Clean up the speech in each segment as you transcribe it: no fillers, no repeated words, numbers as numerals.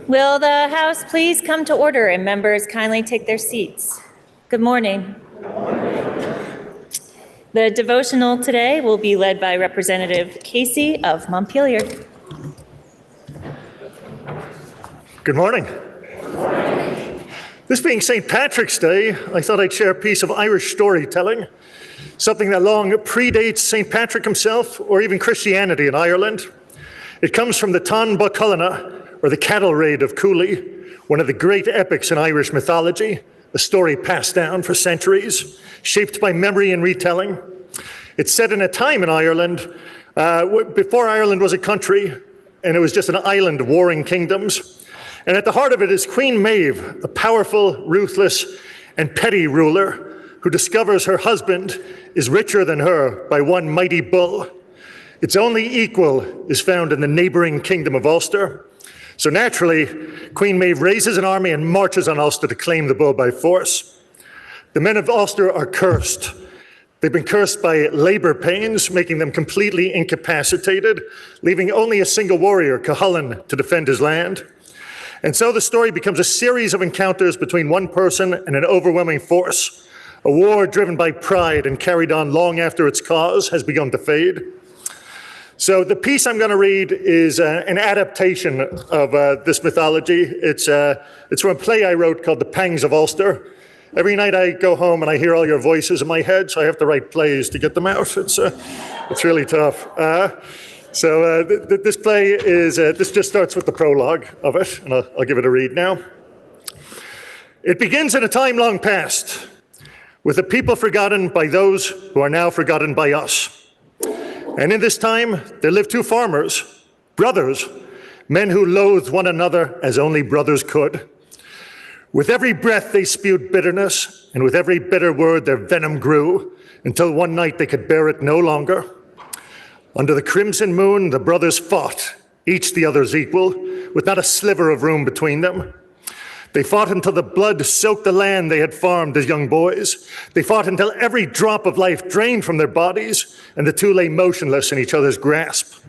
Will the House please come to order and members kindly take their seats? Good morning. The devotional today will be led by Representative Casey of Montpelier. Good morning. This being St. Patrick's Day, I thought I'd share a piece of Irish storytelling, something that long predates St. Patrick himself or even Christianity in Ireland. It comes from the Táin Bó Cúailnge, or the cattle raid of Cooley, one of the great epics in Irish mythology, a story passed down for centuries, shaped by memory and retelling. It's set in a time in Ireland before Ireland was a country, and it was just an island of warring kingdoms. And at the heart of it is Queen Maeve, a powerful, ruthless, and petty ruler who discovers her husband is richer than her by one mighty bull. Its only equal is found in the neighboring kingdom of Ulster. So naturally, Queen Maeve raises an army and marches on Ulster to claim the bull by force. The men of Ulster are cursed. They've been cursed by labor pains, making them completely incapacitated, leaving only a single warrior, Cuchulainn, to defend his land. And so the story becomes a series of encounters between one person and an overwhelming force, a war driven by pride and carried on long after its cause has begun to fade. So the piece I'm going to read is an adaptation of this mythology. It's from a play I wrote called The Pangs of Ulster. Every night I go home and I hear all your voices in my head, so I have to write plays to get them out. It's really tough. This play is, this just starts with the prologue of it, and I'll give it a read now. It begins in a time long past, with a people forgotten by those who are now forgotten by us. And in this time, there lived two farmers, brothers, men who loathed one another as only brothers could. With every breath they spewed bitterness, and with every bitter word their venom grew, until one night they could bear it no longer. Under the crimson moon, the brothers fought, each the other's equal, with not a sliver of room between them. They fought until the blood soaked the land they had farmed as young boys. They fought until every drop of life drained from their bodies, and the two lay motionless in each other's grasp.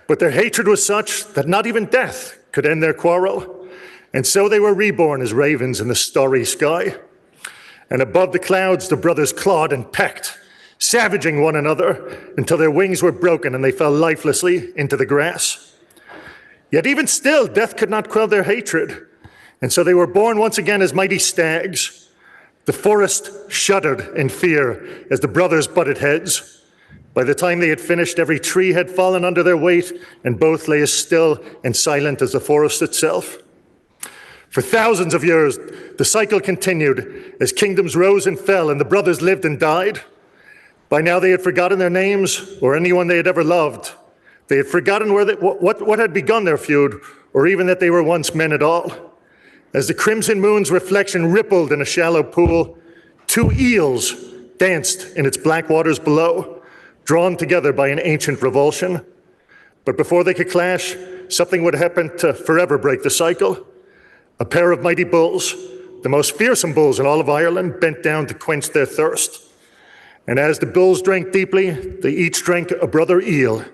But their hatred was such that not even death could end their quarrel, and so they were reborn as ravens in the starry sky. And above the clouds, the brothers clawed and pecked, savaging one another until their wings were broken and they fell lifelessly into the grass. Yet even still, death could not quell their hatred. And so they were born once again as mighty stags. The forest shuddered in fear as the brothers butted heads. By the time they had finished, every tree had fallen under their weight, and both lay as still and silent as the forest itself. For thousands of years, the cycle continued as kingdoms rose and fell, and the brothers lived and died. By now they had forgotten their names or anyone they had ever loved. They had forgotten what had begun their feud, or even that they were once men at all. As the crimson moon's reflection rippled in a shallow pool, two eels danced in its black waters below, drawn together by an ancient revulsion. But before they could clash, something would happen to forever break the cycle. A pair of mighty bulls, the most fearsome bulls in all of Ireland, bent down to quench their thirst. And as the bulls drank deeply, they each drank a brother eel.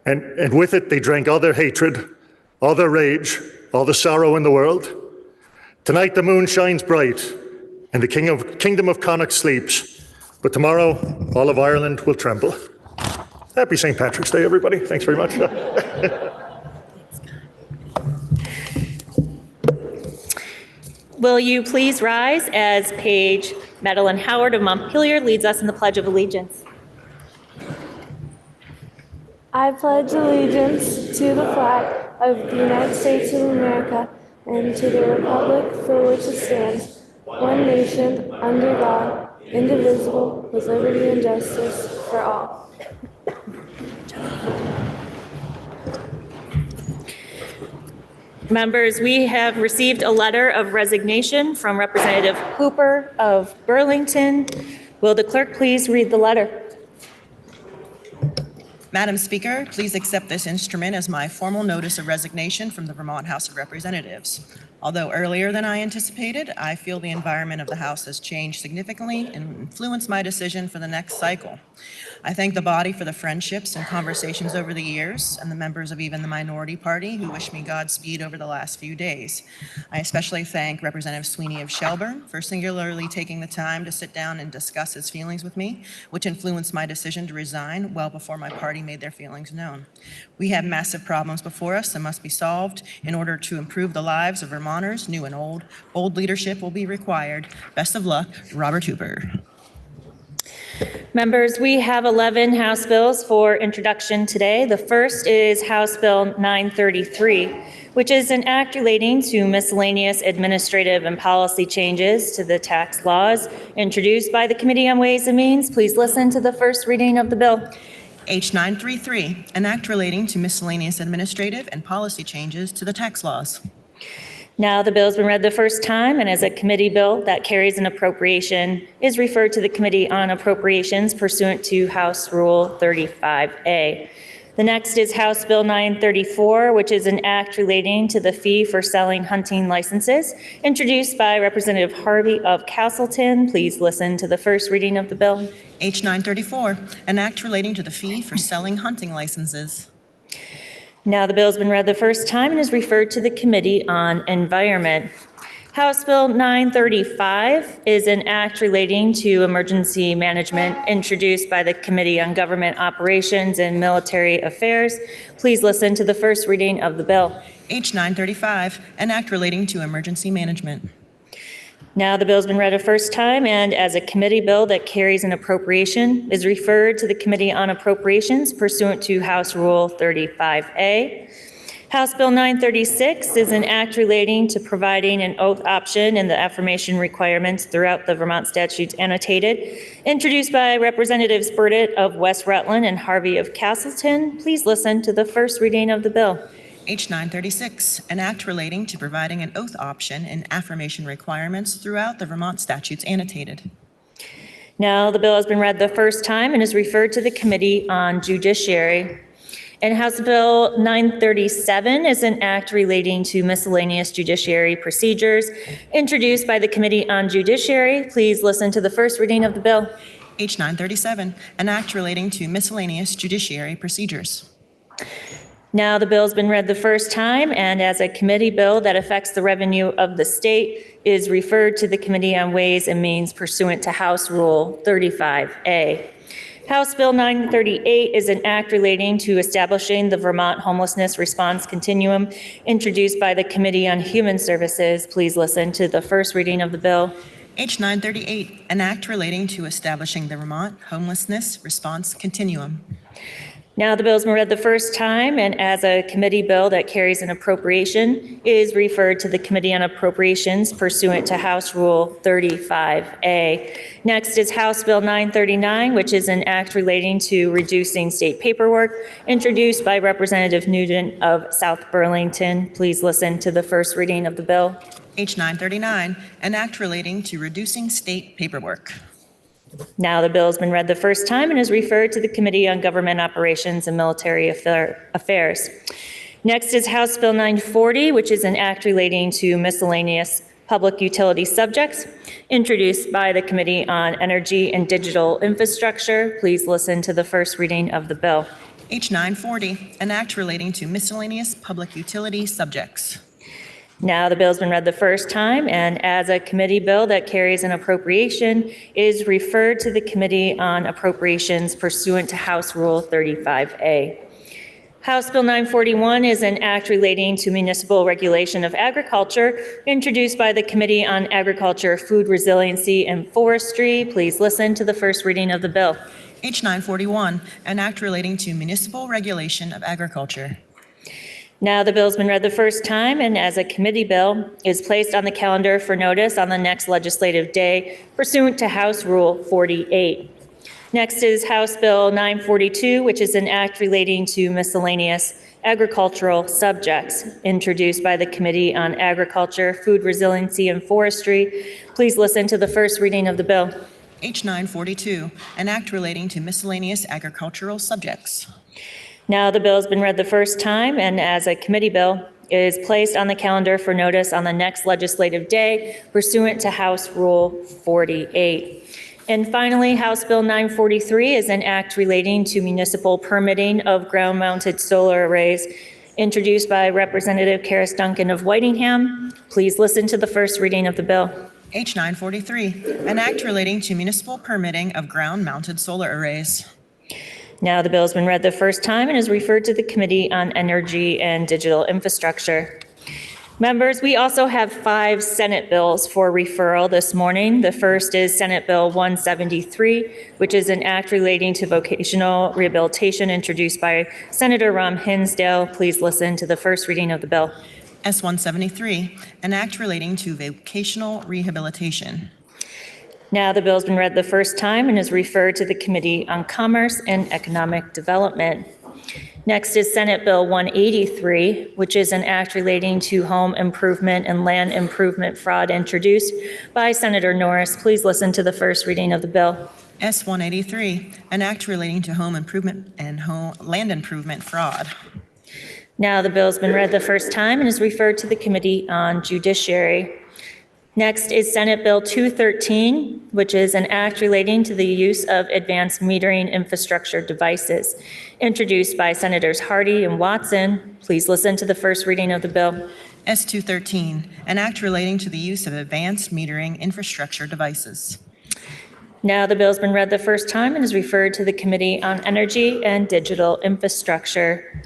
And with it, they drank all their hatred, all their rage, all the sorrow in the world. Tonight the moon shines bright, and the kingdom of Connacht sleeps. But tomorrow, all of Ireland will tremble. Happy St. Patrick's Day, everybody. Thanks very much. Will you please rise as Paige Madeline Howard of Montpelier leads us in the Pledge of Allegiance. I pledge allegiance to the flag of the United States of America and to the republic for which it stands, one nation, under God, indivisible, with liberty and justice for all. Members, we have received a letter of resignation from Representative Hooper of Burlington. Will the clerk please read the letter? Madam Speaker, please accept this instrument as my formal notice of resignation from the Vermont House of Representatives. Although earlier than I anticipated, I feel the environment of the House has changed significantly and influenced my decision for the next cycle. I thank the body for the friendships and conversations over the years, and the members of even the minority party who wish me Godspeed over the last few days. I especially thank Representative Sweeney of Shelburne for singularly taking the time to sit down and discuss his feelings with me, which influenced my decision to resign well before my party made their feelings known. We have massive problems before us that must be solved in order to improve the lives of Vermonters, new and old. Bold leadership will be required. Best of luck, Robert Hooper. Members, we have 11 House bills for introduction today. The first is House Bill 933, which is an act relating to miscellaneous administrative and policy changes to the tax laws, introduced by the Committee on Ways and Means. Please listen to the first reading of the bill. H 933, an act relating to miscellaneous administrative and policy changes to the tax laws. Now the bill has been read the first time, and as a committee bill that carries an appropriation is referred to the Committee on Appropriations pursuant to House Rule 35A. The next is House Bill 934, which is an act relating to the fee for selling hunting licenses, introduced by Representative Harvey of Castleton. Please listen to the first reading of the bill. H 934, an act relating to the fee for selling hunting licenses. Now the bill has been read the first time and is referred to the Committee on Environment. House Bill 935 is an act relating to emergency management, introduced by the Committee on Government Operations and Military Affairs. Please listen to the first reading of the bill. H 935, an act relating to emergency management. Now the bill has been read a first time, and as a committee bill that carries an appropriation is referred to the Committee on Appropriations pursuant to House Rule 35A. House Bill 936 is an act relating to providing an oath option in the affirmation requirements throughout the Vermont statutes annotated, introduced by Representatives Burdett of West Rutland and Harvey of Castleton. Please listen to the first reading of the bill. H 936, an act relating to providing an oath option in affirmation requirements throughout the Vermont statutes annotated. Now the bill has been read the first time and is referred to the Committee on Judiciary. And House Bill 937 is an act relating to miscellaneous judiciary procedures, introduced by the Committee on Judiciary. Please listen to the first reading of the bill. H 937, an act relating to miscellaneous judiciary procedures. Now the bill has been read the first time, and as a committee bill that affects the revenue of the state is referred to the Committee on Ways and Means pursuant to House Rule 35A. House Bill 938 is an act relating to establishing the Vermont Homelessness Response Continuum, introduced by the Committee on Human Services. Please listen to the first reading of the bill. H 938, an act relating to establishing the Vermont Homelessness Response Continuum. Now the bill has been read the first time, and as a committee bill that carries an appropriation is referred to the Committee on Appropriations pursuant to House Rule 35A. Next is House Bill 939, which is an act relating to reducing state paperwork, introduced by Representative Nugent of South Burlington. Please listen to the first reading of the bill. H 939, an act relating to reducing state paperwork. Now the bill has been read the first time and is referred to the Committee on Government Operations and Military Affairs. Next is House Bill 940, which is an act relating to miscellaneous public utility subjects, introduced by the Committee on Energy and Digital Infrastructure. Please listen to the first reading of the bill. H 940, an act relating to miscellaneous public utility subjects. Now the bill has been read the first time, and as a committee bill that carries an appropriation is referred to the Committee on Appropriations pursuant to House Rule 35A. House Bill 941 is an act relating to municipal regulation of agriculture, introduced by the Committee on Agriculture, Food Resiliency, and Forestry. Please listen to the first reading of the bill. H 941, an act relating to municipal regulation of agriculture. Now the bill has been read the first time, and as a committee bill is placed on the calendar for notice on the next legislative day pursuant to House Rule 48. Next is House Bill 942, which is an act relating to miscellaneous agricultural subjects, introduced by the Committee on Agriculture, Food Resiliency, and Forestry. Please listen to the first reading of the bill. H 942, an act relating to miscellaneous agricultural subjects. Now the bill has been read the first time, and as a committee bill is placed on the calendar for notice on the next legislative day pursuant to House Rule 48. And finally, House Bill 943 is an act relating to municipal permitting of ground-mounted solar arrays, introduced by Representative Karis Duncan of Whitingham. Please listen to the first reading of the bill. H 943, an act relating to municipal permitting of ground-mounted solar arrays. Now the bill has been read the first time and is referred to the Committee on Energy and Digital Infrastructure. Members, we also have 5 Senate bills for referral this morning. The first is Senate Bill 173, which is an act relating to vocational rehabilitation introduced by Senator Ron Hinsdale. Please listen to the first reading of the bill. S 173, an act relating to vocational rehabilitation. Now the bill has been read the first time and is referred to the Committee on Commerce and Economic Development. Next is Senate Bill 183, which is an act relating to home improvement and land improvement fraud introduced by Senator Norris. Please listen to the first reading of the bill. S 183, an act relating to home improvement and land improvement fraud. Now the bill has been read the first time and is referred to the Committee on Judiciary. Next is Senate Bill 213, which is an act relating to the use of advanced metering infrastructure devices, introduced by Senators Hardy and Watson. Please listen to the first reading of the bill. S 213, an act relating to the use of advanced metering infrastructure devices. Now the bill has been read the first time and is referred to the Committee on Energy and Digital Infrastructure.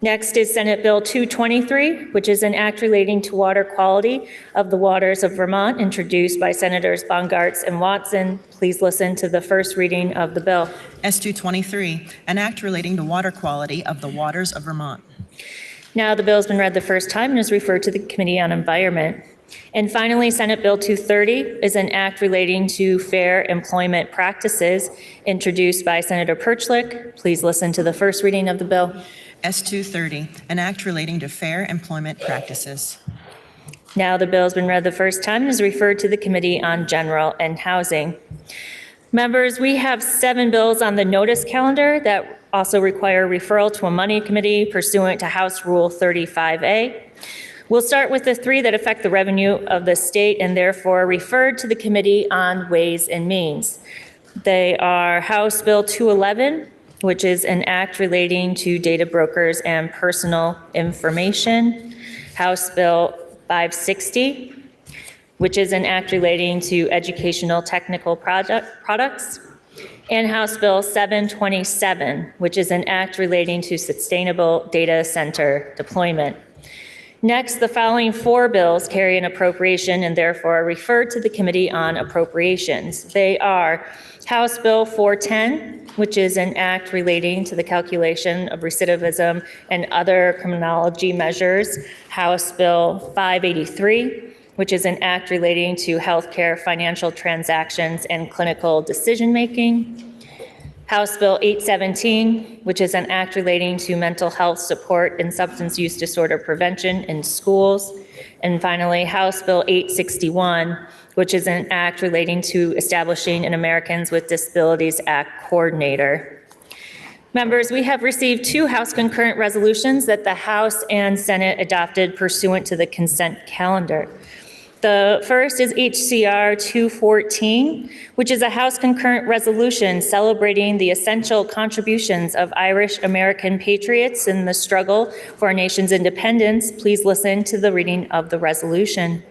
Next is Senate Bill 223, which is an act relating to water quality of the waters of Vermont, introduced by Senators Bongartz and Watson. Please listen to the first reading of the bill. S 223, an act relating to water quality of the waters of Vermont. Now the bill has been read the first time and is referred to the Committee on Environment. And finally, Senate Bill 230 is an act relating to fair employment practices, introduced by Senator Perchlik. Please listen to the first reading of the bill. S 230, an act relating to fair employment practices. Now the bill has been read the first time and is referred to the Committee on General and Housing. Members, we have 7 bills on the notice calendar that also require referral to a money committee pursuant to House Rule 35A. We'll start with the 3 that affect the revenue of the state and therefore referred to the Committee on Ways and Means. They are House Bill 211, which is an act relating to data brokers and personal information. House Bill 560, which is an act relating to educational technical products. And House Bill 727, which is an act relating to sustainable data center deployment. Next, the following 4 bills carry an appropriation and therefore are referred to the Committee on Appropriations. They are House Bill 410, which is an act relating to the calculation of recidivism and other criminology measures. House Bill 583, which is an act relating to healthcare financial transactions and clinical decision-making. House Bill 817, which is an act relating to mental health support and substance use disorder prevention in schools. And finally, House Bill 861, which is an act relating to establishing an Americans with Disabilities Act coordinator. Members, we have received 2 House concurrent resolutions that the House and Senate adopted pursuant to the consent calendar. The first is HCR 214, which is a House concurrent resolution celebrating the essential contributions of Irish American patriots in the struggle for our nation's independence. Please listen to the reading of the resolution.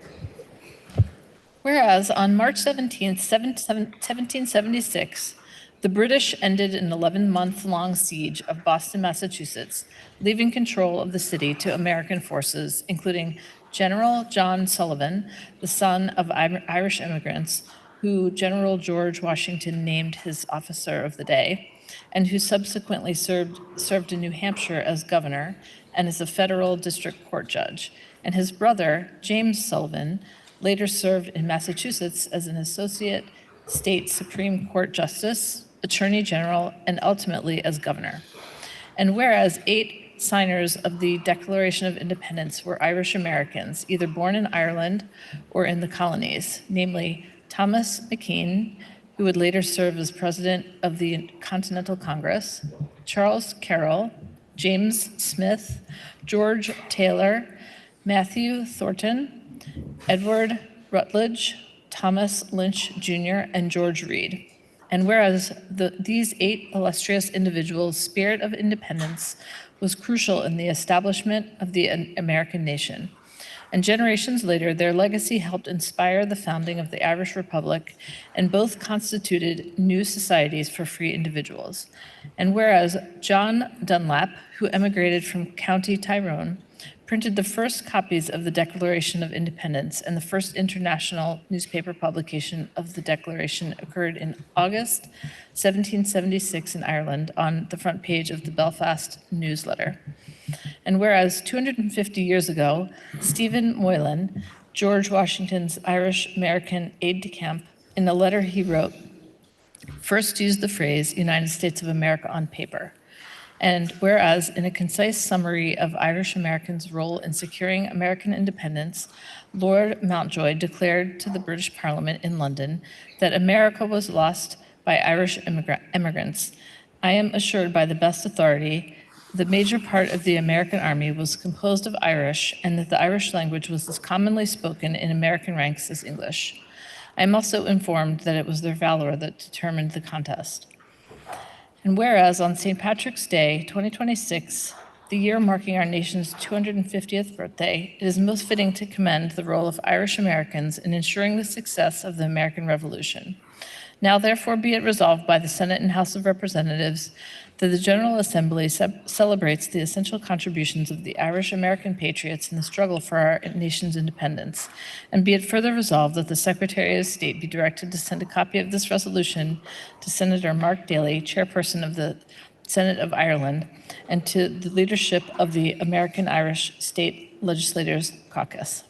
Whereas on March 17, 1776, the British ended an 11-month-long siege of Boston, Massachusetts, leaving control of the city to American forces, including General John Sullivan, the son of Irish immigrants, who General George Washington named his officer of the day, and who subsequently served in New Hampshire as governor and as a federal district court judge, and his brother, James Sullivan, later served in Massachusetts as an associate state Supreme Court justice, attorney general, and ultimately as governor. And whereas 8 signers of the Declaration of Independence were Irish Americans, either born in Ireland or in the colonies, namely Thomas McKean, who would later serve as president of the Continental Congress, Charles Carroll, James Smith, George Taylor, Matthew Thornton, Edward Rutledge, Thomas Lynch Jr., and George Reed. And whereas these 8 illustrious individuals' spirit of independence was crucial in the establishment of the American nation, and generations later, their legacy helped inspire the founding of the Irish Republic, and both constituted new societies for free individuals. And whereas John Dunlap, who emigrated from County Tyrone, printed the first copies of the Declaration of Independence, and the first international newspaper publication of the Declaration occurred in August 1776 in Ireland on the front page of the Belfast Newsletter. And whereas 250 years ago, Stephen Moylan, George Washington's Irish-American aide-de-camp, in a letter he wrote, first used the phrase United States of America on paper. And whereas in a concise summary of Irish Americans' role in securing American independence, Lord Mountjoy declared to the British Parliament in London that America was lost by Irish immigrants, I am assured by the best authority the major part of the American army was composed of Irish, and that the Irish language was as commonly spoken in American ranks as English. I am also informed that it was their valor that determined the contest. And whereas on St. Patrick's Day, 2026, the year marking our nation's 250th birthday, it is most fitting to commend the role of Irish Americans in ensuring the success of the American Revolution. Now, therefore, be it resolved by the Senate and House of Representatives that the General Assembly celebrates the essential contributions of the Irish American patriots in the struggle for our nation's independence. And be it further resolved that the Secretary of State be directed to send a copy of this resolution to Senator Mark Daly, chairperson of the Senate of Ireland, and to the leadership of the American Irish State Legislators Caucus.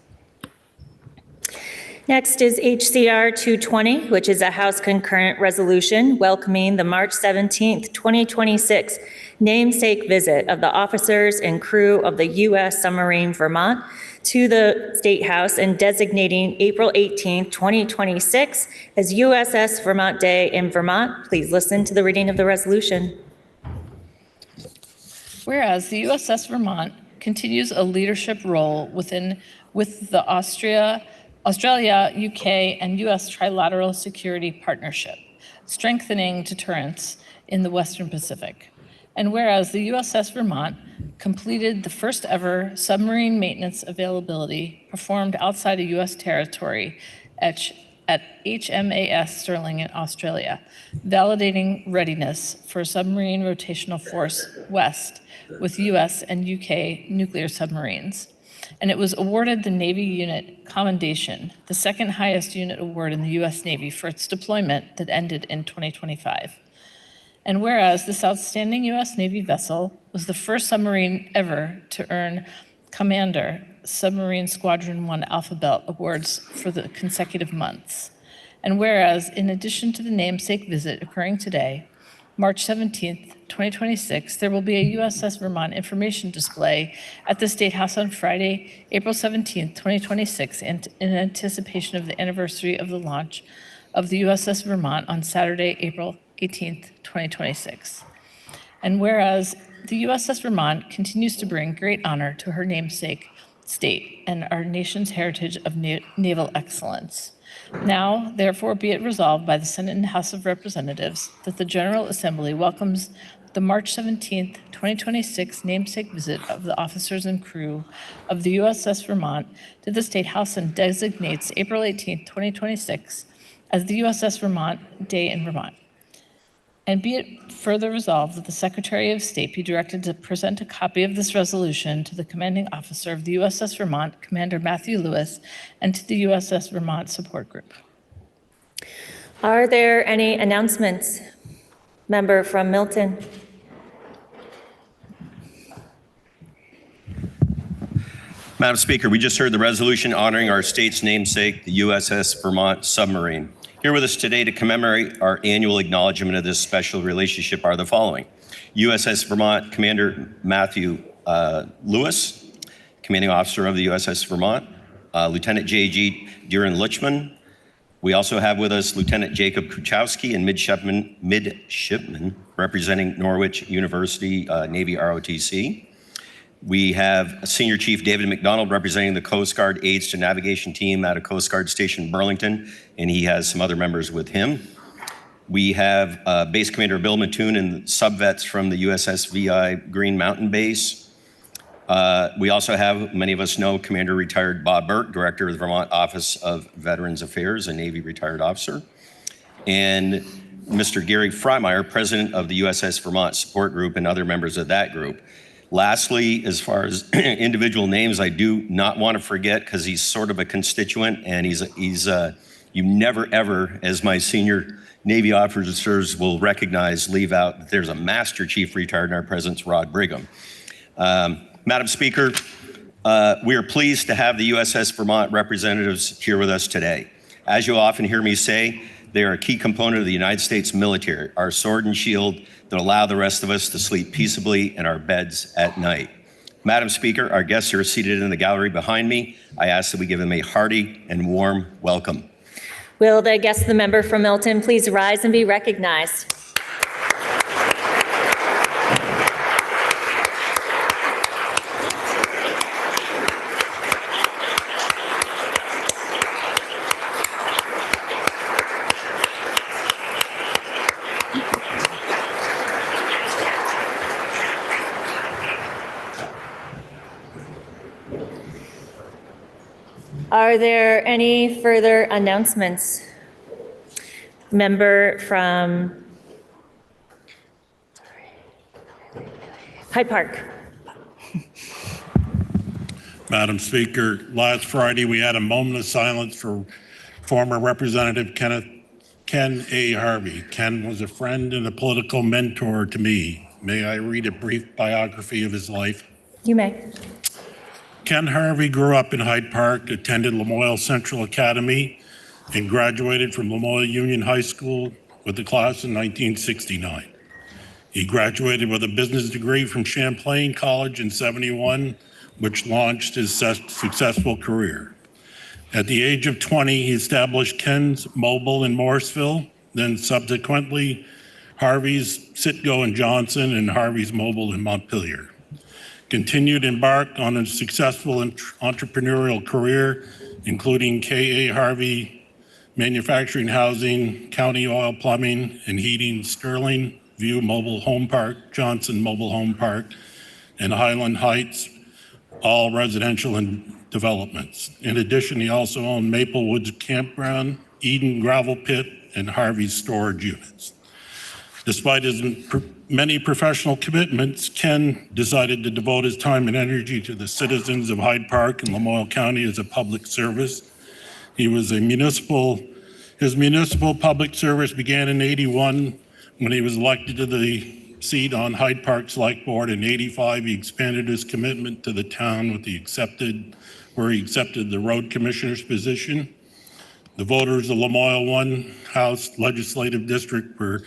Next is HCR 220, which is a House concurrent resolution welcoming the March 17th, 2026 namesake visit of the officers and crew of the U.S. Submarine Vermont to the State House and designating April 18th, 2026 as USS Vermont Day in Vermont. Please listen to the reading of the resolution. Whereas the USS Vermont continues a leadership role with the Australia, UK, and U.S. trilateral security partnership, strengthening deterrence in the Western Pacific. And whereas the USS Vermont completed the first ever submarine maintenance availability performed outside of U.S. territory at HMAS Sterling in Australia, validating readiness for Submarine Rotational Force West with U.S. and UK nuclear submarines. And it was awarded the Navy Unit Commendation, the second highest unit award in the U.S. Navy for its deployment that ended in 2025. And whereas this outstanding U.S. Navy vessel was the first submarine ever to earn Commander Submarine Squadron 1 Alpha Belt awards for the consecutive months. And whereas, in addition to the namesake visit occurring today, March 17th, 2026, there will be a USS Vermont information display at the State House on Friday, April 17th, 2026, and in anticipation of the anniversary of the launch of the USS Vermont on Saturday, April 18th, 2026. And whereas the USS Vermont continues to bring great honor to her namesake state and our nation's heritage of naval excellence. Now, therefore, be it resolved by the Senate and House of Representatives that the General Assembly welcomes the March 17th, 2026 namesake visit of the officers and crew of the USS Vermont to the State House and designates April 18th, 2026 as the USS Vermont Day in Vermont. And be it further resolved that the Secretary of State be directed to present a copy of this resolution to the commanding officer of the USS Vermont, Commander Matthew Lewis, and to the USS Vermont Support Group. Are there any announcements? Member from Milton. Madam Speaker, we just heard the resolution honoring our state's namesake, the USS Vermont submarine. Here with us today to commemorate our annual acknowledgement of this special relationship are the following. USS Vermont Commander Matthew Lewis, Commanding Officer of the USS Vermont, Lieutenant J.G. Duran Lichman. We also have with us Lieutenant Jacob Kruchowski and midshipman representing Norwich University Navy ROTC. We have Senior Chief David McDonald representing the Coast Guard Aids to Navigation Team out of Coast Guard Station Burlington, and he has some other members with him. We have Base Commander Bill Mattoon and subvets from the USS VI Green Mountain Base. We also have, many of us know, Commander Retired Bob Burke, Director of the Vermont Office of Veterans Affairs, a Navy retired officer, and Mr. Gary Freimeyer, President of the USS Vermont Support Group, and other members of that group. Lastly, as far as individual names, I do not want to forget, because he's sort of a constituent, and he's you never ever, as my senior Navy officers will recognize, leave out that there's a Master Chief retired in our presence, Rod Brigham. Madam Speaker, we are pleased to have the USS Vermont representatives here with us today. As you often hear me say, they are a key component of the United States military, our sword and shield that allow the rest of us to sleep peaceably in our beds at night. Madam Speaker, our guests are seated in the gallery behind me. I ask that we give them a hearty and warm welcome. Will the guest of the member from Milton please rise and be recognized? Are there any further announcements? Member from Hyde Park. Madam Speaker, last Friday we had a moment of silence for former Representative Ken A. Harvey. Ken was a friend and a political mentor to me. May I read a brief biography of his life? You may. Ken Harvey grew up in Hyde Park, attended Lamoille Central Academy, and graduated from Lamoille Union High School with the class in 1969. He graduated with a business degree from Champlain College in '71, which launched his successful career. At the age of 20, he established Ken's Mobile in Morrisville, then subsequently Harvey's Citgo in Johnson and Harvey's Mobile in Montpelier. Continued embarked on a successful entrepreneurial career, including K.A. Harvey Manufacturing Housing, County Oil Plumbing and Heating, Sterling View Mobile Home Park, Johnson Mobile Home Park, and Highland Heights, all residential and developments. In addition, he also owned Maple Woods Campground, Eden Gravel Pit, and Harvey's storage units. Despite his many professional commitments, Ken decided to devote his time and energy to the citizens of Hyde Park and Lamoille County as a public service. His municipal public service began in '81 when he was elected to the seat on Hyde Park Select Board. In '85, he expanded his commitment to the town where he accepted the road commissioner's position. The voters of Lamoille 1 House Legislative District were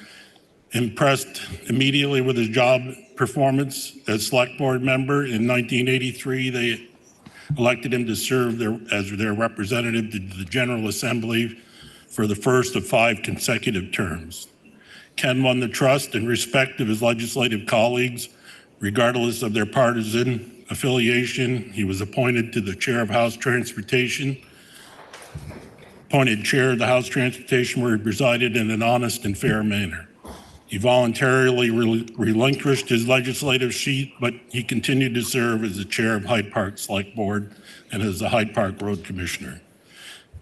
impressed immediately with his job performance as select board member. In 1983, they elected him to serve as their representative to the General Assembly for the first of 5 consecutive terms. Ken won the trust and respect of his legislative colleagues, regardless of their partisan affiliation. He was appointed to the chair of House Transportation, appointed chair of the House Transportation, where he presided in an honest and fair manner. He voluntarily relinquished his legislative seat, but he continued to serve as the chair of Hyde Park Select Board and as the Hyde Park Road Commissioner.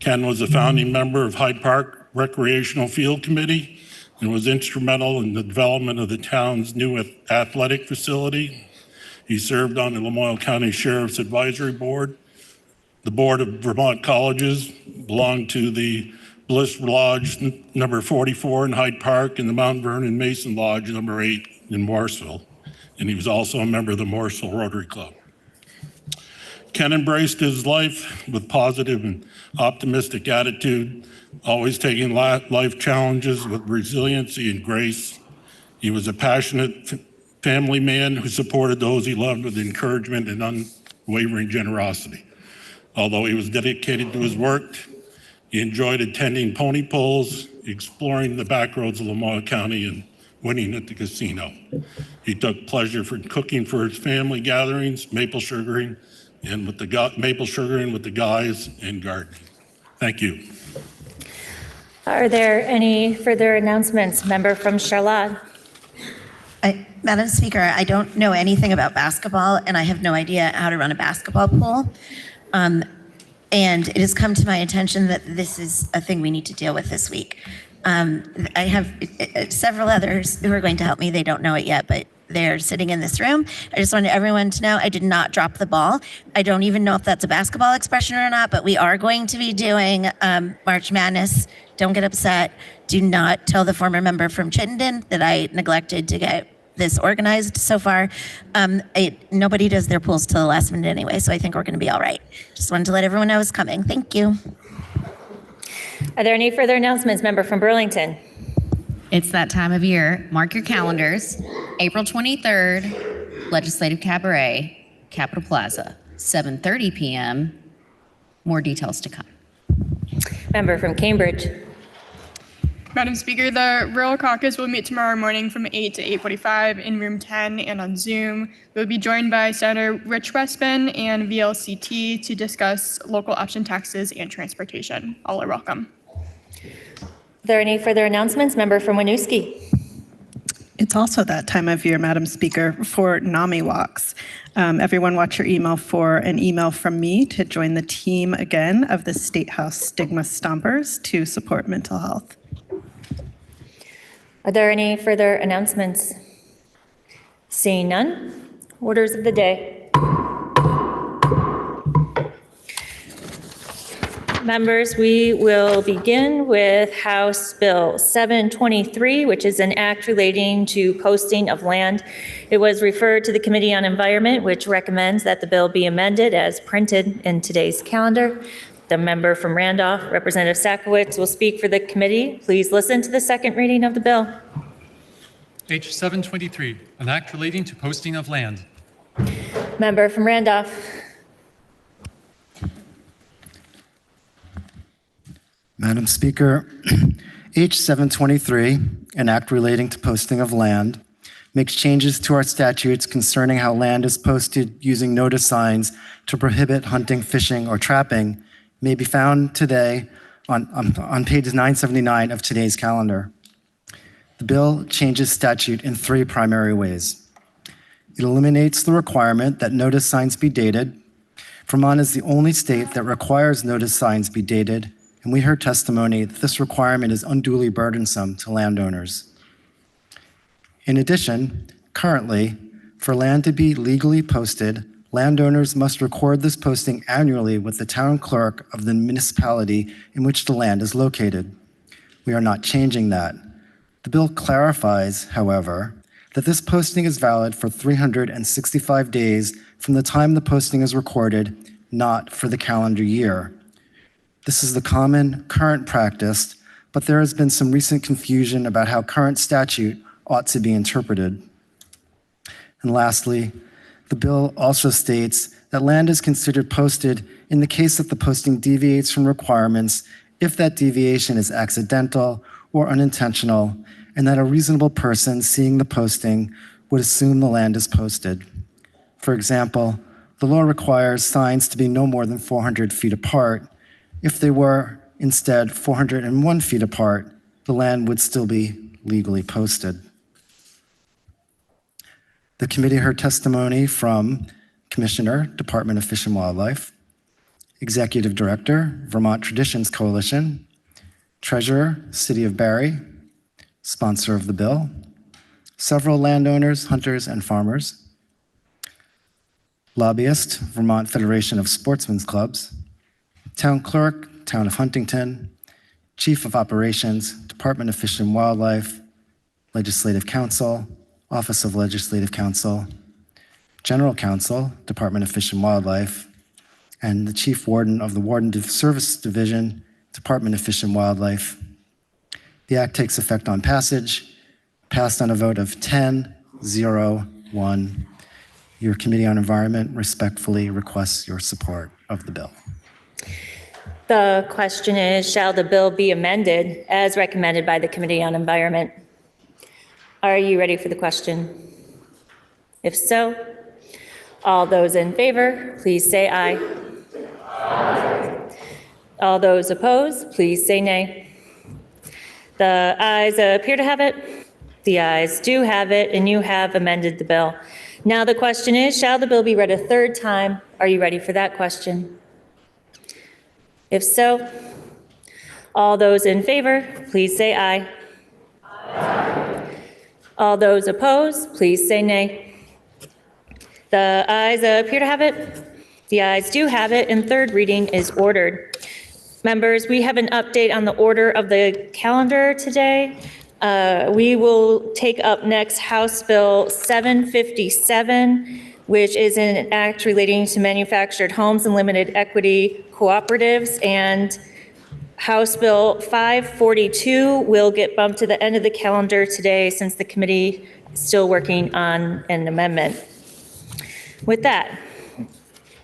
Ken was a founding member of Hyde Park Recreational Field Committee and was instrumental in the development of the town's new athletic facility. He served on the Lamoille County Sheriff's Advisory Board. The Board of Vermont Colleges belonged to the Bliss Lodge number 44 in Hyde Park and the Mount Vernon Mason Lodge number 8 in Morrisville. And he was also a member of the Morrisville Rotary Club. Ken embraced his life with positive and optimistic attitude, always taking life challenges with resiliency and grace. He was a passionate family man who supported those he loved with encouragement and unwavering generosity. Although he was dedicated to his work, he enjoyed attending pony polls, exploring the back roads of Lamoille County, and winning at the casino. He took pleasure for cooking for his family gatherings, maple sugaring with the guys and gardening. Thank you. Are there any further announcements? Member from Charlotte. Madam Speaker, I don't know anything about basketball, and I have no idea how to run a basketball pool. And it has come to my attention that this is a thing we need to deal with this week. I have several others who are going to help me. They don't know it yet, but they're sitting in this room. I just wanted everyone to know I did not drop the ball. I don't even know if that's a basketball expression or not, but we are going to be doing March Madness. Don't get upset. Do not tell the former member from Chittenden that I neglected to get this organized so far. Nobody does their pools till the last minute anyway, so I think we're going to be all right. Just wanted to let everyone know it's coming. Thank you. Are there any further announcements? Member from Burlington. It's that time of year. Mark your calendars. April 23rd, Legislative Cabaret, Capitol Plaza, 7:30 p.m. More details to come. Member from Cambridge. Madam Speaker, the Rural Caucus will meet tomorrow morning from 8 to 8:45 in room 10 and on Zoom. We'll be joined by Senator Rich Westman and VLCT to discuss local option taxes and transportation. All are welcome. Are there any further announcements? Member from Winooski. It's also that time of year, Madam Speaker, for NAMI walks. Everyone watch your email for an email from me to join the team again of the State House Stigma Stompers to support mental health. Are there any further announcements? Seeing none, orders of the day. Members, we will begin with House Bill 723, which is an act relating to posting of land. It was referred to the Committee on Environment, which recommends that the bill be amended as printed in today's calendar. The member from Randolph, Representative Sakowicz, will speak for the committee. Please listen to the second reading of the bill. H 723, an act relating to posting of land. Member from Randolph. Madam Speaker, H 723, an act relating to posting of land, makes changes to our statutes concerning how land is posted using notice signs to prohibit hunting, fishing, or trapping, may be found today on page 979 of today's calendar. The bill changes statute in three primary ways. It eliminates the requirement that notice signs be dated. Vermont is the only state that requires notice signs be dated, and we heard testimony that this requirement is unduly burdensome to landowners. In addition, currently, for land to be legally posted, landowners must record this posting annually with the town clerk of the municipality in which the land is located. We are not changing that. The bill clarifies, however, that this posting is valid for 365 days from the time the posting is recorded, not for the calendar year. This is the common current practice, but there has been some recent confusion about how current statute ought to be interpreted. And lastly, the bill also states that land is considered posted in the case that the posting deviates from requirements if that deviation is accidental or unintentional, and that a reasonable person seeing the posting would assume the land is posted. For example, the law requires signs to be no more than 400 feet apart. If they were instead 401 feet apart, the land would still be legally posted. The committee heard testimony from Commissioner, Department of Fish and Wildlife, Executive Director, Vermont Traditions Coalition, Treasurer, City of Barre, sponsor of the bill, several landowners, hunters, and farmers, lobbyist, Vermont Federation of Sportsmen's Clubs, town clerk, Town of Huntington, Chief of Operations, Department of Fish and Wildlife, Legislative Council, Office of Legislative Counsel, General Counsel, Department of Fish and Wildlife, and the Chief Warden of the Warden Service Division, Department of Fish and Wildlife. The act takes effect on passage, passed on a vote of 10-0-1. Your Committee on Environment respectfully requests your support of the bill. The question is, shall the bill be amended as recommended by the Committee on Environment? Are you ready for the question? If so, all those in favor, please say aye. All those opposed, please say nay. The ayes appear to have it. The ayes do have it, and you have amended the bill. Now the question is, shall the bill be read a third time? Are you ready for that question? If so, all those in favor, please say aye. All those opposed, please say nay. The ayes appear to have it. The ayes do have it, and third reading is ordered. Members, we have an update on the order of the calendar today. We will take up next House Bill 757, which is an act relating to manufactured homes and limited equity cooperatives, and House Bill 542 will get bumped to the end of the calendar today since the committee is still working on an amendment. With that,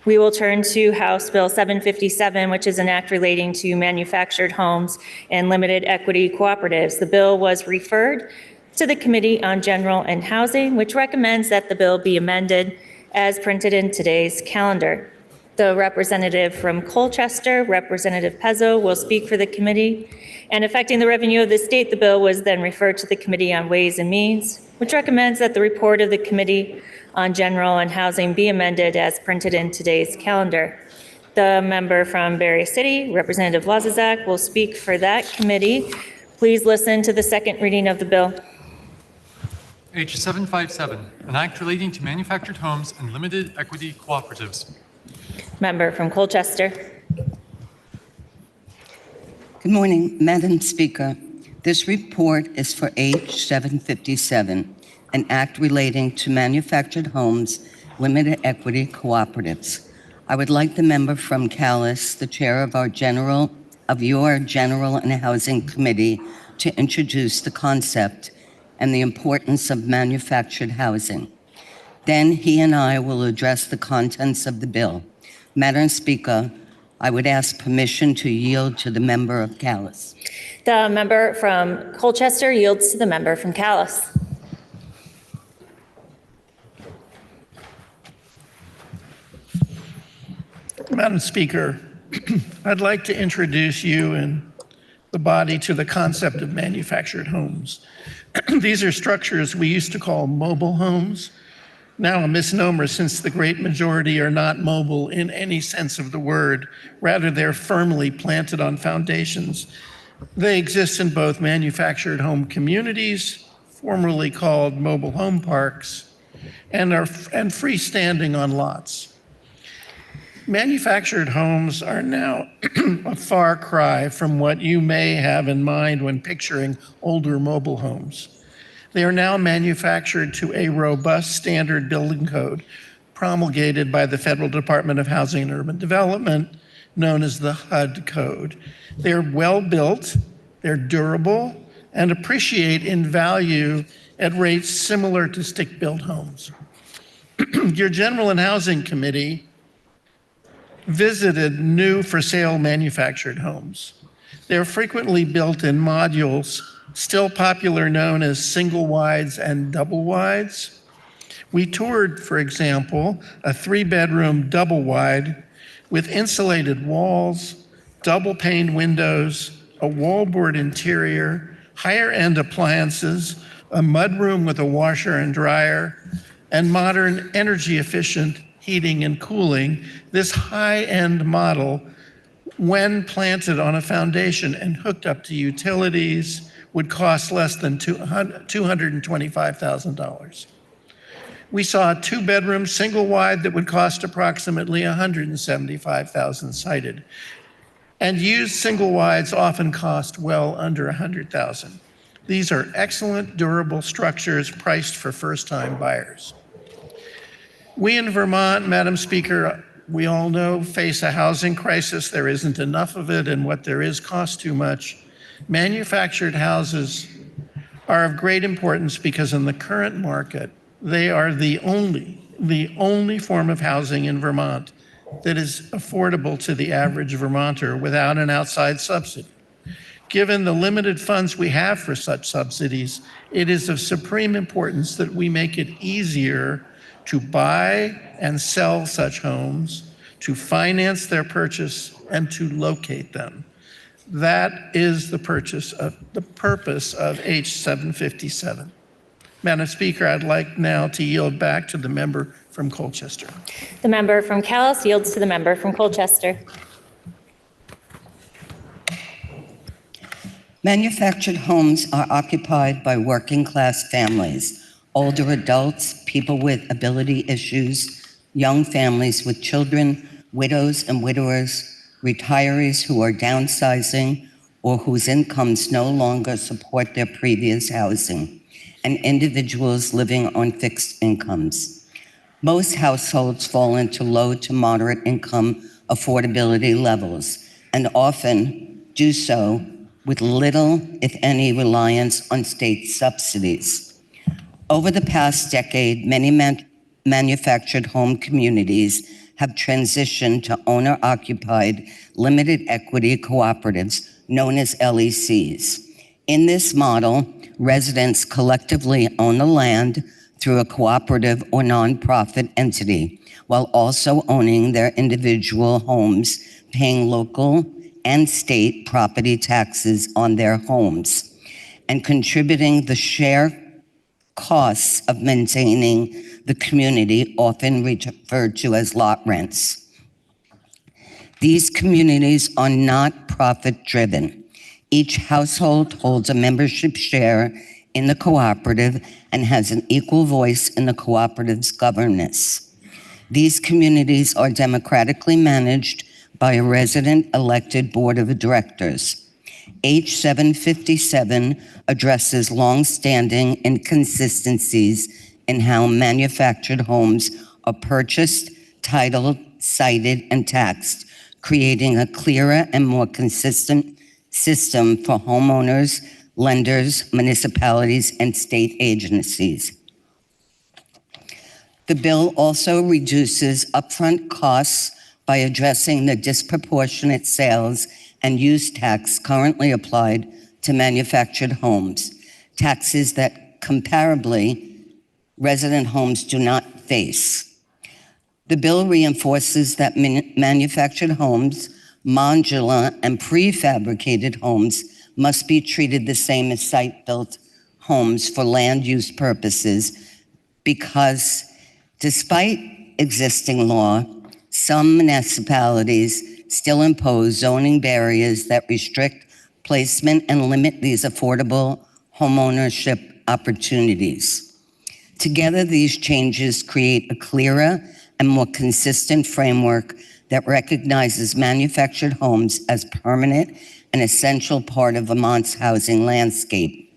we will turn to House Bill 757, which is an act relating to manufactured homes and limited equity cooperatives. The bill was referred to the Committee on General and Housing, which recommends that the bill be amended as printed in today's calendar. The representative from Colchester, Representative Pezzo, will speak for the committee. And affecting the revenue of the state, the bill was then referred to the Committee on Ways and Means, which recommends that the report of the Committee on General and Housing be amended as printed in today's calendar. The member from Berry City, Representative Lazizak, will speak for that committee. Please listen to the second reading of the bill. H 757, an act relating to manufactured homes and limited equity cooperatives. Member from Colchester. Good morning, Madam Speaker. This report is for H 757, an act relating to manufactured homes, limited equity cooperatives. I would like the member from Calais, the chair of your General and Housing Committee, to introduce the concept and the importance of manufactured housing. Then he and I will address the contents of the bill. Madam Speaker, I would ask permission to yield to the member of Calais. The member from Colchester yields to the member from Calais. Madam Speaker, I'd like to introduce you and the body to the concept of manufactured homes. These are structures we used to call mobile homes, now a misnomer since the great majority are not mobile in any sense of the word. Rather, they're firmly planted on foundations. They exist in both manufactured home communities, formerly called mobile home parks, and freestanding on lots. Manufactured homes are now a far cry from what you may have in mind when picturing older mobile homes. They are now manufactured to a robust standard building code promulgated by the Federal Department of Housing and Urban Development, known as the HUD code. They're well built, they're durable, and appreciate in value at rates similar to stick-built homes. Your General and Housing Committee visited new for sale manufactured homes. They're frequently built in modules, still popular known as single wides and double wides. We toured, for example, a 3-bedroom double wide with insulated walls, double pane windows, a wallboard interior, higher end appliances, a mudroom with a washer and dryer, and modern energy efficient heating and cooling. This high-end model, when planted on a foundation and hooked up to utilities, would cost less than $225,000. We saw a 2-bedroom single wide that would cost approximately $175,000 sited. And used single wides often cost well under $100,000. These are excellent, durable structures priced for first-time buyers. We in Vermont, Madam Speaker, we all know, face a housing crisis. There isn't enough of it, and what there is costs too much. Manufactured houses are of great importance because in the current market, they are the only form of housing in Vermont that is affordable to the average Vermonter without an outside subsidy. Given the limited funds we have for such subsidies, it is of supreme importance that we make it easier to buy and sell such homes, to finance their purchase, and to locate them. That is the purpose of H 757. Madam Speaker, I'd like now to yield back to the member from Colchester. The member from Calais yields to the member from Colchester. Manufactured homes are occupied by working-class families, older adults, people with ability issues, young families with children, widows and widowers, retirees who are downsizing or whose incomes no longer support their previous housing, and individuals living on fixed incomes. Most households fall into low to moderate income affordability levels, and often do so with little, if any, reliance on state subsidies. Over the past decade, many manufactured home communities have transitioned to owner-occupied limited equity cooperatives known as LECs. In this model, residents collectively own the land through a cooperative or nonprofit entity, while also owning their individual homes, paying local and state property taxes on their homes, and contributing the share costs of maintaining the community, often referred to as lot rents. These communities are not profit-driven. Each household holds a membership share in the cooperative and has an equal voice in the cooperative's governance. These communities are democratically managed by a resident-elected board of directors. H 757 addresses long-standing inconsistencies in how manufactured homes are purchased, titled, cited, and taxed, creating a clearer and more consistent system for homeowners, lenders, municipalities, and state agencies. The bill also reduces upfront costs by addressing the disproportionate sales and use tax currently applied to manufactured homes, taxes that comparably resident homes do not face. The bill reinforces that manufactured homes, modular and prefabricated homes must be treated the same as site-built homes for land use purposes, because despite existing law, some municipalities still impose zoning barriers that restrict placement and limit these affordable homeownership opportunities. Together, these changes create a clearer and more consistent framework that recognizes manufactured homes as permanent and essential part of Vermont's housing landscape.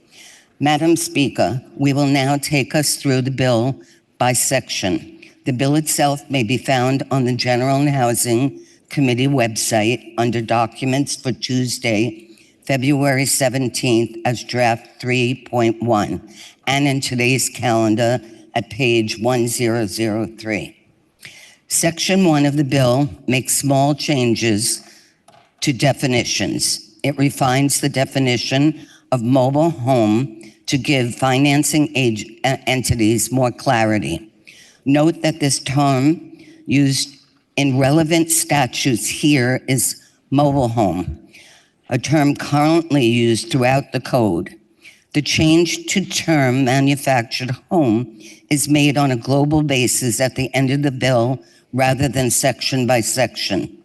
Madam Speaker, we will now take us through the bill by section. The bill itself may be found on the General and Housing Committee website under Documents for Tuesday, February 17th as Draft 3.1, and in today's calendar at page 1003. Section 1 of the bill makes small changes to definitions. It refines the definition of mobile home to give financing entities more clarity. Note that this term used in relevant statutes here is mobile home, a term currently used throughout the code. The change to term manufactured home is made on a global basis at the end of the bill rather than section by section.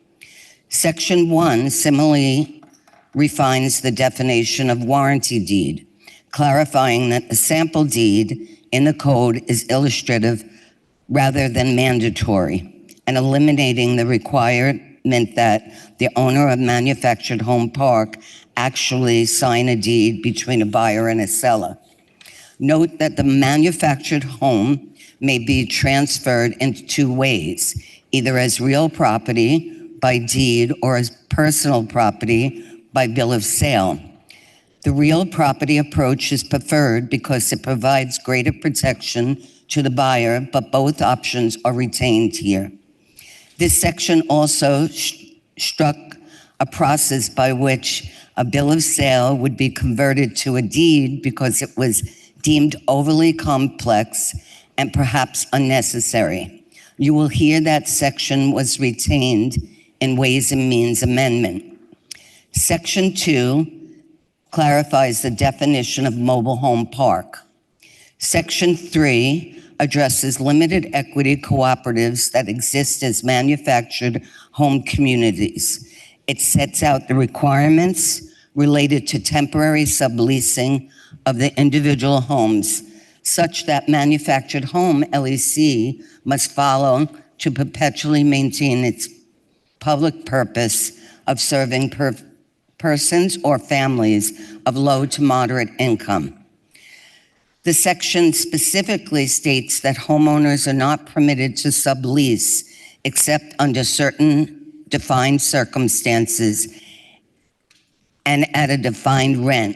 Section 1 similarly refines the definition of warranty deed, clarifying that the sample deed in the code is illustrative rather than mandatory, and eliminating the requirement that the owner of manufactured home park actually sign a deed between a buyer and a seller. Note that the manufactured home may be transferred in two ways, either as real property by deed or as personal property by bill of sale. The real property approach is preferred because it provides greater protection to the buyer, but both options are retained here. This section also struck a process by which A bill of sale would be converted to a deed because it was deemed overly complex and perhaps unnecessary. You will hear that section was retained in Ways and Means Amendment. Section 2 clarifies the definition of mobile home park. Section 3 addresses limited equity cooperatives that exist as manufactured home communities. It sets out the requirements related to temporary subleasing of the individual homes, such that manufactured home LEC must follow to perpetually maintain its public purpose of serving persons or families of low to moderate income. The section specifically states that homeowners are not permitted to sublease except under certain defined circumstances and at a defined rent.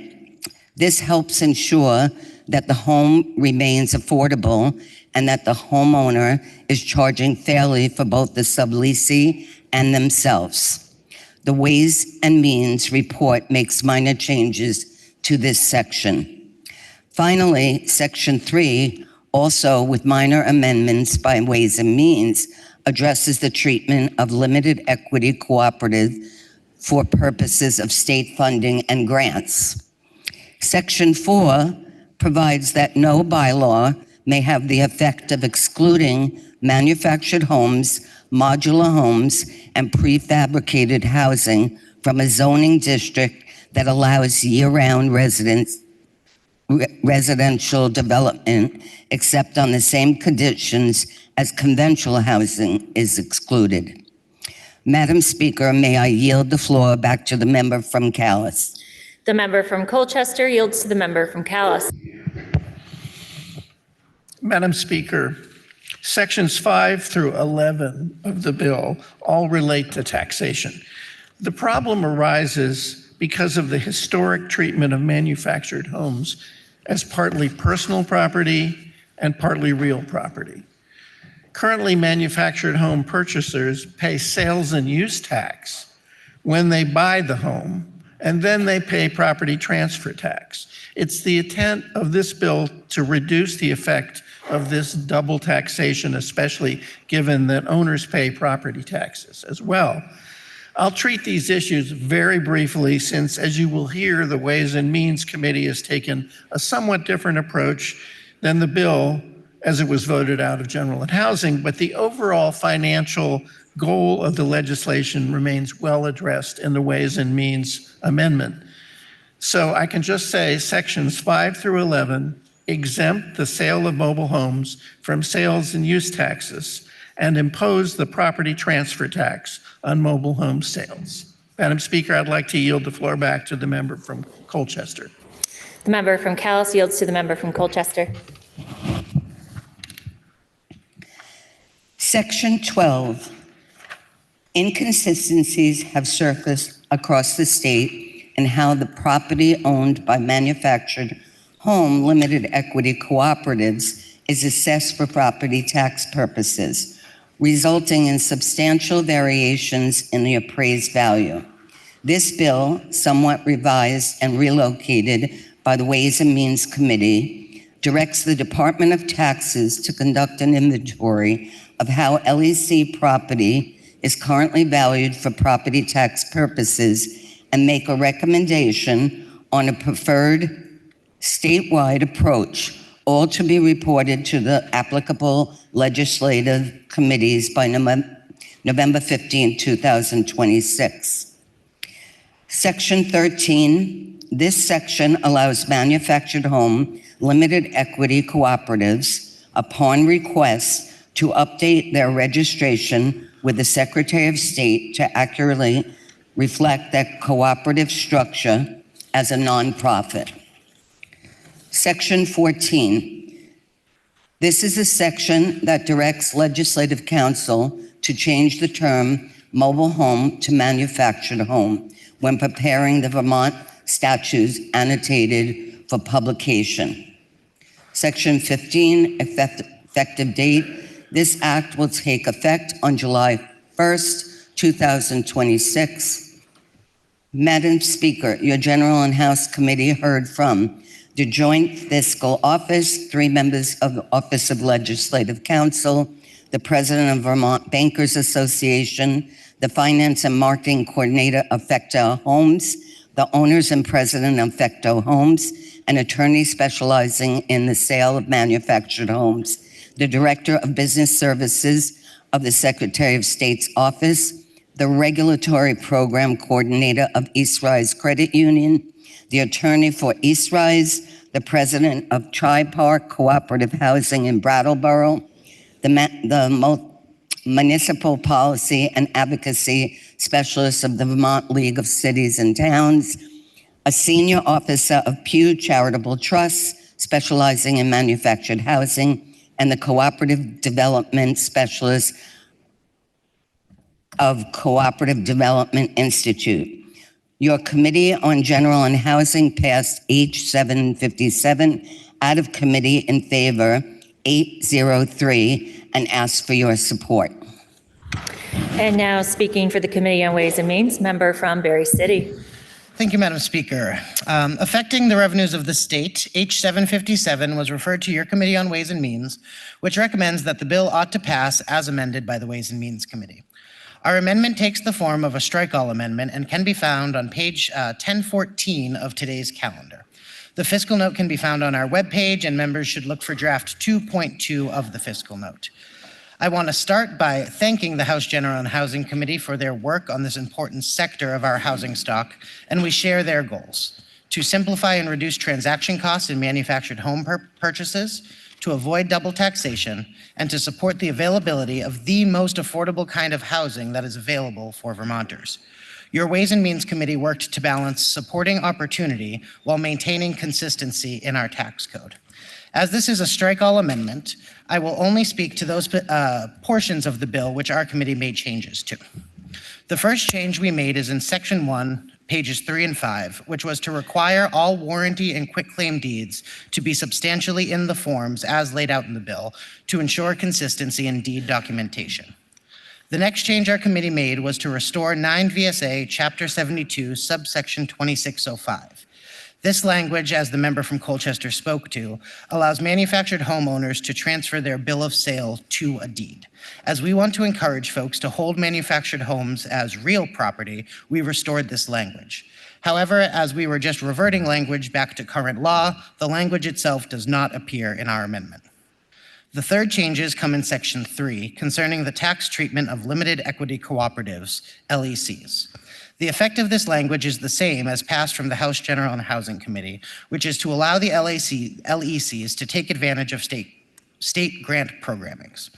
This helps ensure that the home remains affordable and that the homeowner is charging fairly for both the subleasee and themselves. The Ways and Means report makes minor changes to this section. Finally, Section 3, also with minor amendments by Ways and Means, addresses the treatment of limited equity cooperative for purposes of state funding and grants. Section 4 provides that no bylaw may have the effect of excluding manufactured homes, modular homes, and prefabricated housing from a zoning district that allows year-round residential development, except on the same conditions as conventional housing is excluded. Madam Speaker, may I yield the floor back to the member from Calais? The member from Colchester yields to the member from Calais. Madam Speaker, sections 5 through 11 of the bill all relate to taxation. The problem arises because of the historic treatment of manufactured homes as partly personal property and partly real property. Currently, manufactured home purchasers pay sales and use tax when they buy the home, and then they pay property transfer tax. It's the intent of this bill to reduce the effect of this double taxation, especially given that owners pay property taxes as well. I'll treat these issues very briefly since, as you will hear, the Ways and Means Committee has taken a somewhat different approach than the bill as it was voted out of General and Housing, but the overall financial goal of the legislation remains well addressed in the Ways and Means Amendment. So I can just say sections 5 through 11 exempt the sale of mobile homes from sales and use taxes and impose the property transfer tax on mobile home sales. Madam Speaker, I'd like to yield the floor back to the member from Colchester. The member from Calais yields to the member from Colchester. Section 12. Inconsistencies have surfaced across the state in how the property owned by manufactured home limited equity cooperatives is assessed for property tax purposes, resulting in substantial variations in the appraised value. This bill, somewhat revised and relocated by the Ways and Means Committee, directs the Department of Taxes to conduct an inventory of how LEC property is currently valued for property tax purposes and make a recommendation on a preferred statewide approach, all to be reported to the applicable legislative committees by November 15, 2026. Section 13, this section allows manufactured home limited equity cooperatives, upon request, to update their registration with the Secretary of State to accurately reflect that cooperative structure as a nonprofit. Section 14. This is a section that directs Legislative Council to change the term mobile home to manufactured home when preparing the Vermont statutes annotated for publication. Section 15, effective date. This act will take effect on July 1st, 2026. Madam Speaker, your General and House Committee heard from the Joint Fiscal Office, 3 members of the Office of Legislative Counsel, the President of Vermont Bankers Association, the Finance and Marketing Coordinator of Fecto Homes, the owners and president of Fecto Homes, an attorney specializing in the sale of manufactured homes, the Director of Business Services of the Secretary of State's Office, the Regulatory Program Coordinator of East Rise Credit Union, the attorney for East Rise, the president of Tri-Park Cooperative Housing in Brattleboro, the municipal policy and advocacy specialist of the Vermont League of Cities and Towns, a senior officer of Pew Charitable Trust specializing in manufactured housing, and the cooperative development specialist of Cooperative Development Institute. Your Committee on General and Housing passed H757 out of committee in favor 803 and asked for your support. And now speaking for the Committee on Ways and Means, member from Berry City. Thank you, Madam Speaker. Affecting the revenues of the state, H757 was referred to your Committee on Ways and Means, which recommends that the bill ought to pass as amended by the Ways and Means Committee. Our amendment takes the form of a strike-all amendment and can be found on page 1014 of today's calendar. The fiscal note can be found on our webpage, and members should look for draft 2.2 of the fiscal note. I want to start by thanking the House General and Housing Committee for their work on this important sector of our housing stock, and we share their goals: to simplify and reduce transaction costs in manufactured home purchases, to avoid double taxation, and to support the availability of the most affordable kind of housing that is available for Vermonters. Your Ways and Means Committee worked to balance supporting opportunity while maintaining consistency in our tax code. As this is a strike-all amendment, I will only speak to those portions of the bill which our committee made changes to. The first change we made is in Section 1, pages 3 and 5, which was to require all warranty and quitclaim deeds to be substantially in the forms as laid out in the bill to ensure consistency in deed documentation. The next change our committee made was to restore 9 VSA Chapter 72, subsection 2605. This language, as the member from Colchester spoke to, allows manufactured homeowners to transfer their bill of sale to a deed. As we want to encourage folks to hold manufactured homes as real property, we restored this language. However, as we were just reverting language back to current law, the language itself does not appear in our amendment. The third changes come in Section 3 concerning the tax treatment of limited equity cooperatives, LECs. The effect of this language is the same as passed from the House General and Housing Committee, which is to allow the LECs to take advantage of state grant programmings.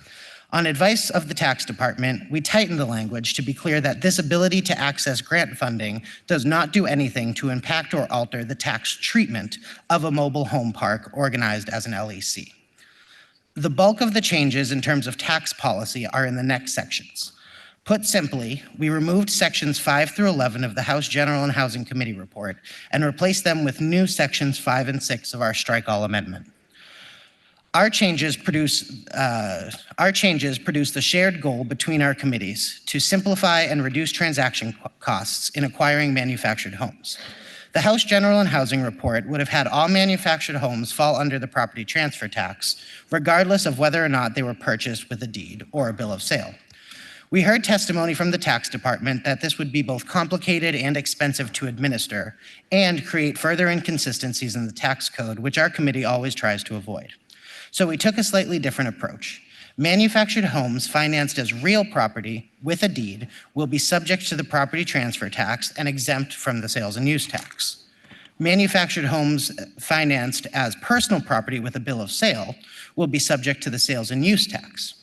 On advice of the Tax Department, we tightened the language to be clear that this ability to access grant funding does not do anything to impact or alter the tax treatment of a mobile home park organized as an LEC. The bulk of the changes in terms of tax policy are in the next sections. Put simply, we removed sections 5 through 11 of the House General and Housing Committee report and replaced them with new sections 5 and 6 of our strike-all amendment. Our changes produce the shared goal between our committees to simplify and reduce transaction costs in acquiring manufactured homes. The House General and Housing report would have had all manufactured homes fall under the property transfer tax, regardless of whether or not they were purchased with a deed or a bill of sale. We heard testimony from the Tax Department that this would be both complicated and expensive to administer and create further inconsistencies in the tax code, which our committee always tries to avoid. So we took a slightly different approach. Manufactured homes financed as real property with a deed will be subject to the property transfer tax and exempt from the sales and use tax. Manufactured homes financed as personal property with a bill of sale will be subject to the sales and use tax.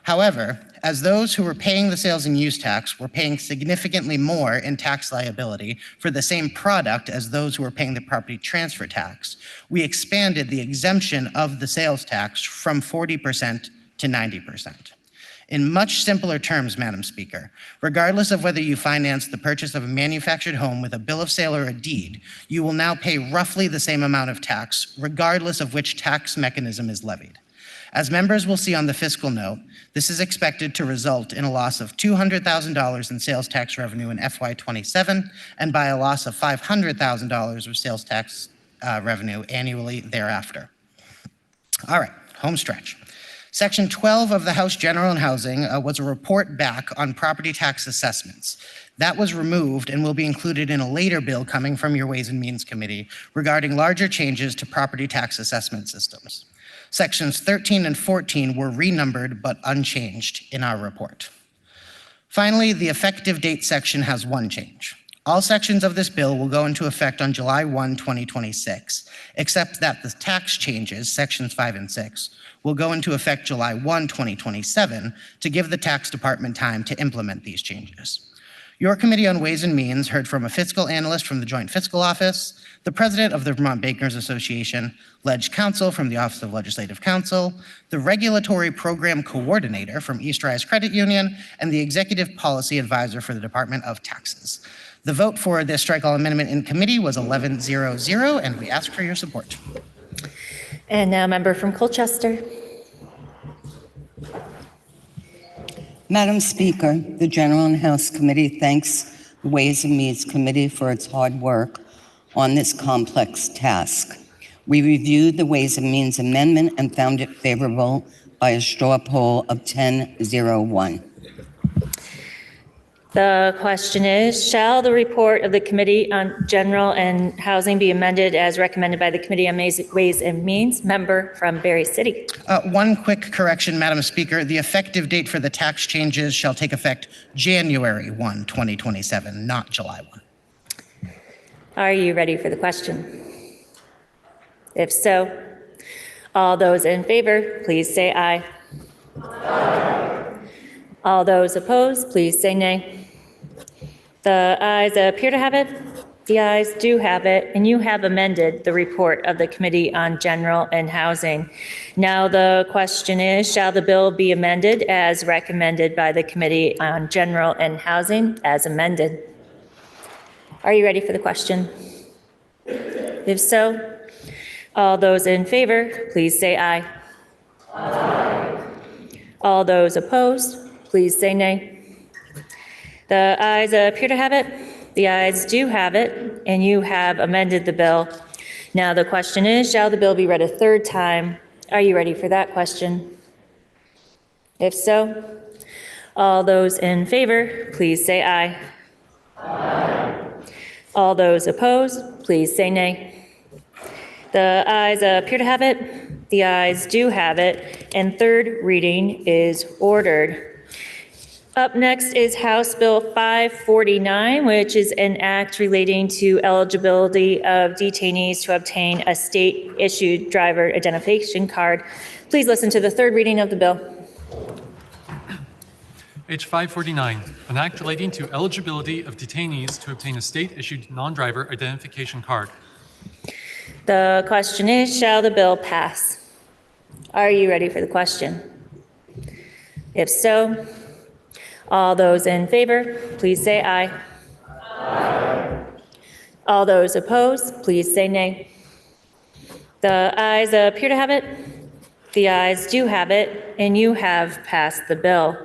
However, as those who were paying the sales and use tax were paying significantly more in tax liability for the same product as those who were paying the property transfer tax, we expanded the exemption of the sales tax from 40% to 90%. In much simpler terms, Madam Speaker, regardless of whether you finance the purchase of a manufactured home with a bill of sale or a deed, you will now pay roughly the same amount of tax, regardless of which tax mechanism is levied. As members will see on the fiscal note, this is expected to result in a loss of $200,000 in sales tax revenue in FY27 and by a loss of $500,000 of sales tax revenue annually thereafter. All right, home stretch. Section 12 of the House General and Housing was a report back on property tax assessments. That was removed and will be included in a later bill coming from your Ways and Means Committee regarding larger changes to property tax assessment systems. Sections 13 and 14 were renumbered but unchanged in our report. Finally, the effective date section has one change. All sections of this bill will go into effect on July 1, 2026, except that the tax changes, sections 5 and 6, will go into effect July 1, 2027 to give the tax department time to implement these changes. Your Committee on Ways and Means heard from a fiscal analyst from the Joint Fiscal Office, the president of the Vermont Bankers Association, Ledge Counsel from the Office of Legislative Counsel, the regulatory program coordinator from East Rise Credit Union, and the executive policy advisor for the Department of Taxes. The vote for this strike all amendment in committee was 11-0-0, and we ask for your support. And now member from Colchester. Madam Speaker, the General and House Committee thanks the Ways and Means Committee for its hard work on this complex task. We reviewed the Ways and Means amendment and found it favorable by a straw poll of 10-0-1. The question is, shall the report of the Committee on General and Housing be amended as recommended by the Committee on Ways and Means? Member from Berry City. One quick correction, Madam Speaker. The effective date for the tax changes shall take effect January 1, 2027, not July 1. Are you ready for the question? If so, all those in favor, please say aye. Aye. All those opposed, please say nay. The ayes appear to have it. The ayes do have it, and you have amended the report of the Committee on General and Housing. Now the question is, shall the bill be amended as recommended by the Committee on General and Housing as amended? Are you ready for the question? If so, all those in favor, please say aye. Aye. All those opposed, please say nay. The ayes appear to have it. The ayes do have it, and you have amended the bill. Now the question is, shall the bill be read a third time? Are you ready for that question? If so, all those in favor, please say aye. Aye. All those opposed, please say nay. The ayes appear to have it. The ayes do have it, and third reading is ordered. Up next is House Bill 549, which is an act relating to eligibility of detainees to obtain a state-issued driver identification card. Please listen to the third reading of the bill. H 549, an act relating to eligibility of detainees to obtain a state-issued non-driver identification card. The question is, shall the bill pass? Are you ready for the question? If so, all those in favor, please say aye. Aye. All those opposed, please say nay. The ayes appear to have it. The ayes do have it, and you have passed the bill.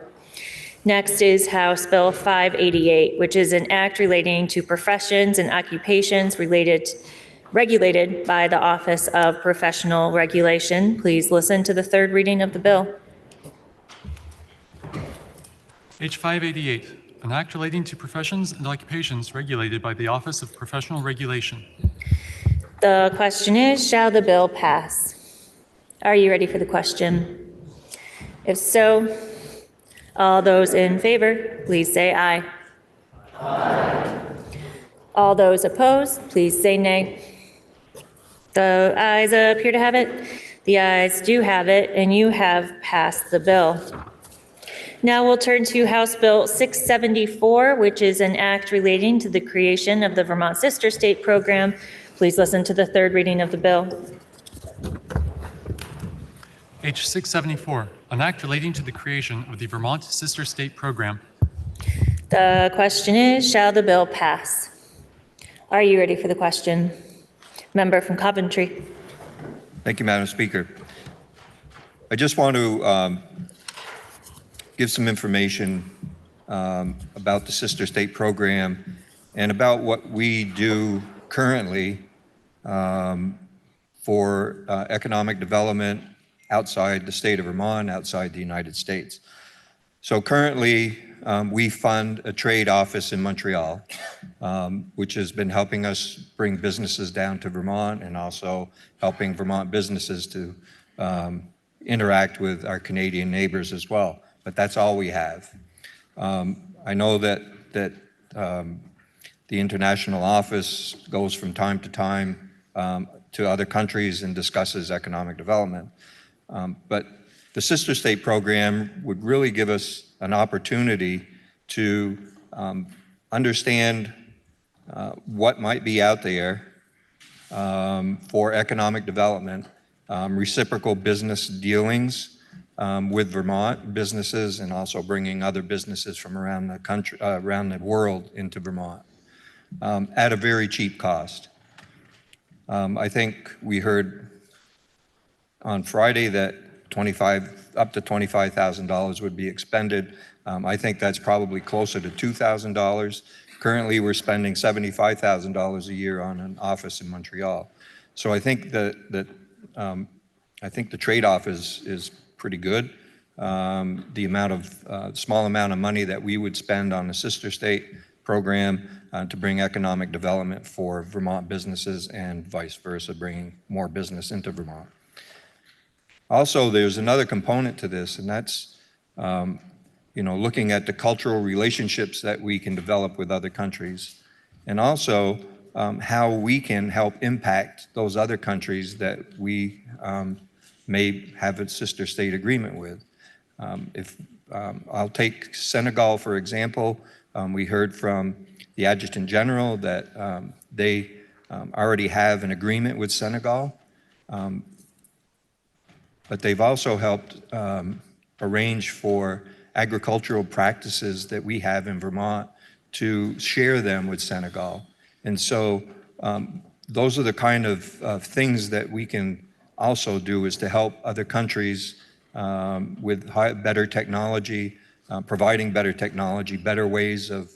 Next is House Bill 588, which is an act relating to professions and occupations regulated by the Office of Professional Regulation. Please listen to the third reading of the bill. H 588, an act relating to professions and occupations regulated by the Office of Professional Regulation. The question is, shall the bill pass? Are you ready for the question? If so, all those in favor, please say aye. Aye. All those opposed, please say nay. The ayes appear to have it. The ayes do have it, and you have passed the bill. Now we'll turn to House Bill 674, which is an act relating to the creation of the Vermont Sister State Program. Please listen to the third reading of the bill. H 674, an act relating to the creation of the Vermont Sister State Program. The question is, shall the bill pass? Are you ready for the question? Member from Coventry. Thank you, Madam Speaker. I just want to give some information about the Sister State program and about what we do currently for economic development outside the state of Vermont, outside the United States. So currently, we fund a trade office in Montreal, which has been helping us bring businesses down to Vermont and also helping Vermont businesses to interact with our Canadian neighbors as well. But that's all we have. I know that the international office goes from time to time to other countries and discusses economic development. But the Sister State program would really give us an opportunity to understand what might be out there for economic development, reciprocal business dealings with Vermont businesses, and also bringing other businesses from around the country, around the world into Vermont at a very cheap cost. I think we heard on Friday that up to $25,000 would be expended. I think that's probably closer to $2,000. Currently, we're spending $75,000 a year on an office in Montreal. So I think that I think the trade-off is pretty good. The amount of small amount of money that we would spend on the Sister State program to bring economic development for Vermont businesses and vice versa, bringing more business into Vermont. Also, there's another component to this, and that's looking at the cultural relationships that we can develop with other countries, and also how we can help impact those other countries that we may have a sister state agreement with. I'll take Senegal, for example. We heard from the Adjutant General that they already have an agreement with Senegal, but they've also helped arrange for agricultural practices that we have in Vermont to share them with Senegal. And so those are the kind of things that we can also do, is to help other countries with better technology, providing better technology, better ways of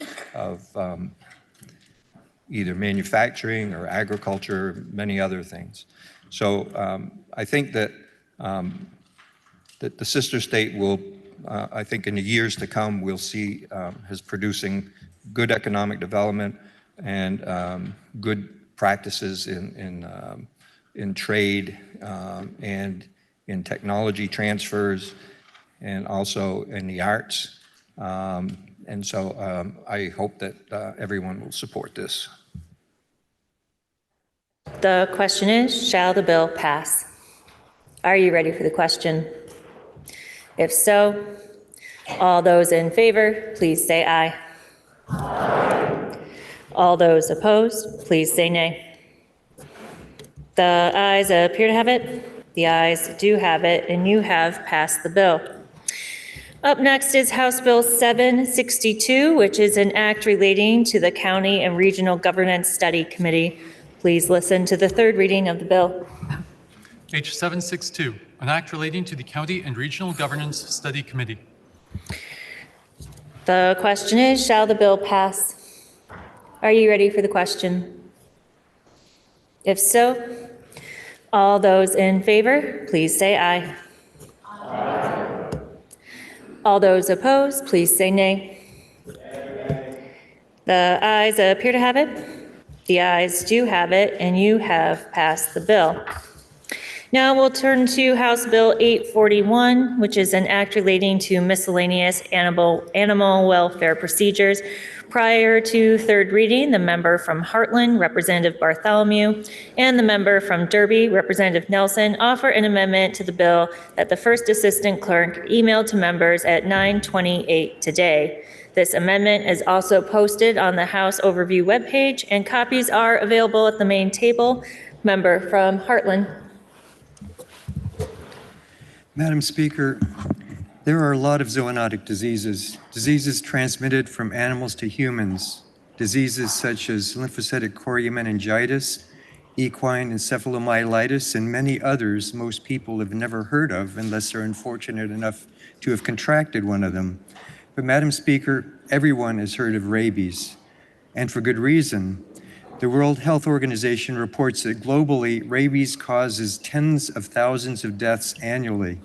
either manufacturing or agriculture, many other things. So I think that the sister state will, I think in the years to come, we'll see is producing good economic development and good practices in trade and in technology transfers, and also in the arts. And so I hope that everyone will support this. The question is, shall the bill pass? Are you ready for the question? If so, all those in favor, please say aye. Aye. All those opposed, please say nay. The ayes appear to have it. The ayes do have it, and you have passed the bill. Up next is House Bill 762, which is an act relating to the County and Regional Governance Study Committee. Please listen to the third reading of the bill. H 762, an act relating to the County and Regional Governance Study Committee. The question is, shall the bill pass? Are you ready for the question? If so, all those in favor, please say aye. Aye. All those opposed, please say nay. The ayes appear to have it. The ayes do have it, and you have passed the bill. Now we'll turn to House Bill 841, which is an act relating to miscellaneous animal welfare procedures. Prior to third reading, the member from Heartland, Representative Bartholomew, and the member from Derby, Representative Nelson, offer an amendment to the bill that the first assistant clerk emailed to members at 9:28 today. This amendment is also posted on the House Overview webpage, and copies are available at the main table. Member from Heartland. Madam Speaker, there are a lot of zoonotic diseases transmitted from animals to humans, diseases such as lymphocytic chorea meningitis equine encephalomyelitis, and many others most people have never heard of unless they're unfortunate enough to have contracted one of them. But Madam Speaker, everyone has heard of rabies, and for good reason. The World Health Organization reports that globally, rabies causes tens of thousands of deaths annually.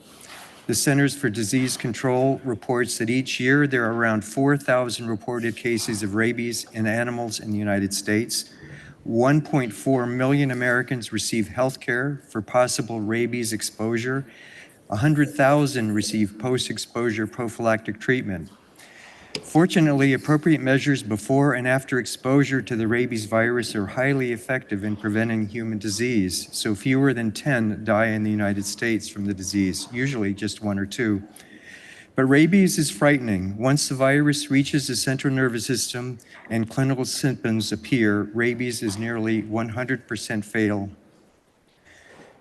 The Centers for Disease Control reports that each year there are around 4,000 reported cases of rabies in animals in the United States. 1.4 million Americans receive health care for possible rabies exposure. 100,000 receive post-exposure prophylactic treatment. Fortunately, appropriate measures before and after exposure to the rabies virus are highly effective in preventing human disease. So fewer than 10 die in the United States from the disease, usually just 1 or 2. But rabies is frightening. Once the virus reaches the central nervous system and clinical symptoms appear, rabies is nearly 100% fatal.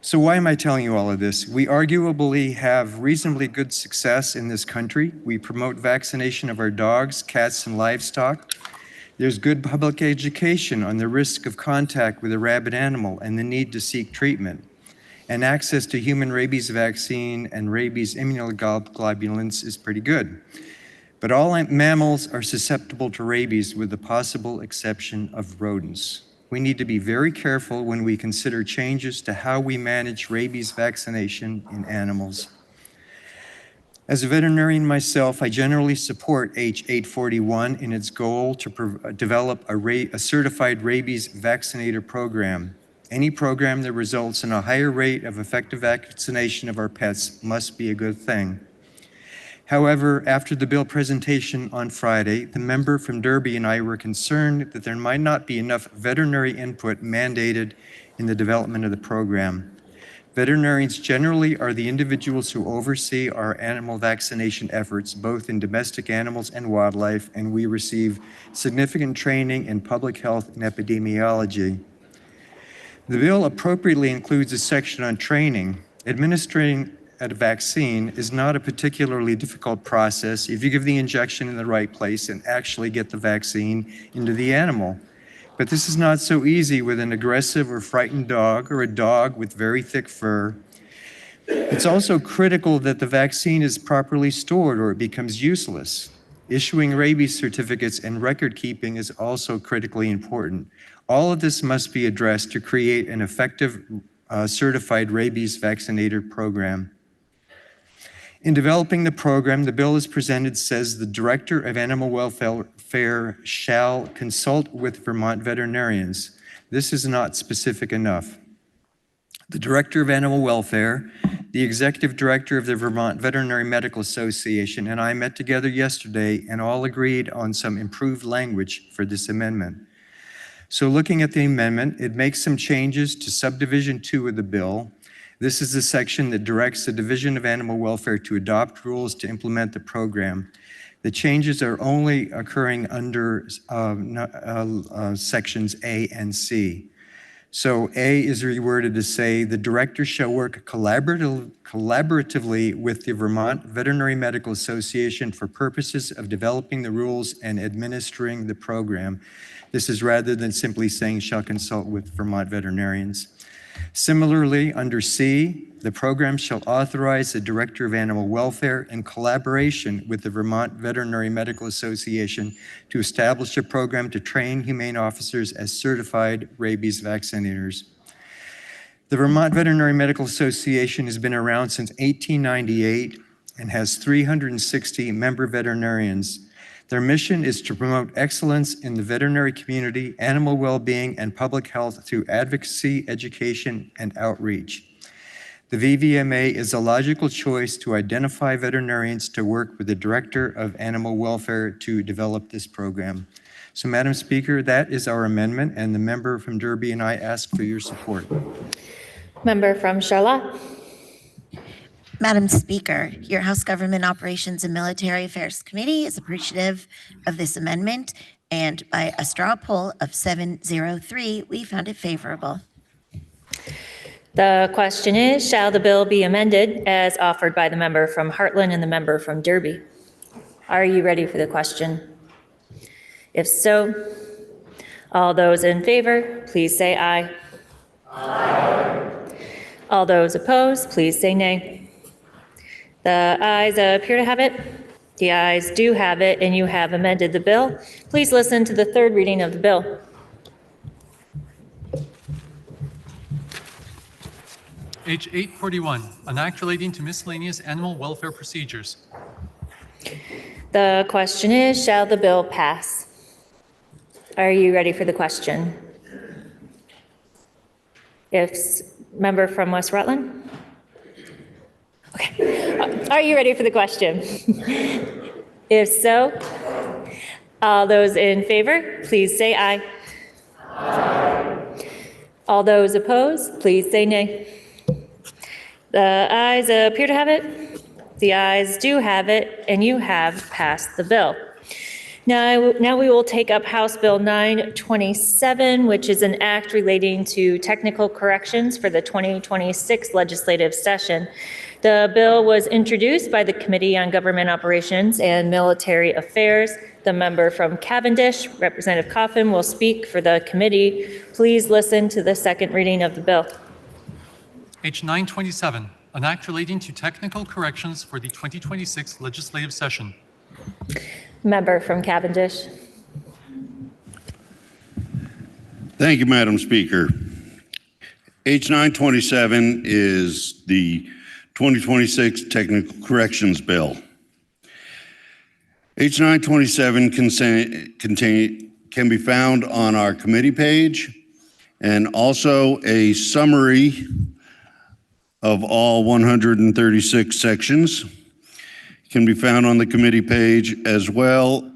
So why am I telling you all of this? We arguably have reasonably good success in this country. We promote vaccination of our dogs, cats, and livestock. There's good public education on the risk of contact with a rabid animal and the need to seek treatment. And access to human rabies vaccine and rabies immunoglobulins is pretty good. But all mammals are susceptible to rabies with the possible exception of rodents. We need to be very careful when we consider changes to how we manage rabies vaccination in animals. As a veterinarian myself, I generally support H841 in its goal to develop a certified rabies vaccinator program. Any program that results in a higher rate of effective vaccination of our pets must be a good thing. However, after the bill presentation on Friday, the member from Derby and I were concerned that there might not be enough veterinary input mandated in the development of the program. Veterinarians generally are the individuals who oversee our animal vaccination efforts, both in domestic animals and wildlife, and we receive significant training in public health and epidemiology. The bill appropriately includes a section on training. Administering a vaccine is not a particularly difficult process if you give the injection in the right place and actually get the vaccine into the animal. But this is not so easy with an aggressive or frightened dog or a dog with very thick fur. It's also critical that the vaccine is properly stored or it becomes useless. Issuing rabies certificates and record keeping is also critically important. All of this must be addressed to create an effective certified rabies vaccinator program. In developing the program, the bill as presented says the Director of Animal Welfare shall consult with Vermont veterinarians. This is not specific enough. The Director of Animal Welfare, the Executive Director of the Vermont Veterinary Medical Association, and I met together yesterday and all agreed on some improved language for this amendment. So looking at the amendment, it makes some changes to subdivision 2 of the bill. This is the section that directs the Division of Animal Welfare to adopt rules to implement the program. The changes are only occurring under sections A and C. So A is reworded to say the director shall work collaboratively with the Vermont Veterinary Medical Association for purposes of developing the rules and administering the program. This is rather than simply saying shall consult with Vermont veterinarians. Similarly, under C, the program shall authorize the Director of Animal Welfare in collaboration with the Vermont Veterinary Medical Association to establish a program to train humane officers as certified rabies vaccinators. The Vermont Veterinary Medical Association has been around since 1898 and has 360 member veterinarians. Their mission is to promote excellence in the veterinary community, animal well-being, and public health through advocacy, education, and outreach. The VVMA is a logical choice to identify veterinarians to work with the Director of Animal Welfare to develop this program. So, Madam Speaker, that is our amendment, and the member from Derby and I ask for your support. Member from Charlotte. Madam Speaker, your House Government Operations and Military Affairs Committee is appreciative of this amendment, and by a straw poll of 703, we found it favorable. The question is, shall the bill be amended as offered by the member from Heartland and the member from Derby? Are you ready for the question? If so, all those in favor, please say aye. All those opposed, please say nay. The ayes appear to have it. The ayes do have it, and you have amended the bill. Please listen to the third reading of the bill. H 841, an act relating to miscellaneous animal welfare procedures. The question is, shall the bill pass? Are you ready for the question? Member from West Rutland? Okay. Are you ready for the question? If so, all those in favor, please say aye. All those opposed, please say nay. The ayes appear to have it. The ayes do have it, and you have passed the bill. Now we will take up House Bill 927, which is an act relating to technical corrections for the 2026 legislative session. The bill was introduced by the Committee on Government Operations and Military Affairs. The member from Cavendish, Representative Coffin, will speak for the committee. Please listen to the second reading of the bill. H 927, an act relating to technical corrections for the 2026 legislative session. Member from Cavendish. Thank you, Madam Speaker. H 927 is the 2026 Technical Corrections Bill. H 927 can be found on our committee page, and also a summary of all 136 sections can be found on the committee page as well,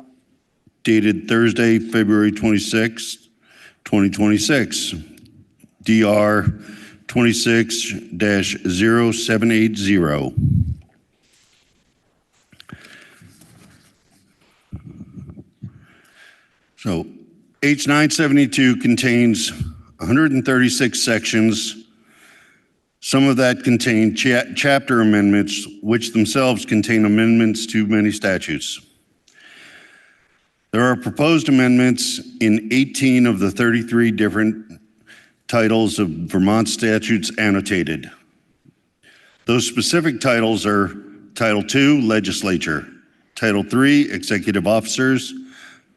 dated Thursday, February 26, 2026, DR 26-0780. So H 972 contains 136 sections. Some of that contain chapter amendments, which themselves contain amendments to many statutes. There are proposed amendments in 18 of the 33 different titles of Vermont statutes annotated. Those specific titles are Title II, Legislature, Title III, Executive Officers,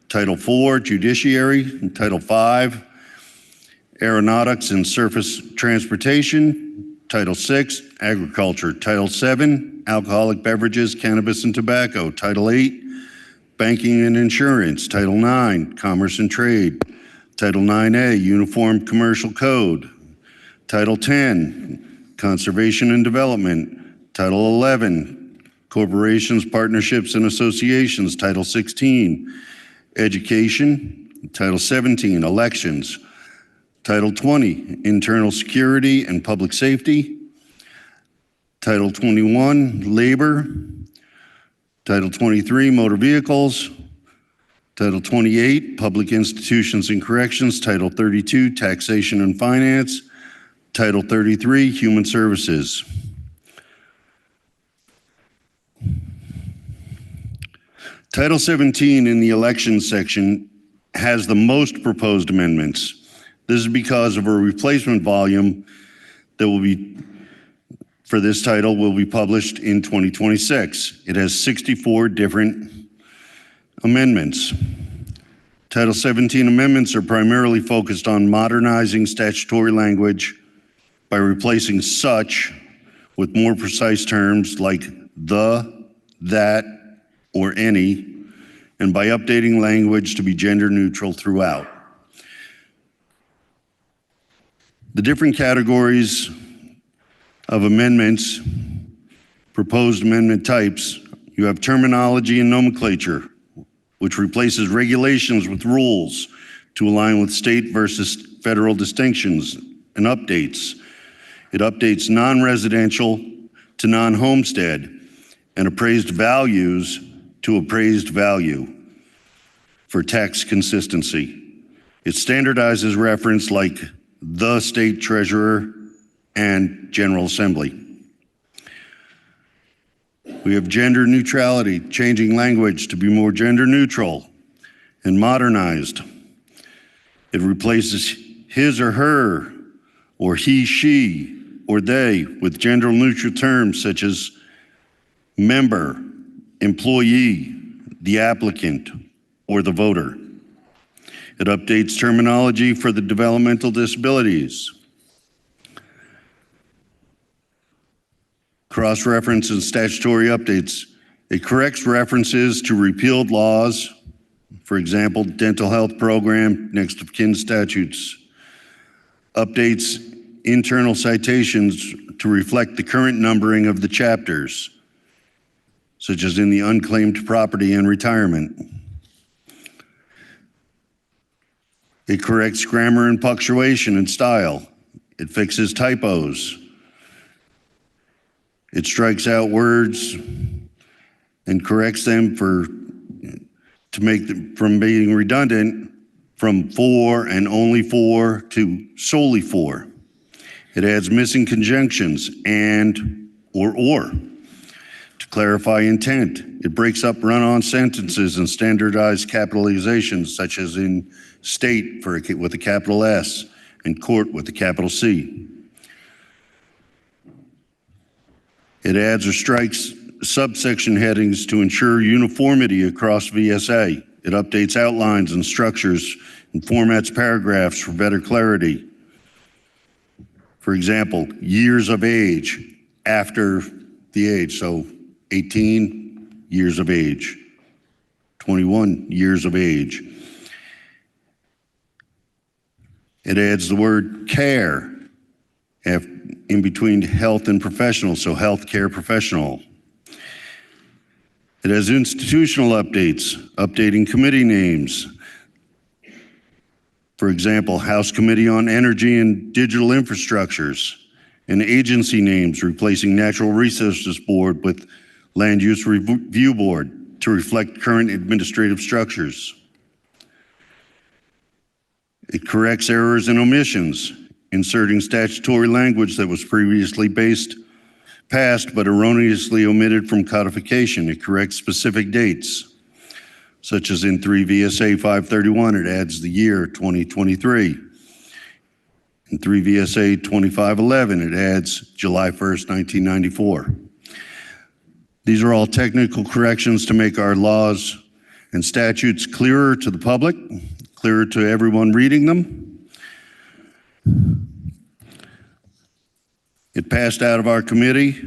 Title IV, Judiciary, and Title V, Aeronautics and Surface Transportation, Title VI, Agriculture, Title VII, Alcoholic Beverages, Cannabis and Tobacco, Title VIII, Banking and Insurance, Title IX, Commerce and Trade, Title IXA, Uniform Commercial Code, Title X, Conservation and Development, Title XI, Corporations, Partnerships and Associations, Title XVI, Education, Title XVII, Elections, Title 20, Internal Security and Public Safety, Title 21, Labor, Title 23, Motor Vehicles, Title 28, Public Institutions and Corrections, Title 32, Taxation and Finance, Title 33, Human Services. Title 17 in the Elections section has the most proposed amendments. This is because of a replacement volume that will be, for this title, will be published in 2026. It has 64 different amendments. Title 17 amendments are primarily focused on modernizing statutory language by replacing such with more precise terms like the, that, or any, and by updating language to be gender neutral throughout. The different categories of amendments, proposed amendment types, you have terminology and nomenclature, which replaces regulations with rules to align with state versus federal distinctions and updates. It updates non-residential to non-homestead and appraised values to appraised value for tax consistency. It standardizes reference like the state treasurer and General Assembly. We have gender neutrality, changing language to be more gender neutral and modernized. It replaces his or her or he, she, or they with gender neutral terms such as member, employee, the applicant, or the voter. It updates terminology for the developmental disabilities. Cross-reference and statutory updates. It corrects references to repealed laws, for example, dental health program, next of kin statutes. Updates internal citations to reflect the current numbering of the chapters, such as in the unclaimed property and retirement. It corrects grammar and punctuation and style. It fixes typos. It strikes out words and corrects them to make them from being redundant from for and only for to solely for. It adds missing conjunctions and or to clarify intent. It breaks up run-on sentences and standardized capitalizations such as in state with a capital S and court with a capital C. It adds or strikes subsection headings to ensure uniformity across VSA. It updates outlines and structures and formats paragraphs for better clarity. For example, years of age after the age, so 18 years of age, 21 years of age. It adds the word care in between health and professional, so healthcare professional. It has institutional updates, updating committee names. For example, House Committee on Energy and Digital Infrastructures, and agency names replacing Natural Resources Board with Land Use Review Board to reflect current administrative structures. It corrects errors and omissions, inserting statutory language that was previously passed but erroneously omitted from codification. It corrects specific dates, such as in 3 VSA 531, it adds the year 2023. In 3 VSA 2511, it adds July 1st, 1994. These are all technical corrections to make our laws and statutes clearer to the public, clearer to everyone reading them. It passed out of our committee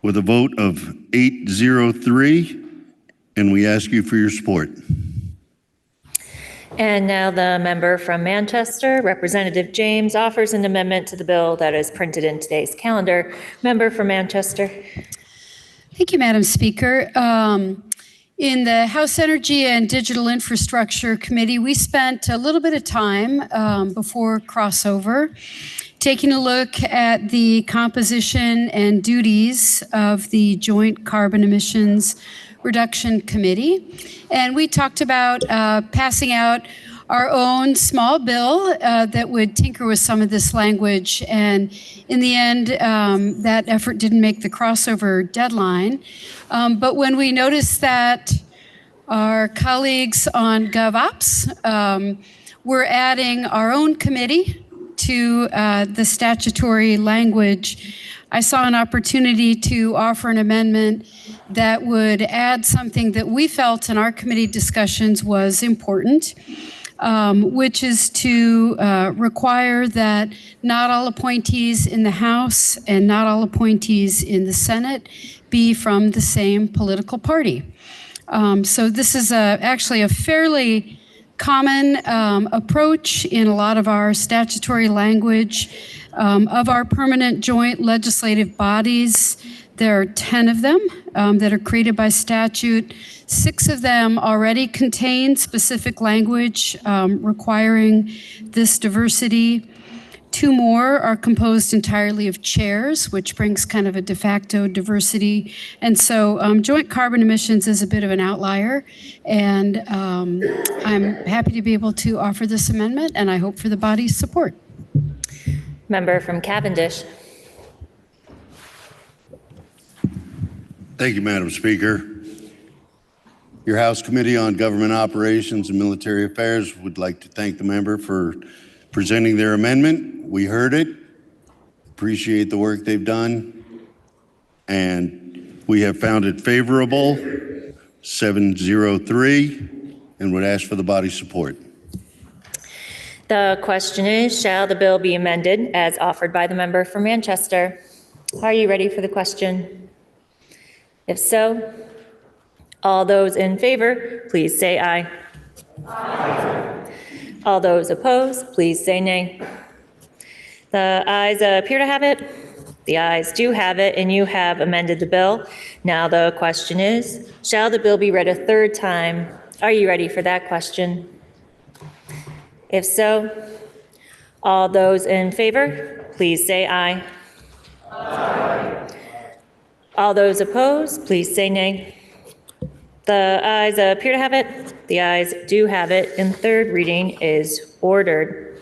with a vote of 803, and we ask you for your support. And now the member from Manchester, Representative James, offers an amendment to the bill that is printed in today's calendar. Member from Manchester. Thank you, Madam Speaker. In the House Energy and Digital Infrastructure Committee, we spent a little bit of time before crossover taking a look at the composition and duties of the Joint Carbon Emissions Reduction Committee. And we talked about passing out our own small bill that would tinker with some of this language. And in the end, that effort didn't make the crossover deadline. But when we noticed that our colleagues on GovOps were adding our own committee to the statutory language, I saw an opportunity to offer an amendment that would add something that we felt in our committee discussions was important, which is to require that not all appointees in the House and not all appointees in the Senate be from the same political party. So this is actually a fairly common approach in a lot of our statutory language of our permanent joint legislative bodies. There are 10 of them that are created by statute. 6 of them already contain specific language requiring this diversity. 2 more are composed entirely of chairs, which brings kind of a de facto diversity. And so joint carbon emissions is a bit of an outlier. And I'm happy to be able to offer this amendment, and I hope for the body's support. Member from Cavendish. Thank you, Madam Speaker. Your House Committee on Government Operations and Military Affairs would like to thank the member for presenting their amendment. We heard it. Appreciate the work they've done. And we have found it favorable, 703, and would ask for the body's support. The question is, shall the bill be amended as offered by the member from Manchester? Are you ready for the question? If so, all those in favor, please say aye. Aye. All those opposed, please say nay. The ayes appear to have it. The ayes do have it, and you have amended the bill. Now the question is, shall the bill be read a third time? Are you ready for that question? If so, all those in favor, please say aye. Aye. All those opposed, please say nay. The ayes appear to have it. The ayes do have it, and third reading is ordered.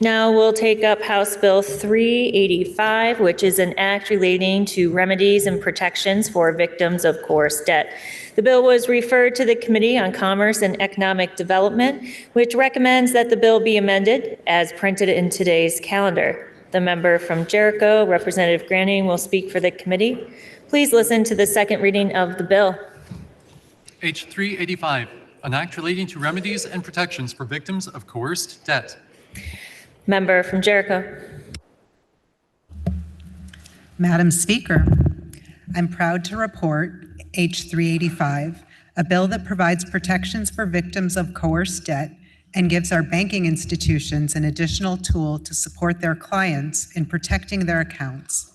Now we'll take up House Bill 385, which is an act relating to remedies and protections for victims of coerced debt. The bill was referred to the Committee on Commerce and Economic Development, which recommends that the bill be amended as printed in today's calendar. The member from Jericho, Representative Granning, will speak for the committee. Please listen to the second reading of the bill. H 385, an act relating to remedies and protections for victims of coerced debt. Member from Jericho. Madam Speaker, I'm proud to report H 385, a bill that provides protections for victims of coerced debt and gives our banking institutions an additional tool to support their clients in protecting their accounts.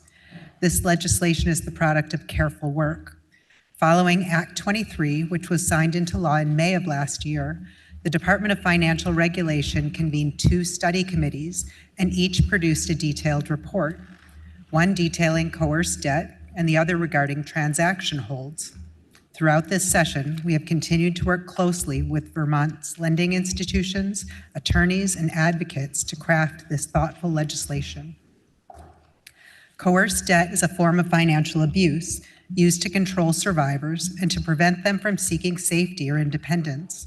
This legislation is the product of careful work. Following Act 23, which was signed into law in May of last year, the Department of Financial Regulation convened 2 study committees, and each produced a detailed report, one detailing coerced debt and the other regarding transaction holds. Throughout this session, we have continued to work closely with Vermont's lending institutions, attorneys, and advocates to craft this thoughtful legislation. Coerced debt is a form of financial abuse used to control survivors and to prevent them from seeking safety or independence.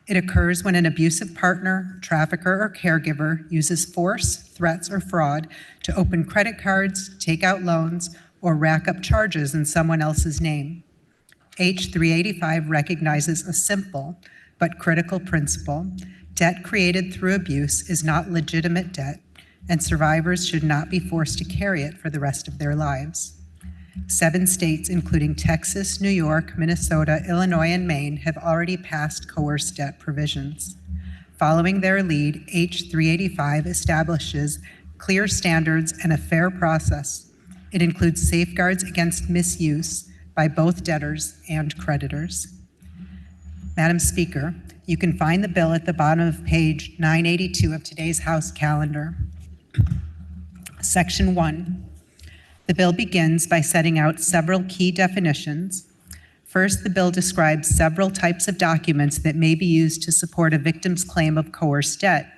It occurs when an abusive partner, trafficker, or caregiver uses force, threats, or fraud to open credit cards, take out loans, or rack up charges in someone else's name. H 385 recognizes a simple but critical principle. Debt created through abuse is not legitimate debt, and survivors should not be forced to carry it for the rest of their lives. 7 states, including Texas, New York, Minnesota, Illinois, and Maine, have already passed coerced debt provisions. Following their lead, H 385 establishes clear standards and a fair process. It includes safeguards against misuse by both debtors and creditors. Madam Speaker, you can find the bill at the bottom of page 982 of today's House calendar. Section 1. The bill begins by setting out several key definitions. First, the bill describes several types of documents that may be used to support a victim's claim of coerced debt.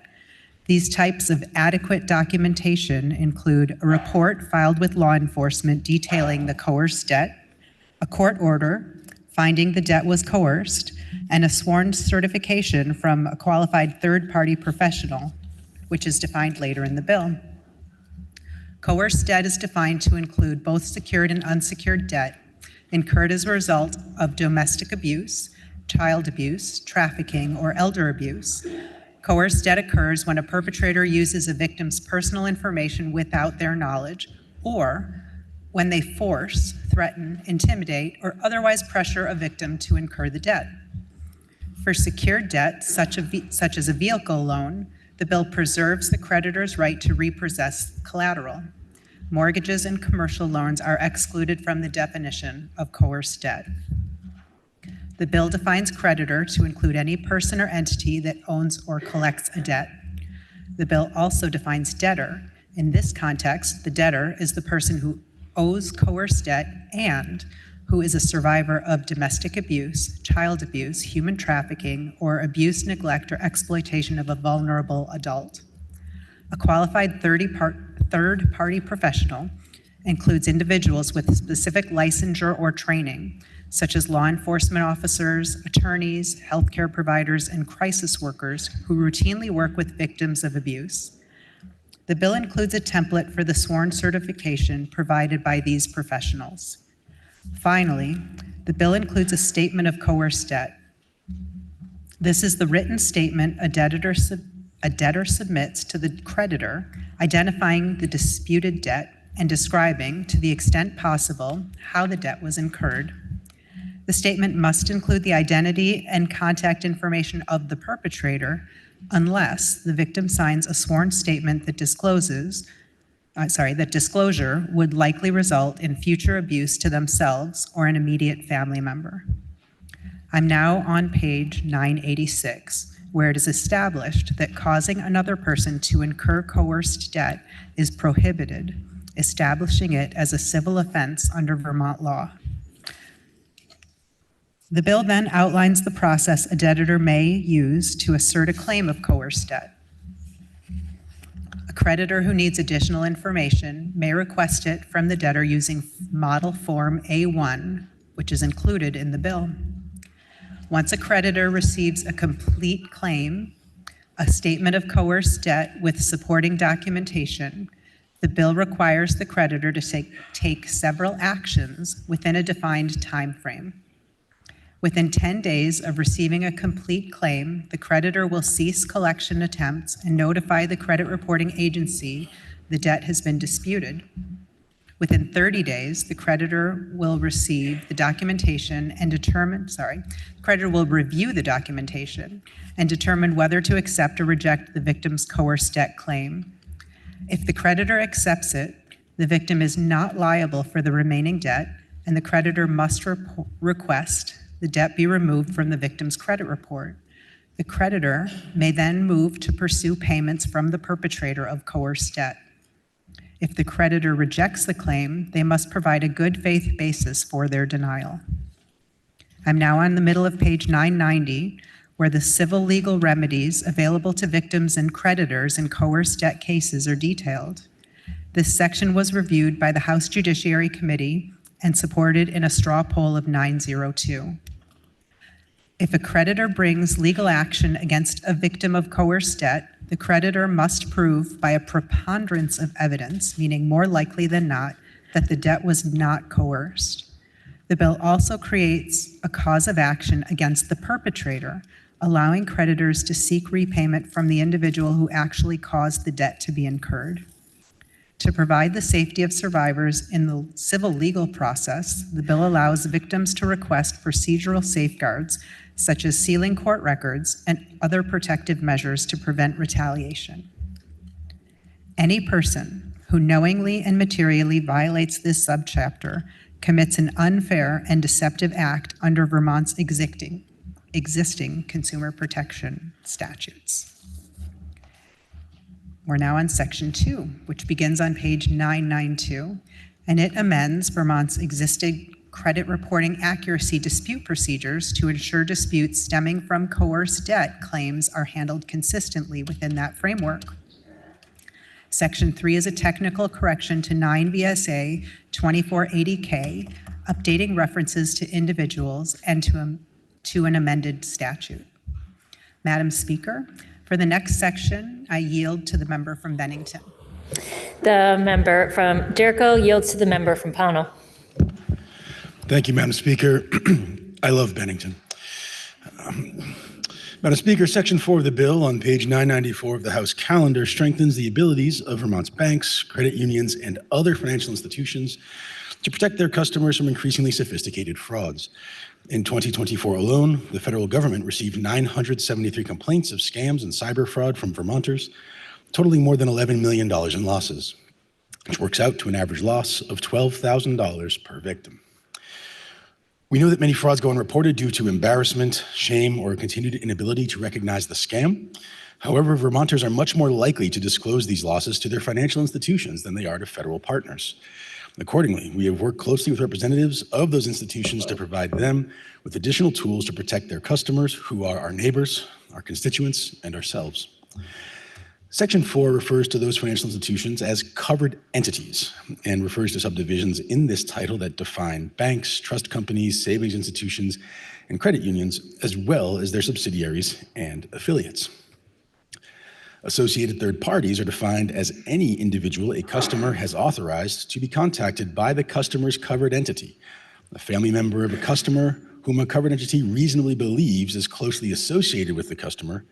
These types of adequate documentation include a report filed with law enforcement detailing the coerced debt, a court order finding the debt was coerced, and a sworn certification from a qualified third-party professional, which is defined later in the bill. Coerced debt is defined to include both secured and unsecured debt incurred as a result of domestic abuse, child abuse, trafficking, or elder abuse. Coerced debt occurs when a perpetrator uses a victim's personal information without their knowledge, or when they force, threaten, intimidate, or otherwise pressure a victim to incur the debt. For secured debt, such as a vehicle loan, the bill preserves the creditor's right to repossess collateral. Mortgages and commercial loans are excluded from the definition of coerced debt. The bill defines creditor to include any person or entity that owns or collects a debt. The bill also defines debtor. In this context, the debtor is the person who owes coerced debt and who is a survivor of domestic abuse, child abuse, human trafficking, or abuse, neglect, or exploitation of a vulnerable adult. A qualified third-party professional includes individuals with specific licensure or training, such as law enforcement officers, attorneys, healthcare providers, and crisis workers who routinely work with victims of abuse. The bill includes a template for the sworn certification provided by these professionals. Finally, the bill includes a statement of coerced debt. This is the written statement a debtor submits to the creditor, identifying the disputed debt and describing, to the extent possible, how the debt was incurred. The statement must include the identity and contact information of the perpetrator unless the victim signs a sworn statement that that disclosure would likely result in future abuse to themselves or an immediate family member. I'm now on page 986, where it is established that causing another person to incur coerced debt is prohibited, establishing it as a civil offense under Vermont law. The bill then outlines the process a debtor may use to assert a claim of coerced debt. A creditor who needs additional information may request it from the debtor using Model Form A1, which is included in the bill. Once a creditor receives a complete claim, a statement of coerced debt with supporting documentation, the bill requires the creditor to take several actions within a defined time frame. Within 10 days of receiving a complete claim, the creditor will cease collection attempts and notify the credit reporting agency the debt has been disputed. Within 30 days, the creditor will receive the documentation and creditor will review the documentation and determine whether to accept or reject the victim's coerced debt claim. If the creditor accepts it, the victim is not liable for the remaining debt, and the creditor must request the debt be removed from the victim's credit report. The creditor may then move to pursue payments from the perpetrator of coerced debt. If the creditor rejects the claim, they must provide a good faith basis for their denial. I'm now on the middle of page 990, where the civil legal remedies available to victims and creditors in coerced debt cases are detailed. This section was reviewed by the House Judiciary Committee and supported in a straw poll of 902. If a creditor brings legal action against a victim of coerced debt, the creditor must prove by a preponderance of evidence, meaning more likely than not, that the debt was not coerced. The bill also creates a cause of action against the perpetrator, allowing creditors to seek repayment from the individual who actually caused the debt to be incurred. To provide the safety of survivors in the civil legal process, the bill allows victims to request procedural safeguards such as sealing court records and other protective measures to prevent retaliation. Any person who knowingly and materially violates this subchapter commits an unfair and deceptive act under Vermont's existing consumer protection statutes. We're now on section 2, which begins on page 992, and it amends Vermont's existing credit reporting accuracy dispute procedures to ensure disputes stemming from coerced debt claims are handled consistently within that framework. Section 3 is a technical correction to 9 VSA 2480K, updating references to individuals and to an amended statute. Madam Speaker, for the next section, I yield to the member from Bennington. The member from Jericho yields to the member from Pownell. Thank you, Madam Speaker. I love Bennington. Madam Speaker, Section 4 of the bill on page 994 of the House calendar strengthens the abilities of Vermont's banks, credit unions, and other financial institutions to protect their customers from increasingly sophisticated frauds. In 2024 alone, the federal government received 973 complaints of scams and cyber fraud from Vermonters, totaling more than $11 million in losses, which works out to an average loss of $12,000 per victim. We know that many frauds go unreported due to embarrassment, shame, or a continued inability to recognize the scam. However, Vermonters are much more likely to disclose these losses to their financial institutions than they are to federal partners. Accordingly, we have worked closely with representatives of those institutions to provide them with additional tools to protect their customers, who are our neighbors, our constituents, and ourselves. Section 4 refers to those financial institutions as covered entities and refers to subdivisions in this title that define banks, trust companies, savings institutions, and credit unions, as well as their subsidiaries and affiliates. Associated third parties are defined as any individual a customer has authorized to be contacted by the customer's covered entity, a family member of a customer whom a covered entity reasonably believes is closely associated with the customer,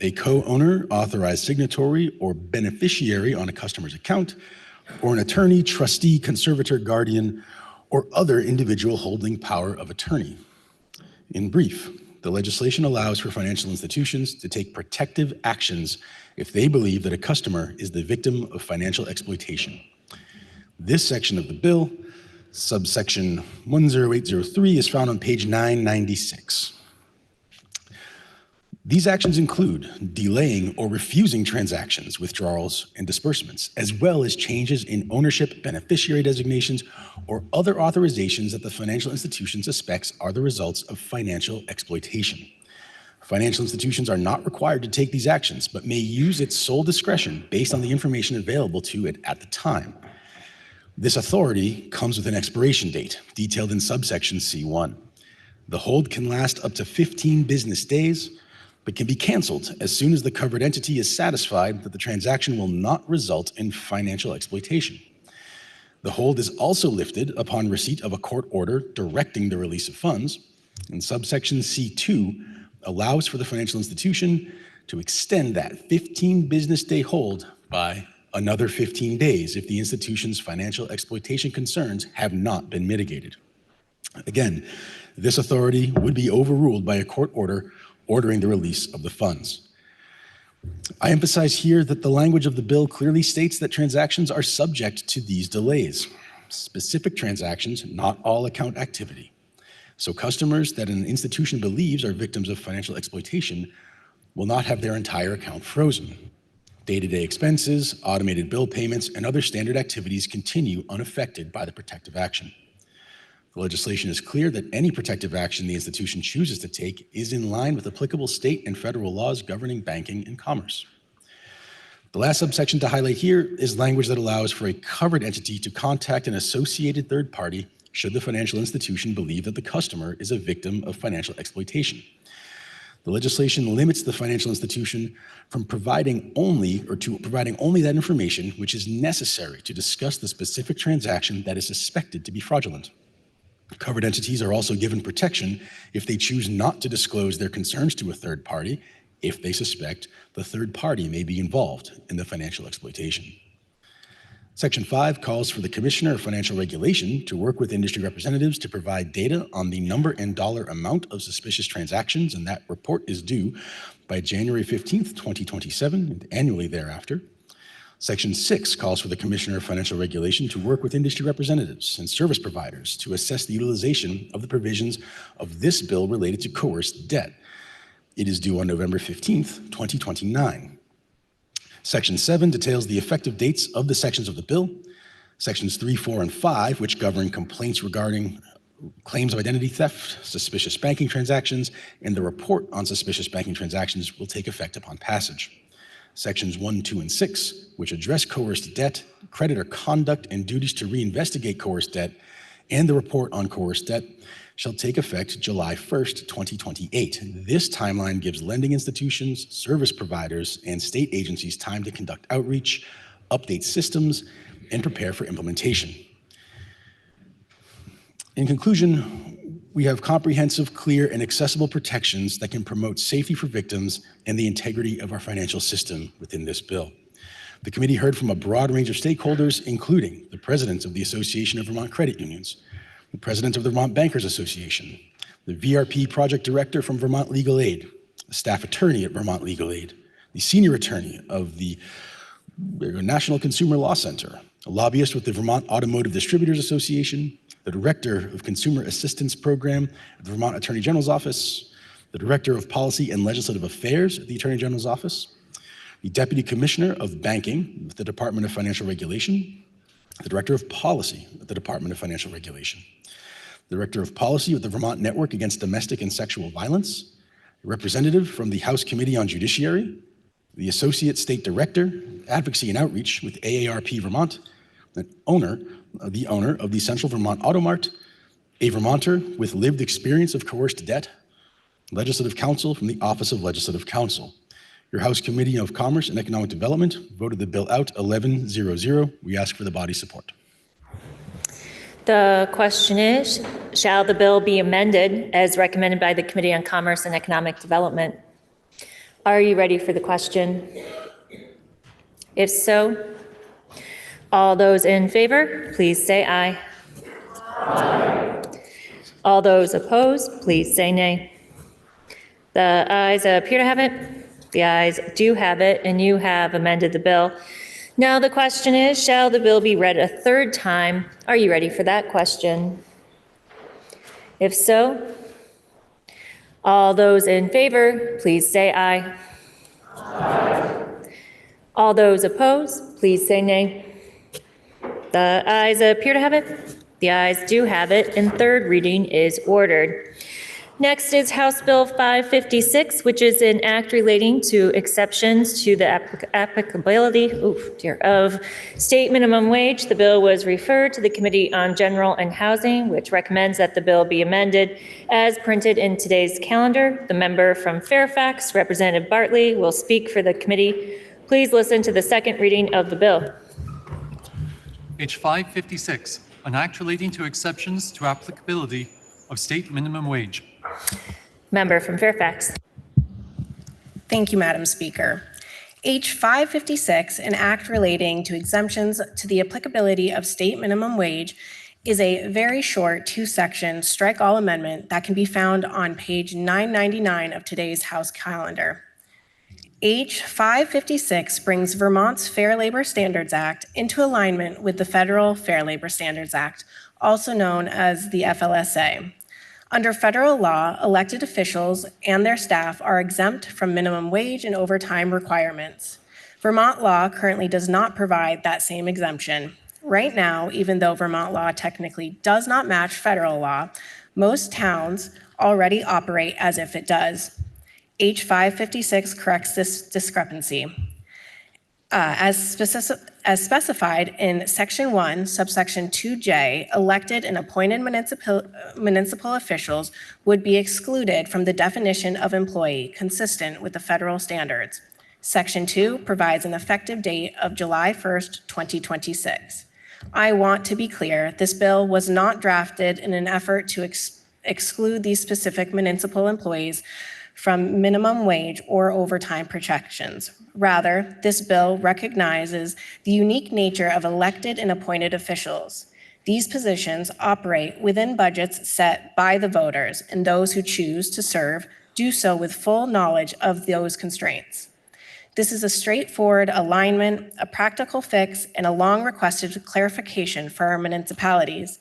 a co-owner, authorized signatory, or beneficiary on a customer's account, or an attorney, trustee, conservator, guardian, or other individual holding power of attorney. In brief, the legislation allows for financial institutions to take protective actions if they believe that a customer is the victim of financial exploitation. This section of the bill, subsection 10803, is found on page 996. These actions include delaying or refusing transactions, withdrawals, and disbursements, as well as changes in ownership, beneficiary designations, or other authorizations that the financial institution suspects are the results of financial exploitation. Financial institutions are not required to take these actions, but may use its sole discretion based on the information available to it at the time. This authority comes with an expiration date, detailed in subsection C1. The hold can last up to 15 business days, but can be canceled as soon as the covered entity is satisfied that the transaction will not result in financial exploitation. The hold is also lifted upon receipt of a court order directing the release of funds, and subsection C2 allows for the financial institution to extend that 15 business day hold by another 15 days if the institution's financial exploitation concerns have not been mitigated. Again, this authority would be overruled by a court order ordering the release of the funds. I emphasize here that the language of the bill clearly states that transactions are subject to these delays. Specific transactions, not all account activity. So customers that an institution believes are victims of financial exploitation will not have their entire account frozen. Day-to-day expenses, automated bill payments, and other standard activities continue unaffected by the protective action. The legislation is clear that any protective action the institution chooses to take is in line with applicable state and federal laws governing banking and commerce. The last subsection to highlight here is language that allows for a covered entity to contact an associated third party should the financial institution believe that the customer is a victim of financial exploitation. The legislation limits the financial institution from providing only that information which is necessary to discuss the specific transaction that is suspected to be fraudulent. Covered entities are also given protection if they choose not to disclose their concerns to a third party if they suspect the third party may be involved in the financial exploitation. Section 5 calls for the Commissioner of Financial Regulation to work with industry representatives to provide data on the number and dollar amount of suspicious transactions, and that report is due by January 15th, 2027, and annually thereafter. Section 6 calls for the Commissioner of Financial Regulation to work with industry representatives and service providers to assess the utilization of the provisions of this bill related to coerced debt. It is due on November 15th, 2029. Section 7 details the effective dates of the sections of the bill. Sections 3, 4, and 5, which govern complaints regarding claims of identity theft, suspicious banking transactions, and the report on suspicious banking transactions will take effect upon passage. Sections 1, 2, and 6, which address coerced debt, creditor conduct, and duties to reinvestigate coerced debt, and the report on coerced debt, shall take effect July 1st, 2028. This timeline gives lending institutions, service providers, and state agencies time to conduct outreach, update systems, and prepare for implementation. In conclusion, we have comprehensive, clear, and accessible protections that can promote safety for victims and the integrity of our financial system within this bill. The committee heard from a broad range of stakeholders, including the president of the Association of Vermont Credit Unions, the president of the Vermont Bankers Association, the VRP project director from Vermont Legal Aid, the staff attorney at Vermont Legal Aid, the senior attorney of the National Consumer Law Center, a lobbyist with the Vermont Automotive Distributors Association, the director of Consumer Assistance Program at the Vermont Attorney General's Office, the director of Policy and Legislative Affairs at the Attorney General's Office, the deputy commissioner of banking with the Department of Financial Regulation, the director of policy at the Department of Financial Regulation, the director of policy with the Vermont Network Against Domestic and Sexual Violence, a representative from the House Committee on Judiciary, the Associate State Director, Advocacy and Outreach with AARP Vermont, the owner of the Central Vermont Auto Mart, a Vermonter with lived experience of coerced debt, Legislative Counsel from the Office of Legislative Counsel. Your House Committee of Commerce and Economic Development voted the bill out 11-0-0. We ask for the body's support. The question is, shall the bill be amended as recommended by the Committee on Commerce and Economic Development? Are you ready for the question? If so, all those in favor, please say aye. Aye. All those opposed, please say nay. The ayes appear to have it. The ayes do have it, and you have amended the bill. Now the question is, shall the bill be read a third time? Are you ready for that question? If so, all those in favor, please say aye. Aye. All those opposed, please say nay. The ayes appear to have it. The ayes do have it, and third reading is ordered. Next is House Bill 556, which is an act relating to exceptions to the applicability of state minimum wage. The bill was referred to the Committee on General and Housing, which recommends that the bill be amended as printed in today's calendar. The member from Fairfax, Representative Bartley, will speak for the committee. Please listen to the second reading of the bill. H 556, an act relating to exceptions to applicability of state minimum wage. Member from Fairfax. Thank you, Madam Speaker. H 556, an act relating to exemptions to the applicability of state minimum wage, is a very short two-section strike-all amendment that can be found on page 999 of today's House calendar. H 556 brings Vermont's Fair Labor Standards Act into alignment with the Federal Fair Labor Standards Act, also known as the FLSA. Under federal law, elected officials and their staff are exempt from minimum wage and overtime requirements. Vermont law currently does not provide that same exemption. Right now, even though Vermont law technically does not match federal law, most towns already operate as if it does. H 556 corrects this discrepancy. As specified in Section 1, subsection 2J, elected and appointed municipal officials would be excluded from the definition of employee consistent with the federal standards. Section 2 provides an effective date of July 1st, 2026. I want to be clear, this bill was not drafted in an effort to exclude these specific municipal employees from minimum wage or overtime protections. Rather, this bill recognizes the unique nature of elected and appointed officials. These positions operate within budgets set by the voters, and those who choose to serve do so with full knowledge of those constraints. This is a straightforward alignment, a practical fix, and a long-requested clarification for our municipalities.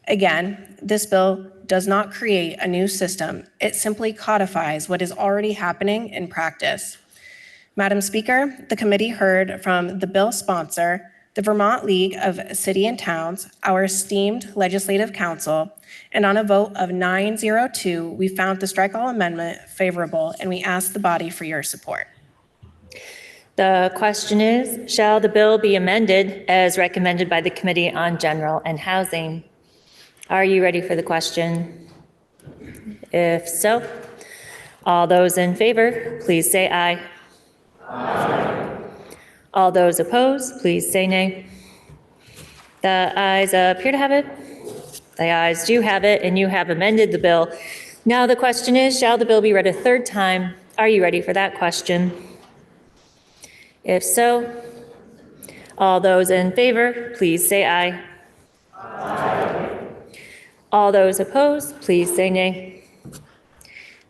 Again, this bill does not create a new system. It simply codifies what is already happening in practice. Madam Speaker, the committee heard from the bill sponsor, the Vermont League of City and Towns, our esteemed Legislative Counsel, and on a vote of 9-0-2, we found the strike-all amendment favorable, and we ask the body for your support. The question is, shall the bill be amended as recommended by the Committee on General and Housing? Are you ready for the question? If so, all those in favor, please say aye. Aye. All those opposed, please say nay. The ayes appear to have it. The ayes do have it, and you have amended the bill. Now the question is, shall the bill be read a third time? Are you ready for that question? If so, all those in favor, please say aye. Aye. All those opposed, please say nay.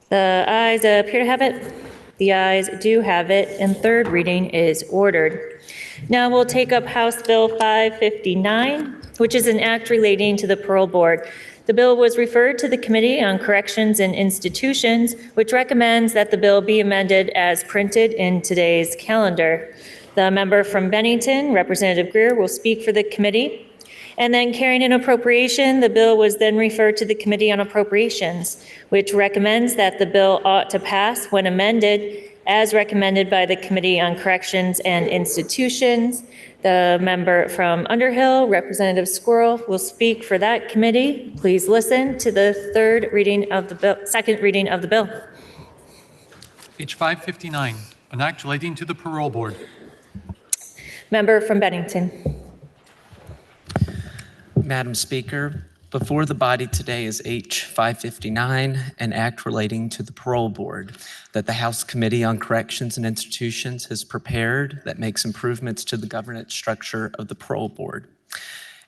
The ayes appear to have it. The ayes do have it, and third reading is ordered. Now we'll take up House Bill 559, which is an act relating to the Parole Board. The bill was referred to the Committee on Corrections and Institutions, which recommends that the bill be amended as printed in today's calendar. The member from Bennington, Representative Greer, will speak for the committee. And then carrying an appropriation, the bill was then referred to the Committee on Appropriations, which recommends that the bill ought to pass when amended as recommended by the Committee on Corrections and Institutions. The member from Underhill, Representative Squirrel, will speak for that committee. Please listen to the second reading of the bill. H 559, an act relating to the parole board. Member from Bennington. Madam Speaker, before the body today is H 559, an act relating to the parole board that the House Committee on Corrections and Institutions has prepared that makes improvements to the governance structure of the parole board.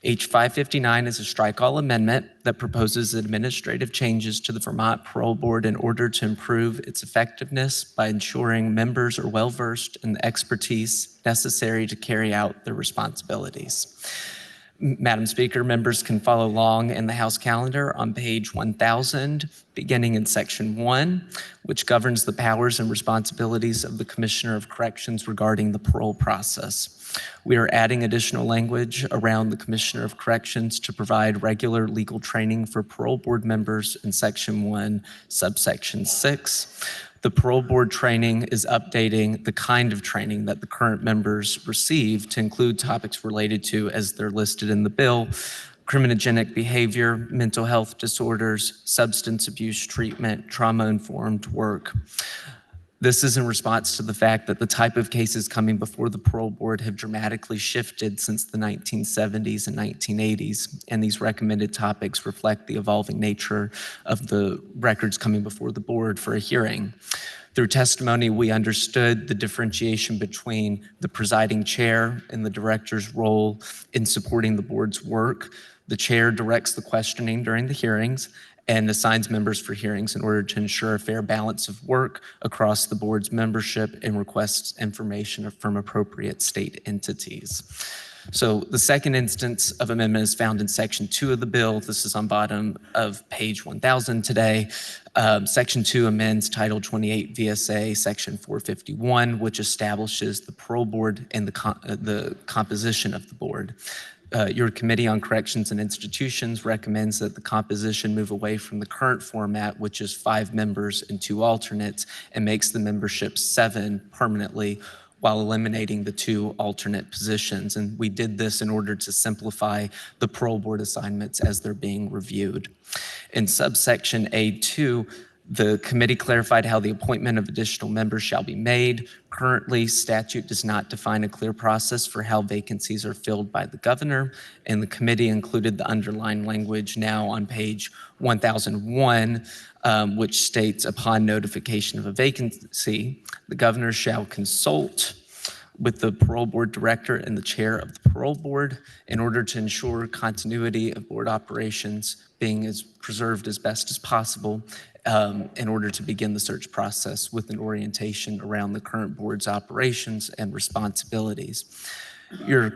H 559 is a strike-all amendment that proposes administrative changes to the Vermont Parole Board in order to improve its effectiveness by ensuring members are well-versed in the expertise necessary to carry out their responsibilities. Madam Speaker, members can follow along in the House calendar on page 1000, beginning in section 1, which governs the powers and responsibilities of the Commissioner of Corrections regarding the parole process. We are adding additional language around the Commissioner of Corrections to provide regular legal training for parole board members in section 1, subsection 6. The parole board training is updating the kind of training that the current members receive to include topics related to, as they're listed in the bill, criminogenic behavior, mental health disorders, substance abuse treatment, trauma-informed work. This is in response to the fact that the type of cases coming before the parole board have dramatically shifted since the 1970s and 1980s, and these recommended topics reflect the evolving nature of the records coming before the board for a hearing. Through testimony, we understood the differentiation between the presiding chair and the director's role in supporting the board's work. The chair directs the questioning during the hearings and assigns members for hearings in order to ensure a fair balance of work across the board's membership and requests information from appropriate state entities. So the second instance of amendment is found in section 2 of the bill. This is on bottom of page 1000 today. Section 2 amends Title 28 VSA section 451, which establishes the parole board and the composition of the board. Your Committee on Corrections and Institutions recommends that the composition move away from the current format, which is 5 members and 2 alternates, and makes the membership 7 permanently, while eliminating the 2 alternate positions. And we did this in order to simplify the parole board assignments as they're being reviewed. In subsection A2, the committee clarified how the appointment of additional members shall be made. Currently, statute does not define a clear process for how vacancies are filled by the governor, and the committee included the underlined language now on page 1001, which states, upon notification of a vacancy, the governor shall consult with the parole board director and the chair of the parole board in order to ensure continuity of board operations being preserved as best as possible, in order to begin the search process with an orientation around the current board's operations and responsibilities. Your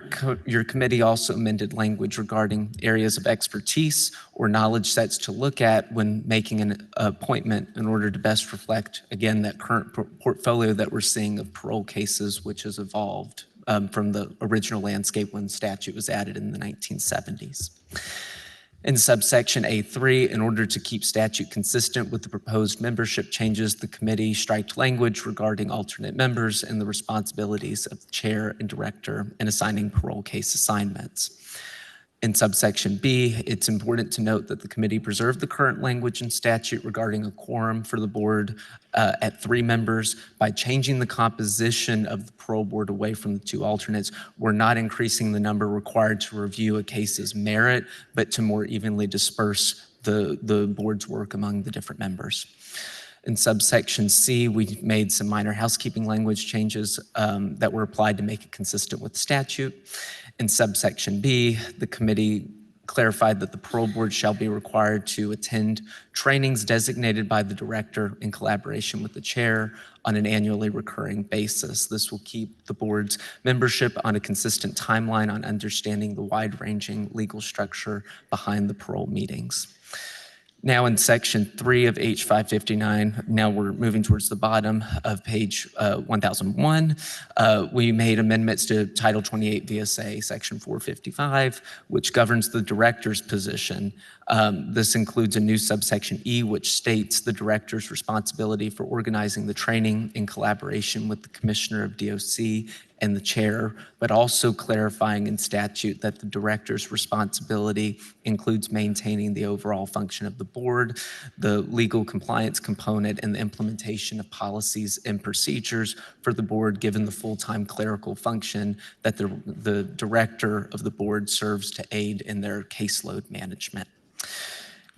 committee also amended language regarding areas of expertise or knowledge sets to look at when making an appointment in order to best reflect, again, that current portfolio that we're seeing of parole cases, which has evolved from the original landscape when statute was added in the 1970s. In subsection A3, in order to keep statute consistent with the proposed membership changes, the committee striked language regarding alternate members and the responsibilities of the chair and director in assigning parole case assignments. In subsection B, it's important to note that the committee preserved the current language in statute regarding a quorum for the board at 3 members. By changing the composition of the parole board away from the 2 alternates, we're not increasing the number required to review a case's merit, but to more evenly disperse the board's work among the different members. In subsection C, we made some minor housekeeping language changes that were applied to make it consistent with statute. In subsection B, the committee clarified that the parole board shall be required to attend trainings designated by the director in collaboration with the chair on an annually recurring basis. This will keep the board's membership on a consistent timeline on understanding the wide-ranging legal structure behind the parole meetings. Now in section 3 of H559, now we're moving towards the bottom of page 1001. We made amendments to Title 28 VSA, section 455, which governs the director's position. This includes a new subsection E, which states the director's responsibility for organizing the training in collaboration with the commissioner of DOC and the chair, but also clarifying in statute that the director's responsibility includes maintaining the overall function of the board, the legal compliance component, and the implementation of policies and procedures for the board, given the full-time clerical function that the director of the board serves to aid in their caseload management.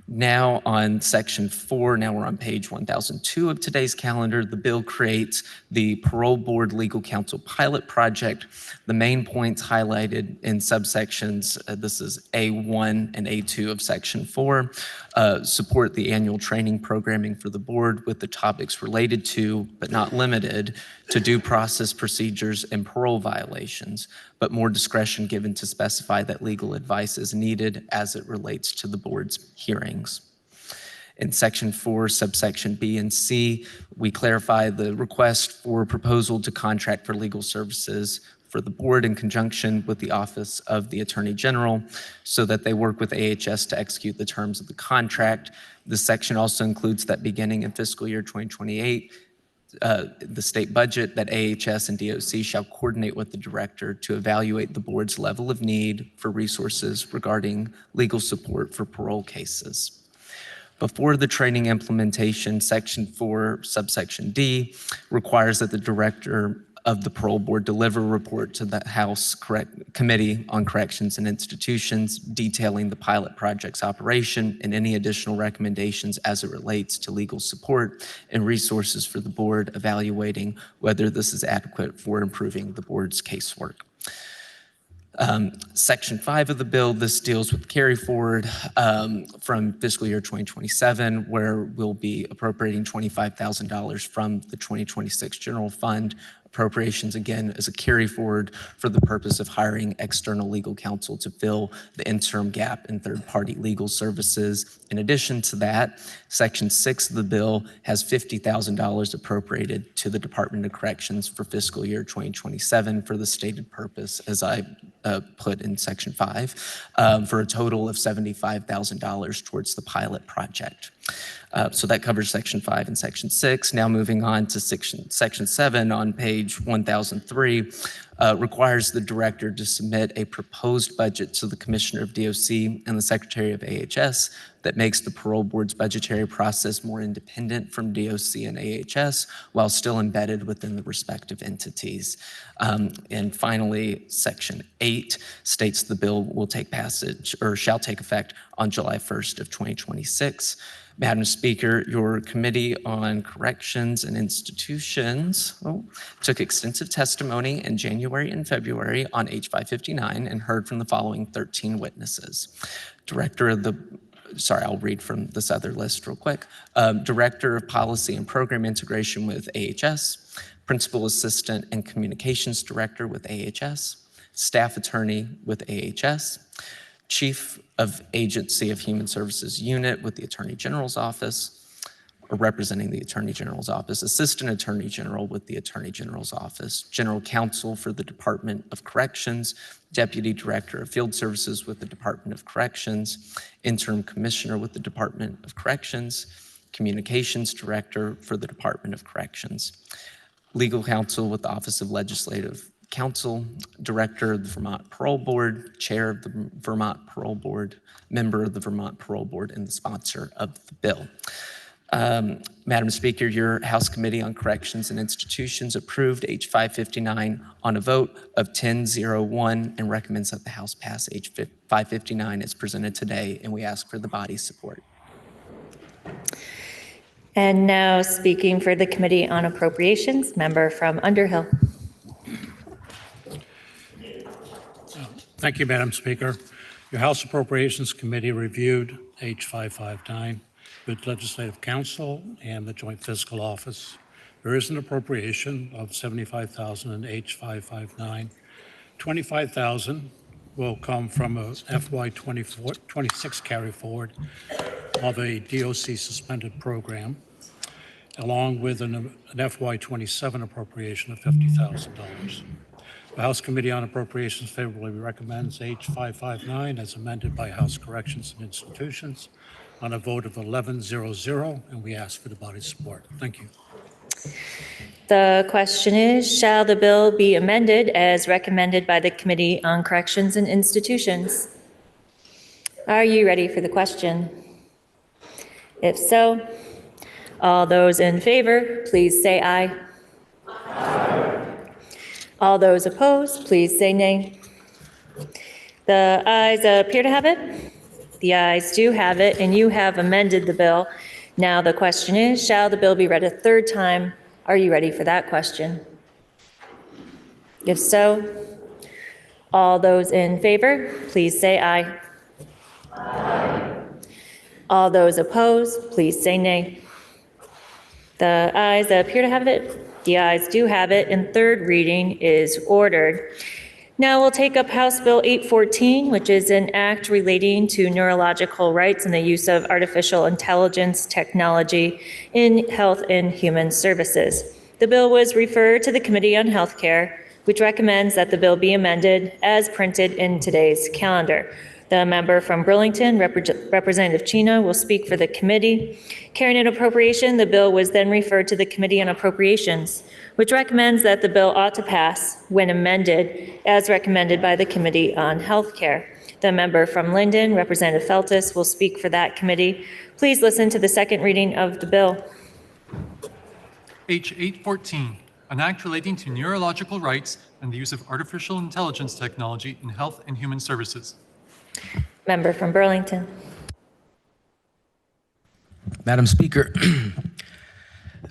Now on section 4, now we're on page 1002 of today's calendar. The bill creates the Parole Board Legal Counsel Pilot Project. The main points highlighted in subsections, this is A1 and A2 of section 4, support the annual training programming for the board with the topics related to, but not limited to, due process procedures and parole violations, but more discretion given to specify that legal advice is needed as it relates to the board's hearings. In section 4, subsection B and C, we clarify the request for proposal to contract for legal services for the board in conjunction with the Office of the Attorney General so that they work with AHS to execute the terms of the contract. This section also includes that beginning in fiscal year 2028, the state budget, that AHS and DOC shall coordinate with the director to evaluate the board's level of need for resources regarding legal support for parole cases. Before the training implementation, section 4, subsection D requires that the director of the parole board deliver a report to the House Committee on Corrections and Institutions detailing the pilot project's operation and any additional recommendations as it relates to legal support and resources for the board, evaluating whether this is adequate for improving the board's casework. Section 5 of the bill, this deals with carry forward from fiscal year 2027, where we'll be appropriating $25,000 from the 2026 general fund. Appropriations, again, as a carry forward for the purpose of hiring external legal counsel to fill the interim gap in third-party legal services. In addition to that, Section 6 of the bill has $50,000 appropriated to the Department of Corrections for fiscal year 2027 for the stated purpose, as I put in Section 5, for a total of $75,000 towards the pilot project. So that covers Section 5 and Section 6. Now moving on to Section 7 on page 1003, requires the director to submit a proposed budget to the Commissioner of DOC and the Secretary of AHS that makes the parole board's budgetary process more independent from DOC and AHS while still embedded within the respective entities. And finally, Section 8 states the bill will take passage or shall take effect on July 1st of 2026. Madam Speaker, your Committee on Corrections and Institutions took extensive testimony in January and February on H559 and heard from the following 13 witnesses. I'll read from this other list real quick. Director of Policy and Program Integration with AHS, Principal Assistant and Communications Director with AHS, Staff Attorney with AHS, Chief of Agency of Human Services Unit with the Attorney General's Office, or representing the Attorney General's Office, Assistant Attorney General with the Attorney General's Office, General Counsel for the Department of Corrections, Deputy Director of Field Services with the Department of Corrections, Interim Commissioner with the Department of Corrections, Communications Director for the Department of Corrections, Legal Counsel with the Office of Legislative Counsel, Director of the Vermont Parole Board, Chair of the Vermont Parole Board, Member of the Vermont Parole Board, and the sponsor of the bill. Madam Speaker, your House Committee on Corrections and Institutions approved H559 on a vote of 10-0-1 and recommends that the House pass H559 as presented today, and we ask for the body's support. And now speaking for the Committee on Appropriations, member from Underhill. Thank you, Madam Speaker. Your House Appropriations Committee reviewed H559 with Legislative Counsel and the Joint Fiscal Office. There is an appropriation of $75,000 in H559. $25,000 will come from a FY26 carry forward of a DOC suspended program, along with an FY27 appropriation of $50,000. The House Committee on Appropriations favorably recommends H559 as amended by House Corrections and Institutions on a vote of 11-0-0, and we ask for the body's support. Thank you. The question is, shall the bill be amended as recommended by the Committee on Corrections and Institutions? Are you ready for the question? If so, all those in favor, please say aye. All those opposed, please say nay. The ayes appear to have it. The ayes do have it, and you have amended the bill. Now the question is, shall the bill be read a third time? Are you ready for that question? If so, all those in favor, please say aye. All those opposed, please say nay. The ayes appear to have it. The ayes do have it, and third reading is ordered. Now we'll take up House Bill 814, which is an act relating to neurological rights and the use of artificial intelligence technology in health and human services. The bill was referred to the Committee on Health Care, which recommends that the bill be amended as printed in today's calendar. The member from Burlington, Representative Chino, will speak for the committee. Carrying an appropriation, the bill was then referred to the Committee on Appropriations, which recommends that the bill ought to pass when amended as recommended by the Committee on Health Care. The member from Linden, Representative Feltus, will speak for that committee. Please listen to the second reading of the bill. H 814, an act relating to neurological rights and the use of artificial intelligence technology in health and human services. Member from Burlington. Madam Speaker,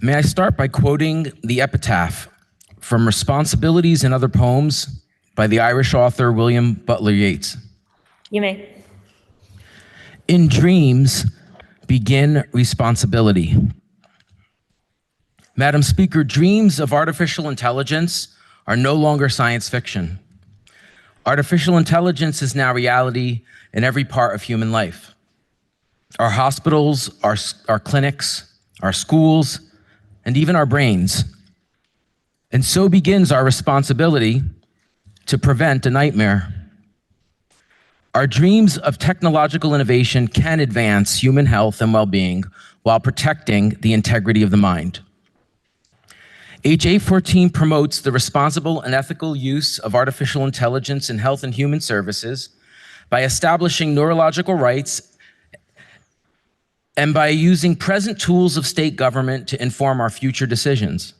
may I start by quoting the epitaph from Responsibilities and Other Poems by the Irish author William Butler Yeats. You may. In dreams begin responsibility. Madam Speaker, dreams of artificial intelligence are no longer science fiction. Artificial intelligence is now reality in every part of human life. Our hospitals, our clinics, our schools, and even our brains. And so begins our responsibility to prevent a nightmare. Our dreams of technological innovation can advance human health and well-being while protecting the integrity of the mind. H814 promotes the responsible and ethical use of artificial intelligence in health and human services by establishing neurological rights and by using present tools of state government to inform our future decisions.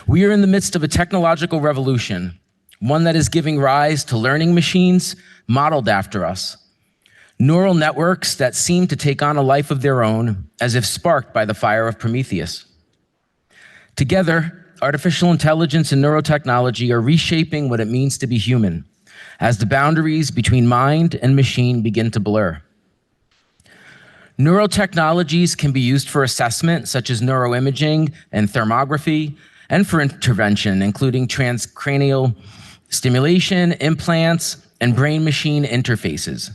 We are in the midst of a technological revolution, one that is giving rise to learning machines modeled after us, neural networks that seem to take on a life of their own as if sparked by the fire of Prometheus. Together, artificial intelligence and neurotechnology are reshaping what it means to be human as the boundaries between mind and machine begin to blur. Neurotechnologies can be used for assessment, such as neuroimaging and thermography, and for intervention, including transcranial stimulation, implants, and brain-machine interfaces.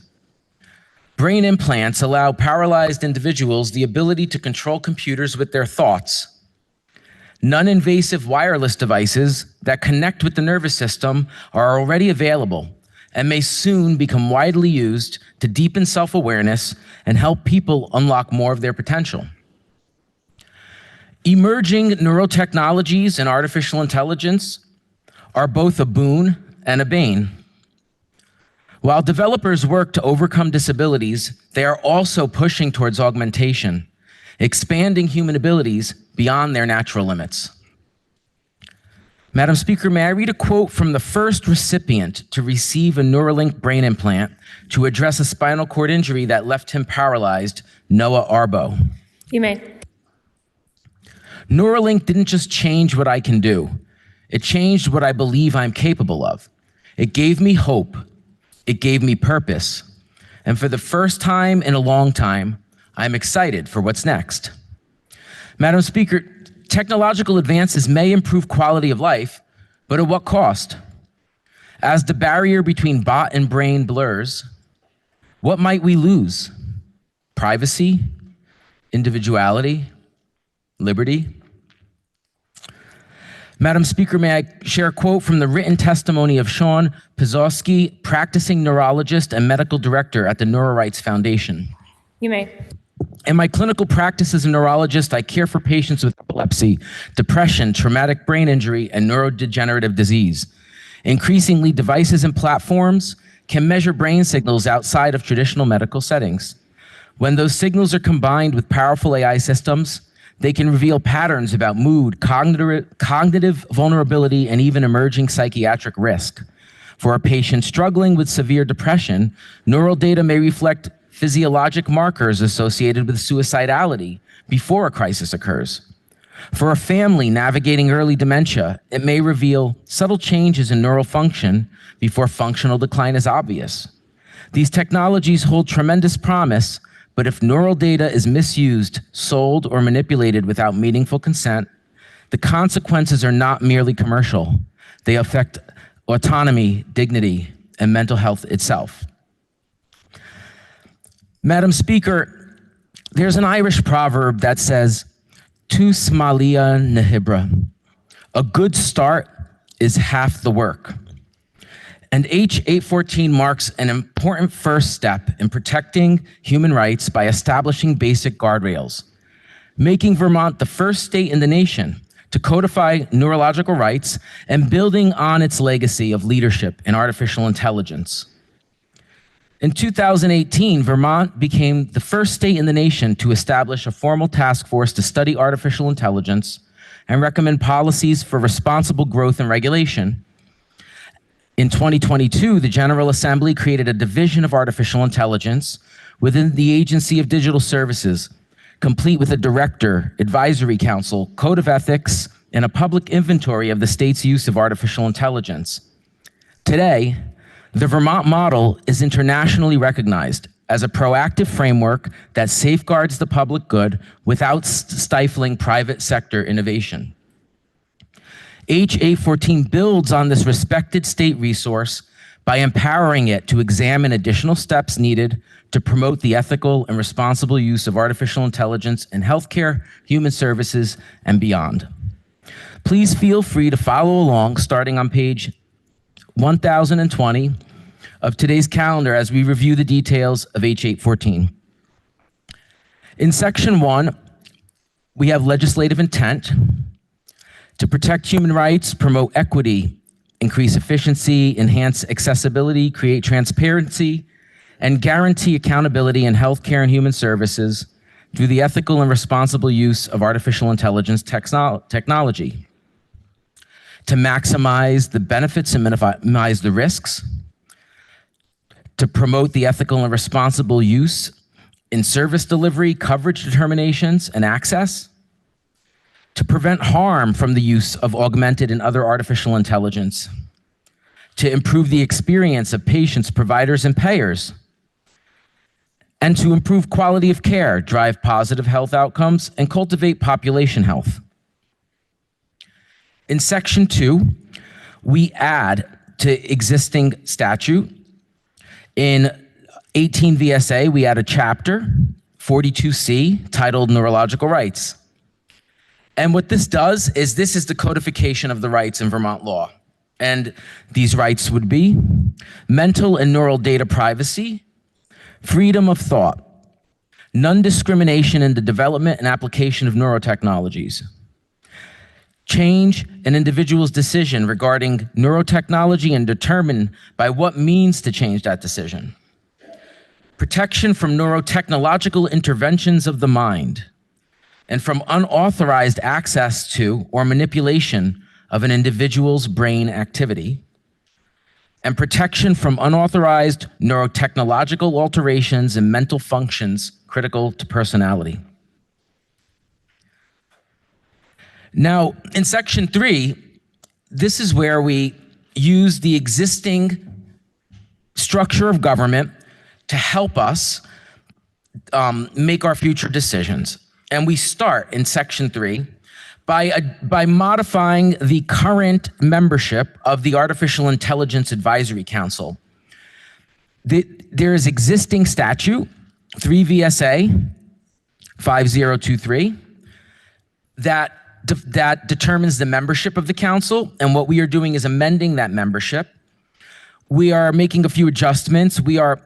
Brain implants allow paralyzed individuals the ability to control computers with their thoughts. Non-invasive wireless devices that connect with the nervous system are already available and may soon become widely used to deepen self-awareness and help people unlock more of their potential. Emerging neurotechnologies and artificial intelligence are both a boon and a bane. While developers work to overcome disabilities, they are also pushing towards augmentation, expanding human abilities beyond their natural limits. Madam Speaker, may I read a quote from the first recipient to receive a Neuralink brain implant to address a spinal cord injury that left him paralyzed, Noah Arbo. You may. Neuralink didn't just change what I can do. It changed what I believe I'm capable of. It gave me hope. It gave me purpose. And for the first time in a long time, I'm excited for what's next. Madam Speaker, technological advances may improve quality of life, but at what cost? As the barrier between bot and brain blurs, what might we lose? privacy, individuality, liberty. Madam Speaker, may I share a quote from the written testimony of Sean Pizowski, practicing neurologist and medical director at the NeuroRights Foundation. You may. In my clinical practice as a neurologist, I care for patients with epilepsy, depression, traumatic brain injury, and neurodegenerative disease. Increasingly, devices and platforms can measure brain signals outside of traditional medical settings. When those signals are combined with powerful AI systems, they can reveal patterns about mood, cognitive vulnerability, and even emerging psychiatric risk. For a patient struggling with severe depression, neural data may reflect physiologic markers associated with suicidality before a crisis occurs. For a family navigating early dementia, it may reveal subtle changes in neural function before functional decline is obvious. These technologies hold tremendous promise, but if neural data is misused, sold, or manipulated without meaningful consent, the consequences are not merely commercial. They affect autonomy, dignity, and mental health itself. Madam Speaker, there's an Irish proverb that says, "Tu smalia nahibra." A good start is half the work. And H814 marks an important first step in protecting human rights by establishing basic guardrails, making Vermont the first state in the nation to codify neurological rights and building on its legacy of leadership in artificial intelligence. In 2018, Vermont became the first state in the nation to establish a formal task force to study artificial intelligence and recommend policies for responsible growth and regulation. In 2022, the General Assembly created a division of artificial intelligence within the Agency of Digital Services, complete with a director, advisory council, code of ethics, and a public inventory of the state's use of artificial intelligence. Today, the Vermont model is internationally recognized as a proactive framework that safeguards the public good without stifling private sector innovation. H814 builds on this respected state resource by empowering it to examine additional steps needed to promote the ethical and responsible use of artificial intelligence in healthcare, human services, and beyond. Please feel free to follow along starting on page 1020 of today's calendar as we review the details of H814. In section 1, we have legislative intent to protect human rights, promote equity, increase efficiency, enhance accessibility, create transparency, and guarantee accountability in healthcare and human services through the ethical and responsible use of artificial intelligence technology. To maximize the benefits and minimize the risks, to promote the ethical and responsible use in service delivery, coverage determinations, and access, to prevent harm from the use of augmented and other artificial intelligence, to improve the experience of patients, providers, and payers, and to improve quality of care, drive positive health outcomes, and cultivate population health. In section 2, we add to existing statute. In 18 VSA, we add a chapter, 42C, titled Neurological Rights. And what this does is this is the codification of the rights in Vermont law. And these rights would be mental and neural data privacy, freedom of thought, non-discrimination in the development and application of neurotechnologies, change an individual's decision regarding neurotechnology and determine by what means to change that decision, protection from neurotechnological interventions of the mind, and from unauthorized access to or manipulation of an individual's brain activity, and protection from unauthorized neurotechnological alterations in mental functions critical to personality. Now, in section 3, this is where we use the existing structure of government to help us make our future decisions. And we start in section 3 by modifying the current membership of the Artificial Intelligence Advisory Council. There is existing statute 3 VSA 5023 that determines the membership of the council, and what we are doing is amending that membership. We are making a few adjustments. We are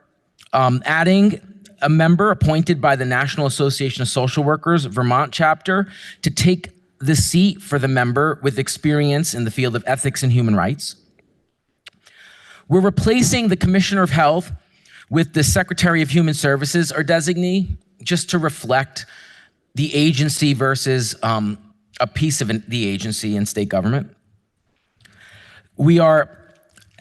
adding a member appointed by the National Association of Social Workers Vermont chapter to take the seat for the member with experience in the field of ethics and human rights. We're replacing the Commissioner of Health with the Secretary of Human Services or designee, just to reflect the agency versus a piece of the agency in state government. We are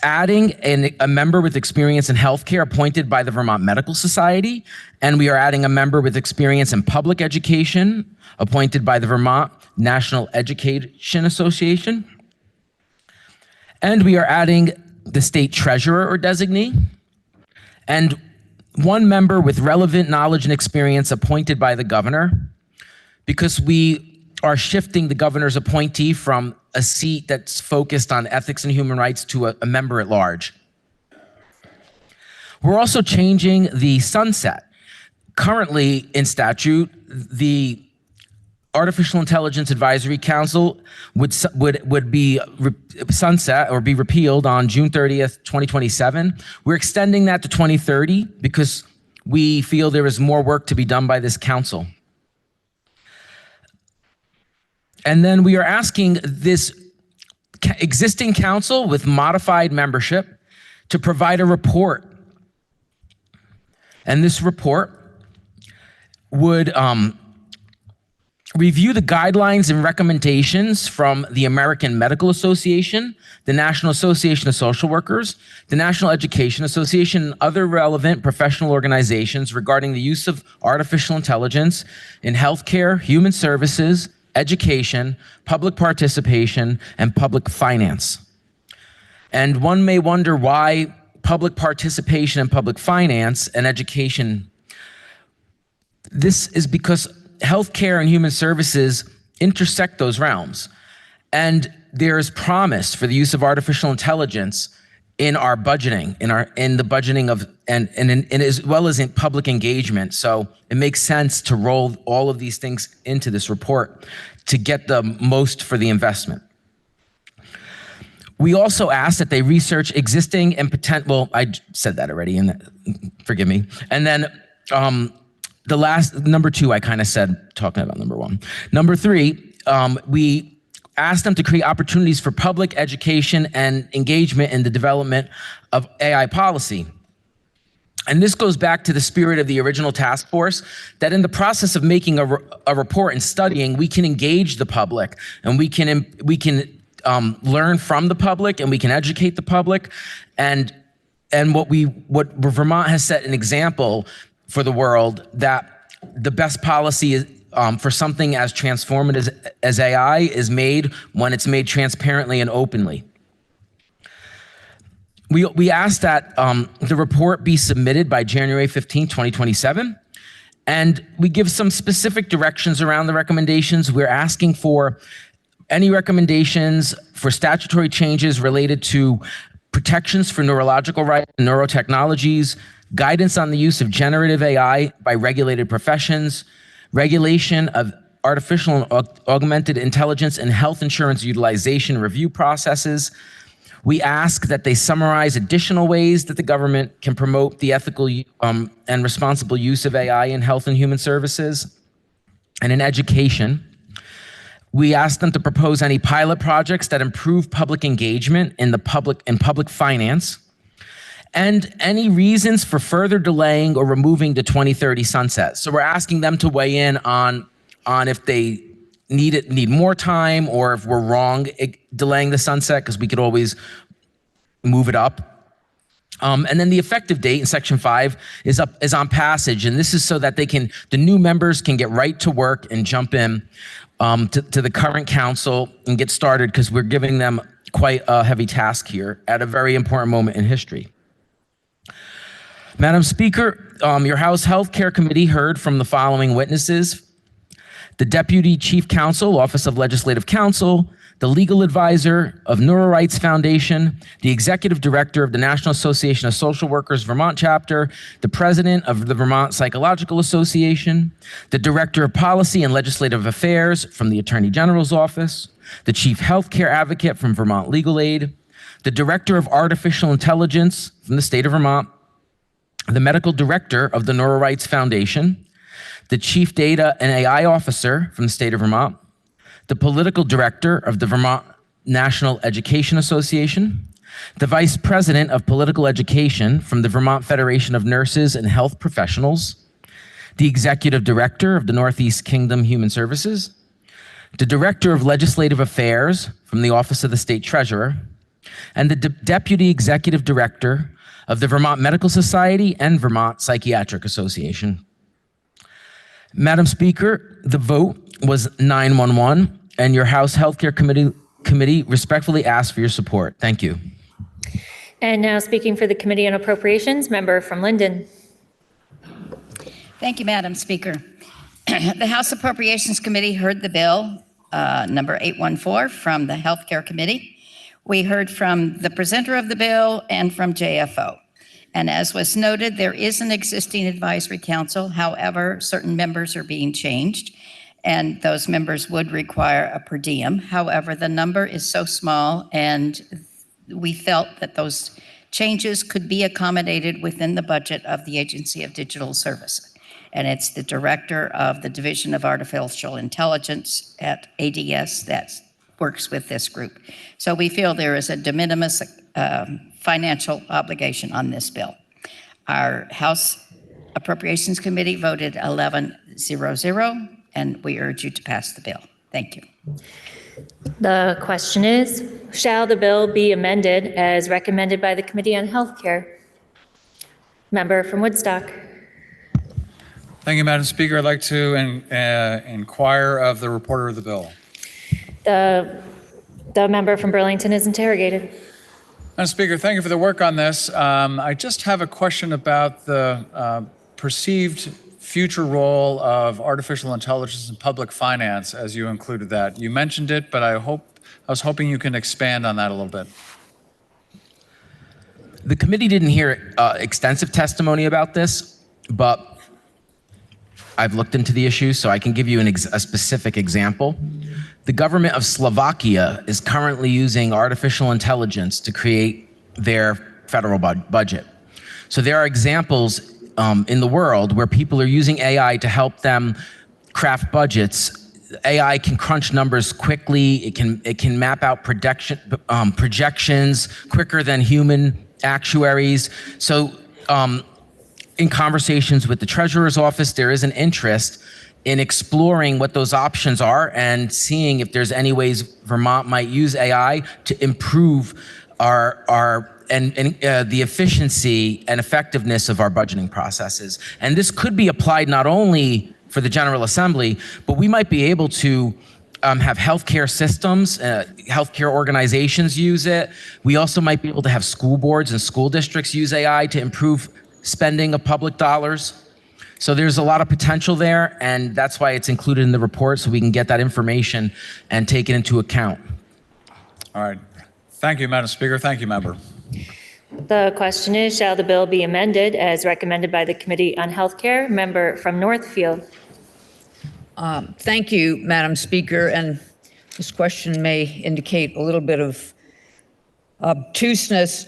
adding a member with experience in healthcare appointed by the Vermont Medical Society, and we are adding a member with experience in public education appointed by the Vermont National Education Association. And we are adding the state treasurer or designee, and one member with relevant knowledge and experience appointed by the governor, because we are shifting the governor's appointee from a seat that's focused on ethics and human rights to a member at large. We're also changing the sunset. Currently in statute, the Artificial Intelligence Advisory Council would be sunset or be repealed on June 30th, 2027. We're extending that to 2030 because we feel there is more work to be done by this council. And then we are asking this existing council with modified membership to provide a report. And this report would review the guidelines and recommendations from the American Medical Association, the National Association of Social Workers, the National Education Association, and other relevant professional organizations regarding the use of artificial intelligence in healthcare, human services, education, public participation, and public finance. And one may wonder why public participation and public finance and education. This is because healthcare and human services intersect those realms. And there's promise for the use of artificial intelligence in our budgeting, in the budgeting of, and as well as in public engagement. So it makes sense to roll all of these things into this report to get the most for the investment. We also asked that they research existing and potential, well, I said that already, and forgive me. And then the last, number two, I kind of said, talking about number one. Number three, we asked them to create opportunities for public education and engagement in the development of AI policy. And this goes back to the spirit of the original task force, that in the process of making a report and studying, we can engage the public, and we can learn from the public, and we can educate the public. And what Vermont has set an example for the world, that the best policy is, for something as transformative as AI is made when it's made transparently and openly. We asked that the report be submitted by January 15, 2027, and we give some specific directions around the recommendations. We're asking for any recommendations for statutory changes related to protections for neurological rights and neurotechnologies, guidance on the use of generative AI by regulated professions, regulation of artificial and augmented intelligence and health insurance utilization review processes. We ask that they summarize additional ways that the government can promote the ethical and responsible use of AI in health and human services. And in education, we ask them to propose any pilot projects that improve public engagement in public finance, and any reasons for further delaying or removing the 2030 sunset. So we're asking them to weigh in on if they need more time, or if we're wrong delaying the sunset, because we could always move it up. And then the effective date in section 5 is on passage, and this is so that the new members can get right to work and jump in to the current council and get started, because we're giving them quite a heavy task here at a very important moment in history. Madam Speaker, your House Health Care Committee heard from the following witnesses: the Deputy Chief Counsel, Office of Legislative Counsel, the legal advisor of NeuroRights Foundation, the executive director of the National Association of Social Workers Vermont chapter, the president of the Vermont Psychological Association, the director of policy and legislative affairs from the Attorney General's office, the chief healthcare advocate from Vermont Legal Aid, the director of artificial intelligence from the state of Vermont, the medical director of the NeuroRights Foundation, the chief data and AI officer from the state of Vermont, the political director of the Vermont National Education Association, the vice president of political education from the Vermont Federation of Nurses and Health Professionals, the executive director of the Northeast Kingdom Human Services, the director of legislative affairs from the Office of the State Treasurer, and the deputy executive director of the Vermont Medical Society and Vermont Psychiatric Association. Madam Speaker, the vote was 9-1-1, and your House Healthcare Committee respectfully asks for your support. Thank you. And now speaking for the Committee on Appropriations, member from Linden. Thank you, Madam Speaker. The House Appropriations Committee heard the bill, number 814, from the Healthcare Committee. We heard from the presenter of the bill and from JFO. And as was noted, there is an existing advisory council. However, certain members are being changed, and those members would require a per diem. However, the number is so small, and we felt that those changes could be accommodated within the budget of the Agency of Digital Services. And it's the director of the Division of Artificial Intelligence at ADS that works with this group. So we feel there is a de minimis financial obligation on this bill. Our House Appropriations Committee voted 11-0-0, and we urge you to pass the bill. Thank you. The question is, shall the bill be amended as recommended by the Committee on Healthcare? Member from Woodstock. Thank you, Madam Speaker. I'd like to inquire of the reporter of the bill. The member from Burlington is interrogated. Madam Speaker, thank you for the work on this. I just have a question about the perceived future role of artificial intelligence in public finance, as you included that. You mentioned it, but I was hoping you can expand on that a little bit. The committee didn't hear extensive testimony about this, but I've looked into the issue, so I can give you a specific example. The government of Slovakia is currently using artificial intelligence to create their federal budget. So there are examples in the world where people are using AI to help them craft budgets. AI can crunch numbers quickly. It can map out projections quicker than human actuaries. So in conversations with the Treasurer's Office, there is an interest in exploring what those options are and seeing if there's any ways Vermont might use AI to improve the efficiency and effectiveness of our budgeting processes. And this could be applied not only for the General Assembly, but we might be able to have healthcare systems, healthcare organizations use it. We also might be able to have school boards and school districts use AI to improve spending of public dollars. So there's a lot of potential there, and that's why it's included in the report, so we can get that information and take it into account. All right. Thank you, Madam Speaker. Thank you, member. The question is, shall the bill be amended as recommended by the Committee on Healthcare? Member from Northfield. Thank you, Madam Speaker. And this question may indicate a little bit of obtuseness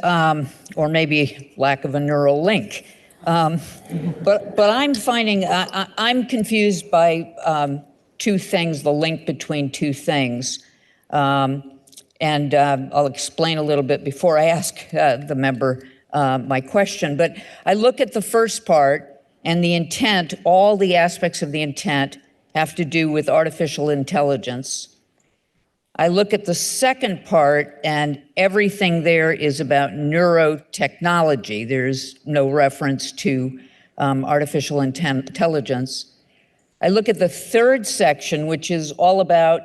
or maybe lack of a neural link. But I'm finding, I'm confused by two things, the link between two things. And I'll explain a little bit before I ask the member my question. But I look at the first part and the intent, all the aspects of the intent have to do with artificial intelligence. I look at the second part and everything there is about neurotechnology. There's no reference to artificial intelligence. I look at the third section, which is all about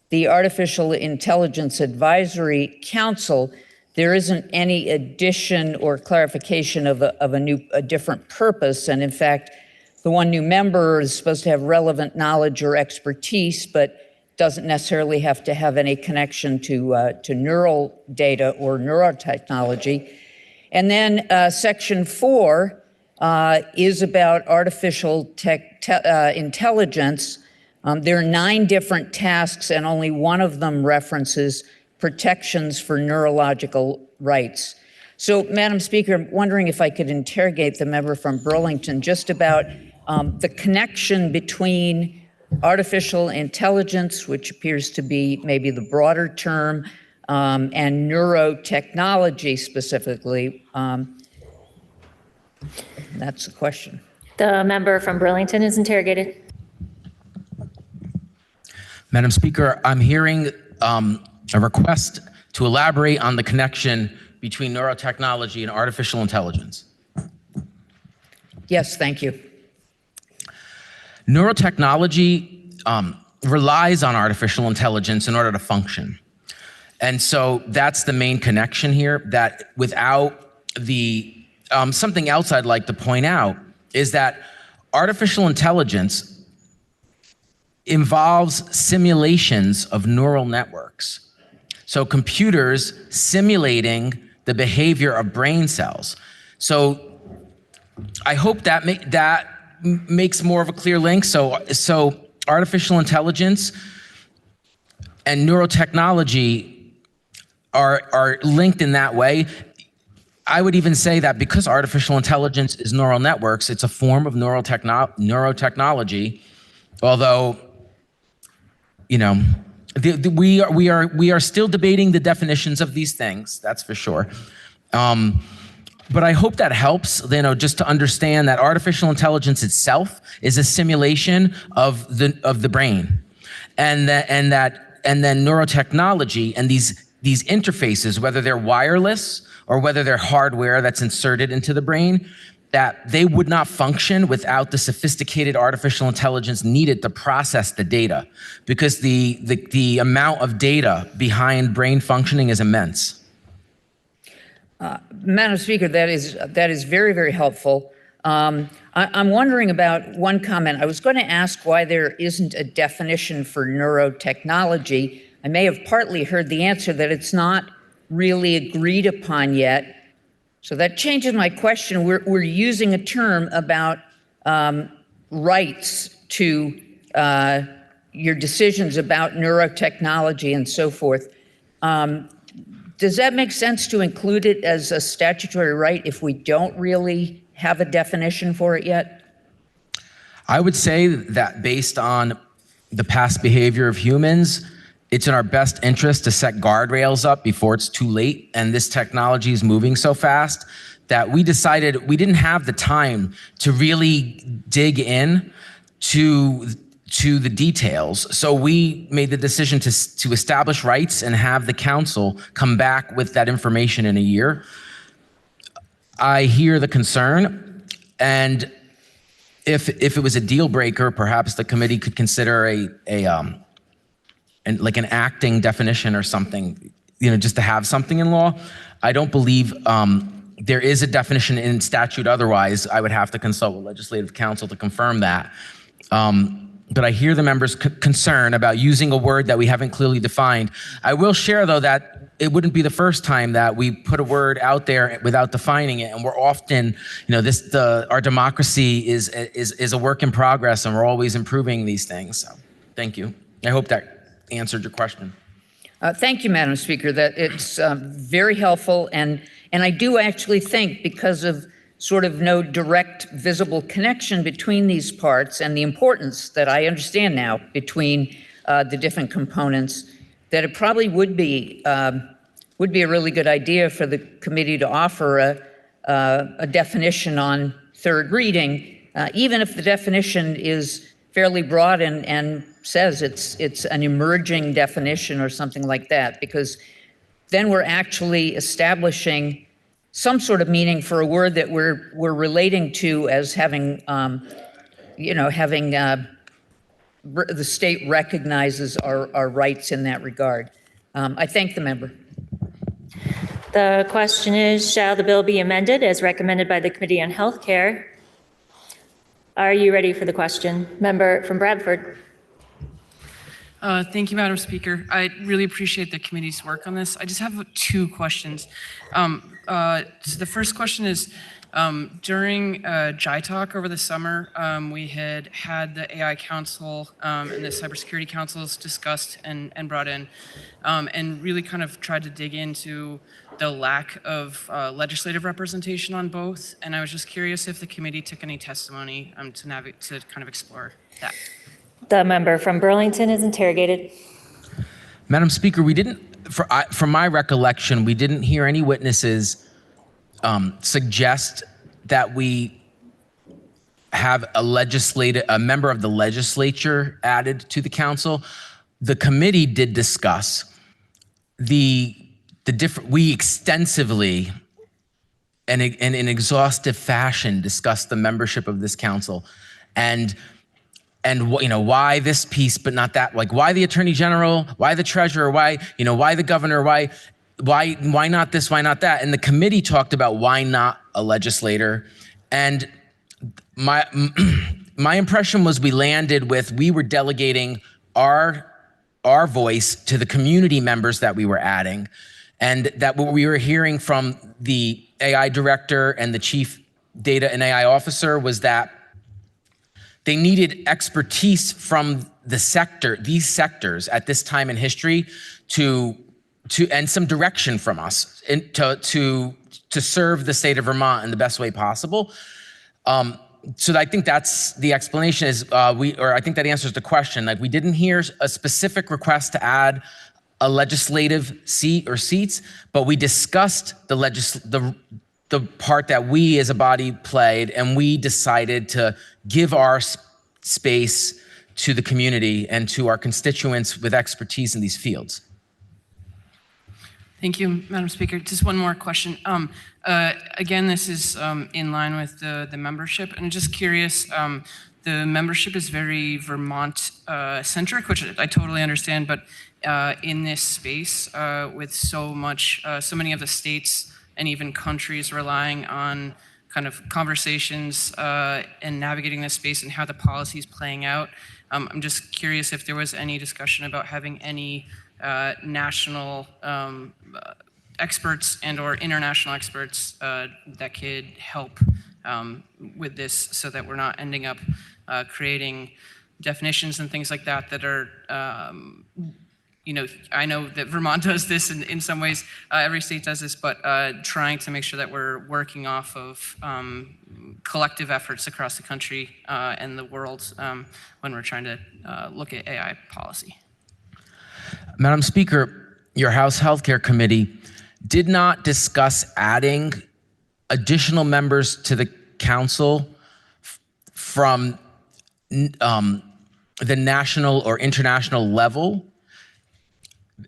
the Artificial Intelligence Advisory Council. There isn't any addition or clarification of a different purpose. And in fact, the one new member is supposed to have relevant knowledge or expertise, but doesn't necessarily have to have any connection to neural data or neurotechnology. And then section 4 is about artificial intelligence. There are 9 different tasks, and only one of them references protections for neurological rights. So, Madam Speaker, I'm wondering if I could interrogate the member from Burlington just about the connection between artificial intelligence, which appears to be maybe the broader term, and neurotechnology specifically. That's the question. The member from Burlington is interrogated. Madam Speaker, I'm hearing a request to elaborate on the connection between neurotechnology and artificial intelligence. Yes, thank you. Neurotechnology relies on artificial intelligence in order to function. And so that's the main connection here, that without the, something else I'd like to point out is that artificial intelligence involves simulations of neural networks. So computers simulating the behavior of brain cells. So I hope that makes more of a clear link. So artificial intelligence and neurotechnology are linked in that way. I would even say that because artificial intelligence is neural networks, it's a form of neurotechnology, although, you know, we are still debating the definitions of these things, that's for sure. But I hope that helps, you know, just to understand that artificial intelligence itself is a simulation of the brain, and then neurotechnology and these interfaces, whether they're wireless or whether they're hardware that's inserted into the brain, that they would not function without the sophisticated artificial intelligence needed to process the data, because the amount of data behind brain functioning is immense. Madam Speaker, that is very, very helpful. I'm wondering about one comment. I was going to ask why there isn't a definition for neurotechnology. I may have partly heard the answer that it's not really agreed upon yet. So that changes my question. We're using a term about rights to your decisions about neurotechnology and so forth. Does that make sense to include it as a statutory right if we don't really have a definition for it yet? I would say that based on the past behavior of humans, it's in our best interest to set guardrails up before it's too late. And this technology is moving so fast that we decided we didn't have the time to really dig in to the details. So we made the decision to establish rights and have the council come back with that information in a year. I hear the concern, and if it was a deal breaker, perhaps the committee could consider like an acting definition or something, you know, just to have something in law. I don't believe there is a definition in statute. Otherwise, I would have to consult with legislative counsel to confirm that. But I hear the members' concern about using a word that we haven't clearly defined. I will share, though, that it wouldn't be the first time that we put a word out there without defining it, and we're often, you know, our democracy is a work in progress, and we're always improving these things. So, thank you. I hope that answered your question. Thank you, Madam Speaker. That it's very helpful, and I do actually think, because of sort of no direct visible connection between these parts and the importance that I understand now between the different components, that it probably would be a really good idea for the committee to offer a definition on third reading, even if the definition is fairly broad and says it's an emerging definition or something like that, because then we're actually establishing some sort of meaning for a word that we're relating to as having, the state recognizes our rights in that regard. I thank the member. The question is, shall the bill be amended as recommended by the Committee on Health Care? Are you ready for the question? Member from Bradford. Thank you, Madam Speaker. I really appreciate the committee's work on this. I just have 2 questions. So the first question is, during JI Talk over the summer, we had the AI Council and the Cybersecurity Councils discussed and brought in, and really kind of tried to dig into the lack of legislative representation on both. And I was just curious if the committee took any testimony to kind of explore that. The member from Burlington is interrogated. Madam Speaker, we didn't, from my recollection, we didn't hear any witnesses suggest that we have a member of the legislature added to the council. The committee did discuss we extensively and in exhaustive fashion discussed the membership of this council and why this piece but not that, like why the attorney general, why the treasurer, why the governor, why not this, why not that? And the committee talked about why not a legislator. And my impression was we landed with, we were delegating our voice to the community members that we were adding. And that what we were hearing from the AI director and the chief data and AI officer was that they needed expertise from these sectors at this time in history and some direction from us to serve the state of Vermont in the best way possible. So I think that's the explanation I think that answers the question. Like, we didn't hear a specific request to add a legislative seat or seats, but we discussed the part that we as a body played, and we decided to give our space to the community and to our constituents with expertise in these fields. Thank you, Madam Speaker. Just one more question. Again, this is in line with the membership, and I'm just curious, the membership is very Vermont centric, which I totally understand, but in this space with so many of the states and even countries relying on kind of conversations and navigating this space and how the policy is playing out, I'm just curious if there was any discussion about having any national experts and or international experts that could help with this, so that we're not ending up creating definitions and things like that that are, I know that Vermont does this in some ways, every state does this, but trying to make sure that we're working off of collective efforts across the country and the world when we're trying to look at AI policy. Madam Speaker, your House Healthcare Committee did not discuss adding additional members to the council from the national or international level,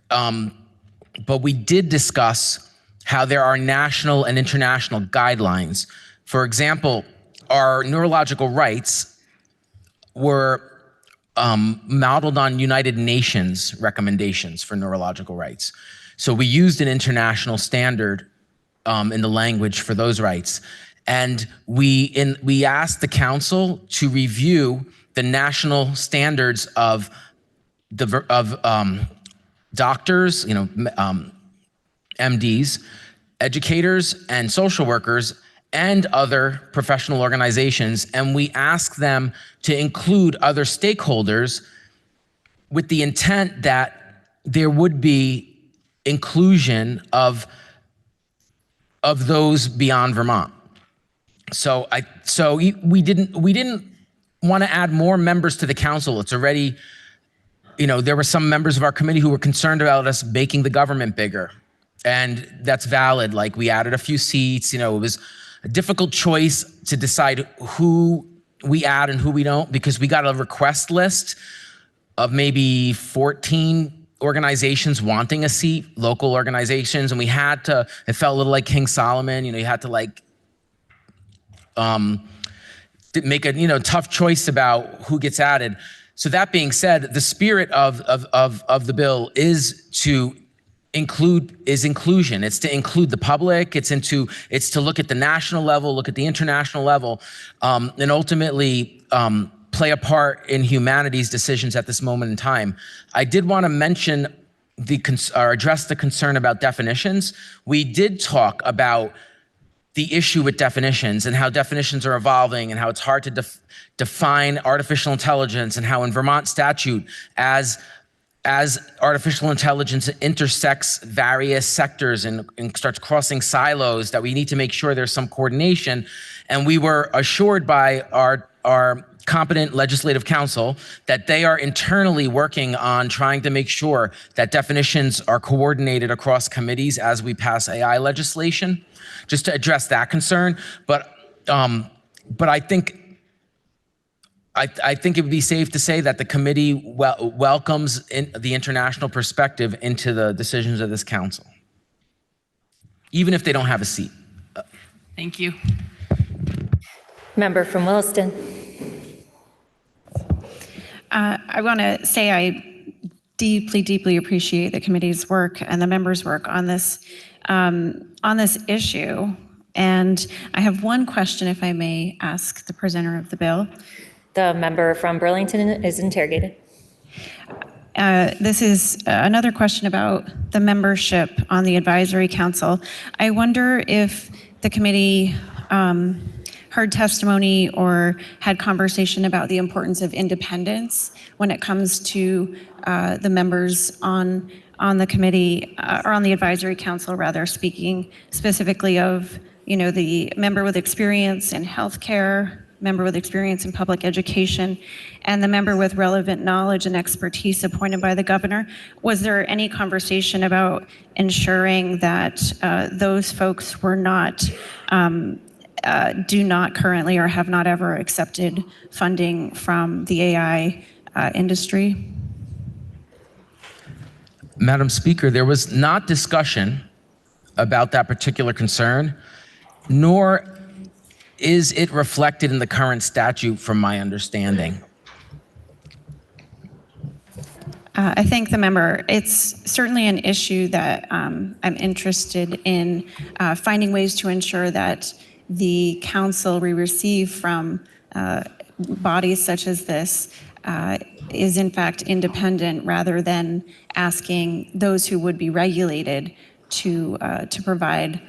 but we did discuss how there are national and international guidelines. For example, our neurological rights were modeled on United Nations recommendations for neurological rights. So we used an international standard in the language for those rights. And we asked the council to review the national standards of doctors, MDs, educators, and social workers, and other professional organizations, and we ask them to include other stakeholders with the intent that there would be inclusion of those beyond Vermont. So we didn't want to add more members to the council. It's already, there were some members of our committee who were concerned about us making the government bigger, and that's valid. Like, we added a few seats. It was a difficult choice to decide who we add and who we don't, because we got a request list of maybe 14 organizations wanting a seat, local organizations, and it felt a little like King Solomon. You had to make a tough choice about who gets added. So that being said, the spirit of the bill is inclusion. It's to include the public. It's to look at the national level, look at the international level, and ultimately play a part in humanity's decisions at this moment in time. I did want to mention or address the concern about definitions. We did talk about the issue with definitions and how definitions are evolving and how it's hard to define artificial intelligence, and how in Vermont statute, as artificial intelligence intersects various sectors and starts crossing silos, that we need to make sure there's some coordination. And we were assured by our competent legislative counsel that they are internally working on trying to make sure that definitions are coordinated across committees as we pass AI legislation, just to address that concern. But I think it would be safe to say that the committee welcomes the international perspective into the decisions of this council, even if they don't have a seat. Thank you. Member from Williston. I want to say I deeply appreciate the committee's work and the members' work on this issue. And I have one question, if I may ask the presenter of the bill. The member from Burlington is interrogated. This is another question about the membership on the advisory council. I wonder if the committee heard testimony or had conversation about the importance of independence when it comes to the members on the committee, or on the advisory council rather, speaking specifically of, the member with experience in healthcare, member with experience in public education, and the member with relevant knowledge and expertise appointed by the governor. Was there any conversation about ensuring that those folks were not, do not currently or have not ever accepted funding from the AI industry? Madam Speaker, there was not discussion about that particular concern, nor is it reflected in the current statute from my understanding. I thank the member. It's certainly an issue that I'm interested in finding ways to ensure that the counsel we receive from bodies such as this is in fact independent, rather than asking those who would be regulated to provide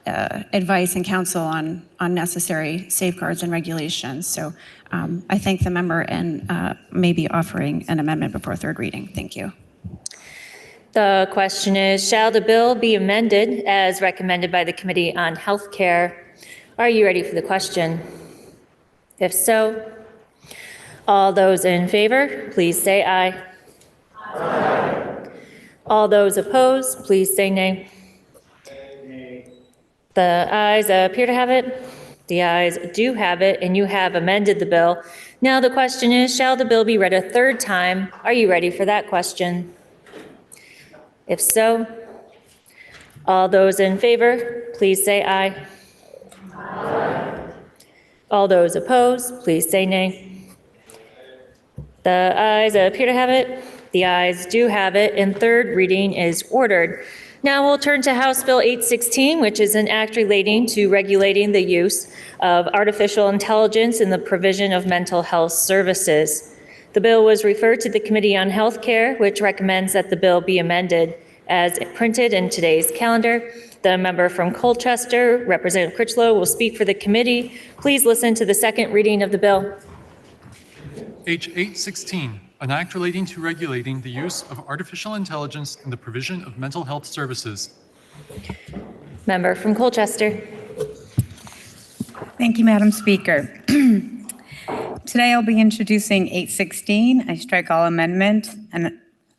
advice and counsel on necessary safeguards and regulations. So I thank the member and may be offering an amendment before third reading. Thank you. The question is, shall the bill be amended as recommended by the Committee on Healthcare? Are you ready for the question? If so, all those in favor, please say aye. Aye. All those opposed, please say nay. The ayes appear to have it. The ayes do have it, and you have amended the bill. Now the question is, shall the bill be read a third time? Are you ready for that question? If so, all those in favor, please say aye. Aye. All those opposed, please say nay. The ayes appear to have it. The ayes do have it, and third reading is ordered. Now we'll turn to House Bill 816, which is an act relating to regulating the use of artificial intelligence in the provision of mental health services. The bill was referred to the Committee on Healthcare, which recommends that the bill be amended as printed in today's calendar. The member from Colchester, Representative Critchlow, will speak for the committee. Please listen to the second reading of the bill. H 816, an act relating to regulating the use of artificial intelligence in the provision of mental health services. Member from Colchester. Thank you, Madam Speaker. Today I'll be introducing 816, a strike all amendment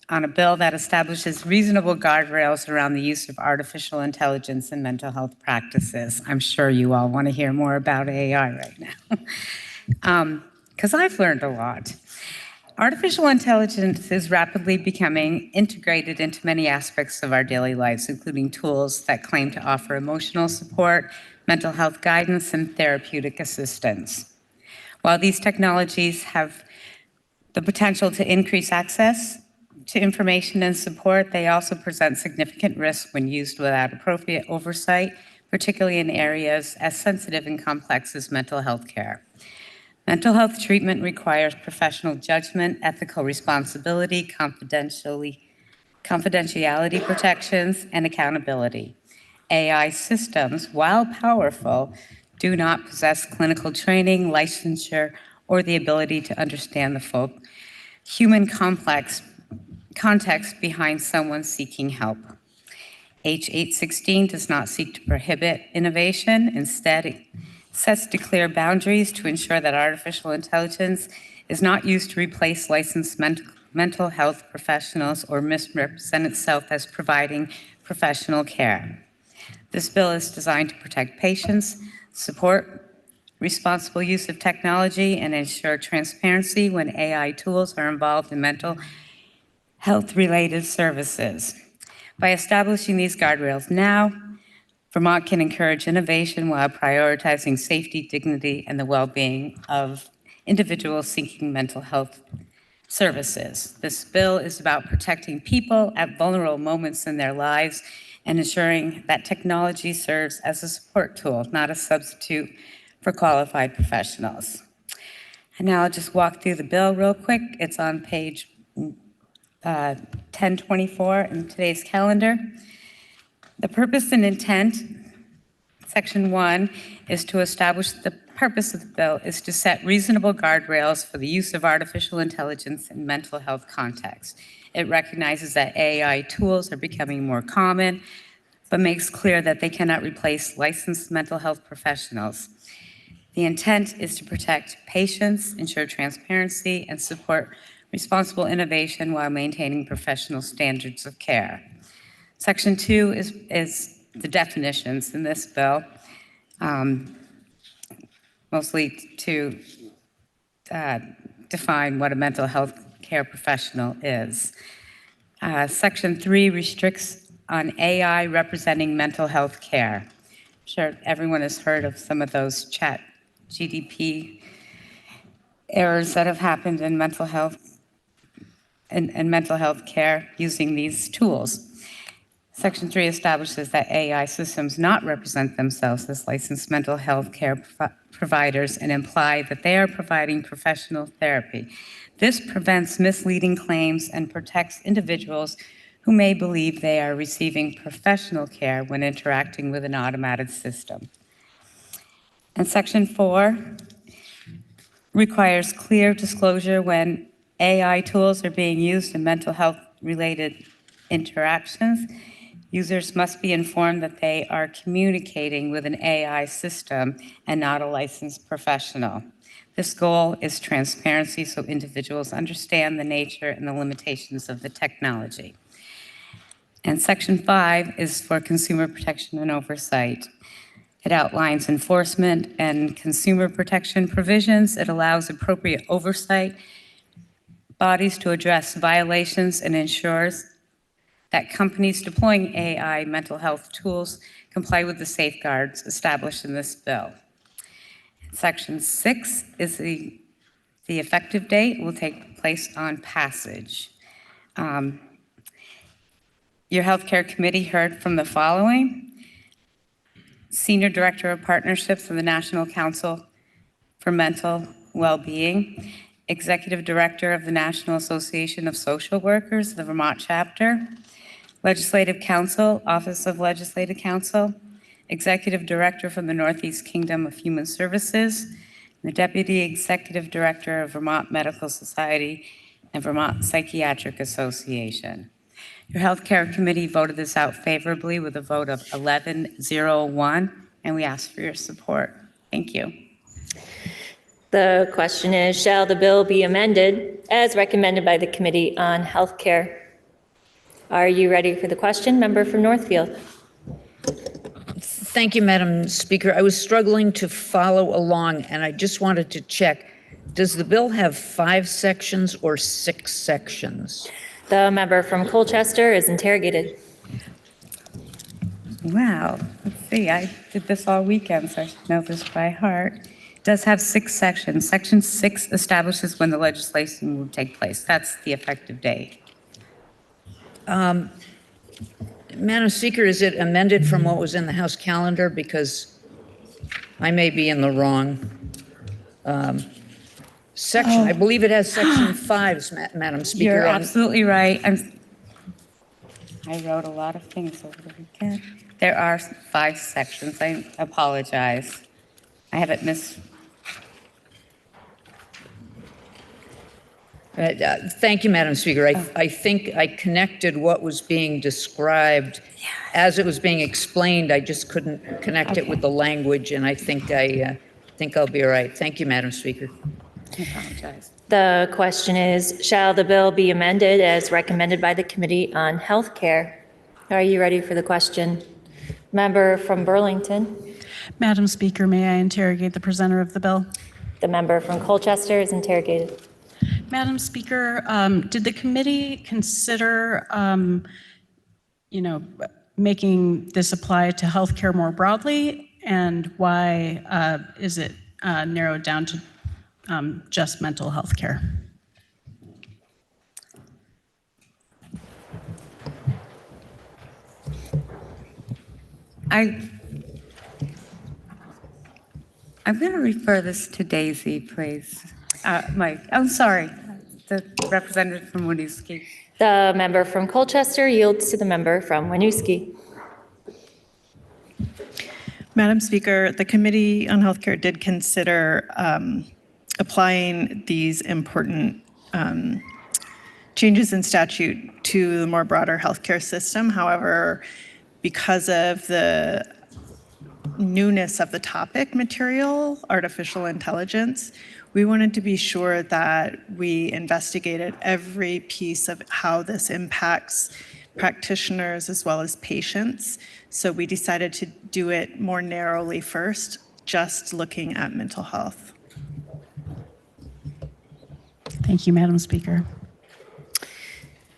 on a bill that establishes reasonable guardrails around the use of artificial intelligence in mental health practices. I'm sure you all want to hear more about AI right now, because I've learned a lot. Artificial intelligence is rapidly becoming integrated into many aspects of our daily lives, including tools that claim to offer emotional support, mental health guidance, and therapeutic assistance. While these technologies have the potential to increase access to information and support, they also present significant risks when used without appropriate oversight, particularly in areas as sensitive and complex as mental health care. Mental health treatment requires professional judgment, ethical responsibility, confidentiality protections, and accountability. AI systems, while powerful, do not possess clinical training, licensure, or the ability to understand the full human context behind someone seeking help. H816 does not seek to prohibit innovation. Instead, it sets to clear boundaries to ensure that artificial intelligence is not used to replace licensed mental health professionals or misrepresent itself as providing professional care. This bill is designed to protect patients, support responsible use of technology, and ensure transparency when AI tools are involved in mental health-related services. By establishing these guardrails now, Vermont can encourage innovation while prioritizing safety, dignity, and the well-being of individuals seeking mental health services. This bill is about protecting people at vulnerable moments in their lives and ensuring that technology serves as a support tool, not a substitute for qualified professionals. And now I'll just walk through the bill real quick. It's on page 1024 in today's calendar. The purpose and intent, section 1, is to establish the purpose of the bill is to set reasonable guardrails for the use of artificial intelligence in mental health context. It recognizes that AI tools are becoming more common, but makes clear that they cannot replace licensed mental health professionals. The intent is to protect patients, ensure transparency, and support responsible innovation while maintaining professional standards of care. Section 2 is the definitions in this bill, mostly to define what a mental health care professional is. Section 3 restricts on AI representing mental health care. I'm sure everyone has heard of some of those chat GDP errors that have happened in mental health and mental health care using these tools. Section 3 establishes that AI systems not represent themselves as licensed mental health care providers and imply that they are providing professional therapy. This prevents misleading claims and protects individuals who may believe they are receiving professional care when interacting with an automated system. And Section 4 requires clear disclosure when AI tools are being used in mental health-related interactions. Users must be informed that they are communicating with an AI system and not a licensed professional. This goal is transparency so individuals understand the nature and the limitations of the technology. And Section 5 is for consumer protection and oversight. It outlines enforcement and consumer protection provisions. It allows appropriate oversight bodies to address violations and ensures that companies deploying AI mental health tools comply with the safeguards established in this bill. Section 6 is the effective date will take place on passage. Your Healthcare Committee heard from the following: Senior Director of Partnerships of the National Council for Mental Well-Being, Executive Director of the National Association of Social Workers, the Vermont chapter, Legislative Council, Office of Legislative Counsel, Executive Director from the Northeast Kingdom of Human Services, and the Deputy Executive Director of Vermont Medical Society and Vermont Psychiatric Association. Your Healthcare Committee voted this out favorably with a vote of 11-0-1, and we ask for your support. Thank you. The question is, shall the bill be amended as recommended by the Committee on Healthcare? Are you ready for the question? Member from Northfield. Thank you, Madam Speaker. I was struggling to follow along, and I just wanted to check. Does the bill have 5 sections or 6 sections? The member from Colchester is interrogated. Wow, let's see, I did this all weekend, so I should know this by heart. It does have 6 sections. Section 6 establishes when the legislation will take place. That's the effective date. Madam Speaker, is it amended from what was in the House calendar? Because I may be in the wrong section. I believe it has section 5, Madam Speaker. You're on- absolutely right. I wrote a lot of things over the weekend. There are 5 sections. I apologize. I have it Thank you, Madam Speaker. I think I connected what was being described as it was being explained. I just couldn't connect it with the language, and I think I'll be all right. Thank you, Madam Speaker. I apologize. The question is, shall the bill be amended as recommended by the Committee on Health Care? Are you ready for the question? Member from Burlington. Madam Speaker, may I interrogate the presenter of the bill? The member from Colchester is interrogated. Madam Speaker, did the committee consider, making this apply to healthcare more broadly? And why is it narrowed down to just mental health care? I'm going to refer this to Daisy, please. I'm sorry, the representative from Winooski. The member from Colchester yields to the member from Winooski. Madam Speaker, the Committee on Healthcare did consider applying these important changes in statute to the more broader healthcare system. However, because of the newness of the topic material, artificial intelligence, we wanted to be sure that we investigated every piece of how this impacts practitioners as well as patients. So we decided to do it more narrowly first, just looking at mental health. Thank you, Madam Speaker.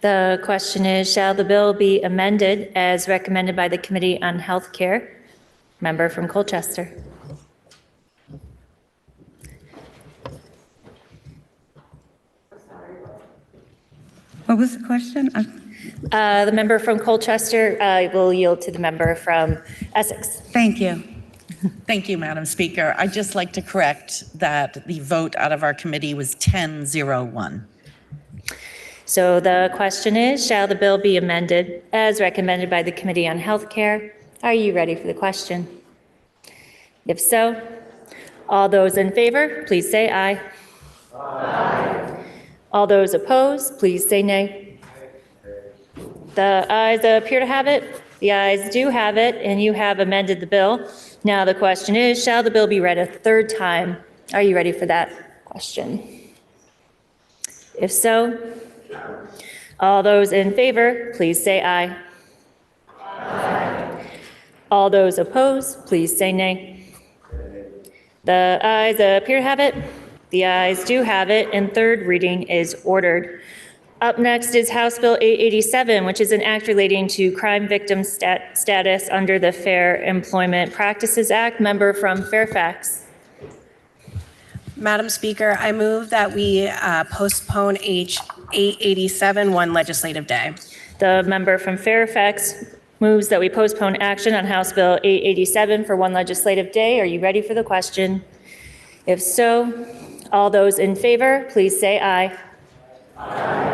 The question is, shall the bill be amended as recommended by the Committee on Health Care? Member from Colchester. What was the question? The member from Colchester will yield to the member from Essex. Thank you. Thank you, Madam Speaker. I'd just like to correct that the vote out of our committee was 10-0-1. So the question is, shall the bill be amended as recommended by the Committee on Health Care? Are you ready for the question? If so, all those in favor, please say aye. Aye. All those opposed, please say nay. The ayes appear to have it. The ayes do have it, and you have amended the bill. Now the question is, shall the bill be read a third time? Are you ready for that question? If so, all those in favor, please say aye. Aye. All those opposed, please say nay. The ayes appear to have it. The ayes do have it, and third reading is ordered. Up next is House Bill 887, which is an act relating to crime victim status under the Fair Employment Practices Act. Member from Fairfax. Madam Speaker, I move that we postpone H 887 one legislative day. The member from Fairfax moves that we postpone action on House Bill 887 for one legislative day. Are you ready for the question? If so, all those in favor, please say aye. Aye.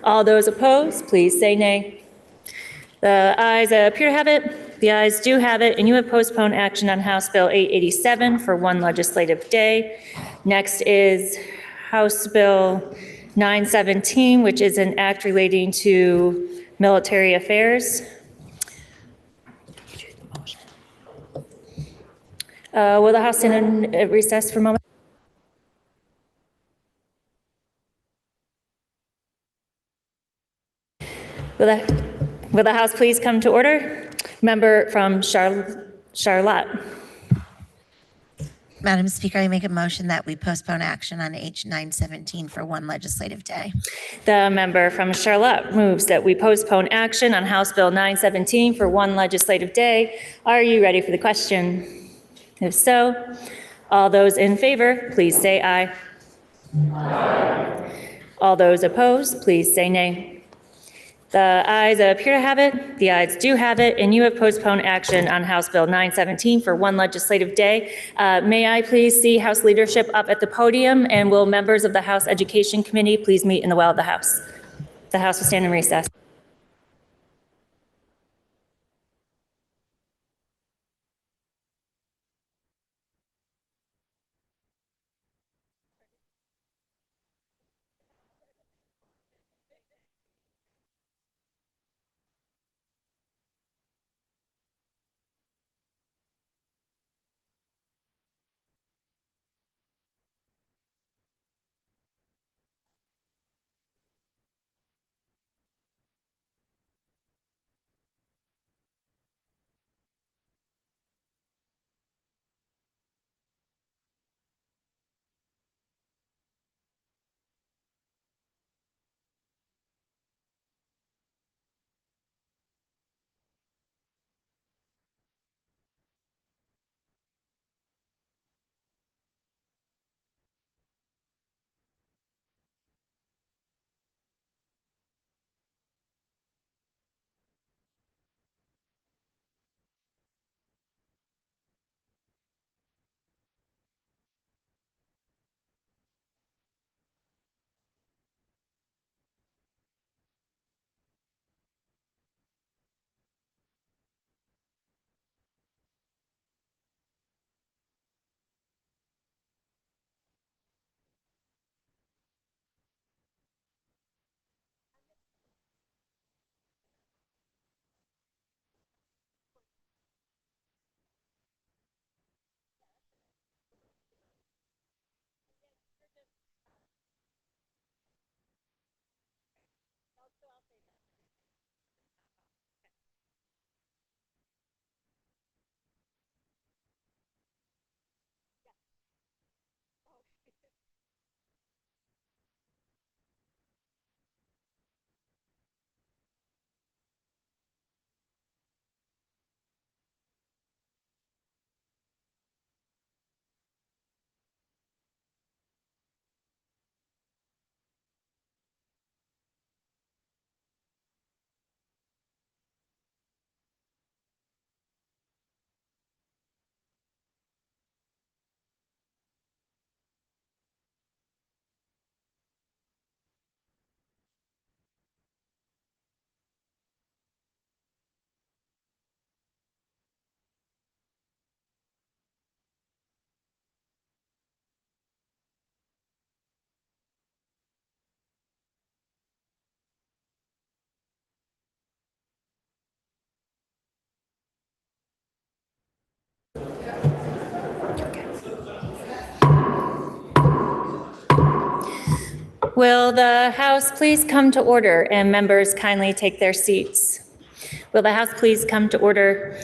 All those opposed, please say nay. The ayes appear to have it. The ayes do have it, and you have postponed action on House Bill 887 for one legislative day. Next is House Bill 917, which is an act relating to military affairs. Will the House stand in recess for a moment? Will the House please come to order? Member from Charlotte. Madam Speaker, I make a motion that we postpone action on H 917 for one legislative day. The member from Charlotte moves that we postpone action on House Bill 917 for one legislative day. Are you ready for the question? If so, all those in favor, please say aye. Aye. All those opposed, please say nay. The ayes appear to have it, the ayes do have it, and you have postponed action on House Bill 917 for one legislative day. May I please see House leadership up at the podium, and will members of the House Education Committee please meet in the well of the House? The House will stand in recess. Will the House please come to order and members kindly take their seats? Will the House please come to order?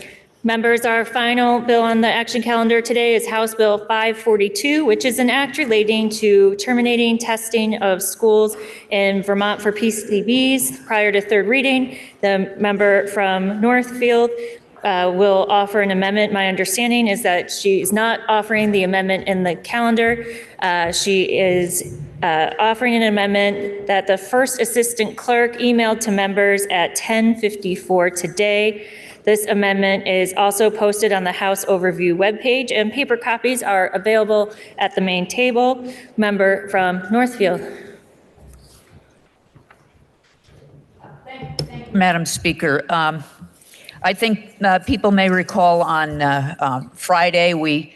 Members, our final bill on the action calendar today is House Bill 542, which is an act relating to terminating testing of schools in Vermont for PCBs prior to third reading. The member from Northfield will offer an amendment. My understanding is that she is not offering the amendment in the calendar. She is offering an amendment that the first assistant clerk emailed to members at 10:54 today. This amendment is also posted on the House Overview webpage, and paper copies are available at the main table. Member from Northfield. Madam Speaker, I think people may recall on Friday we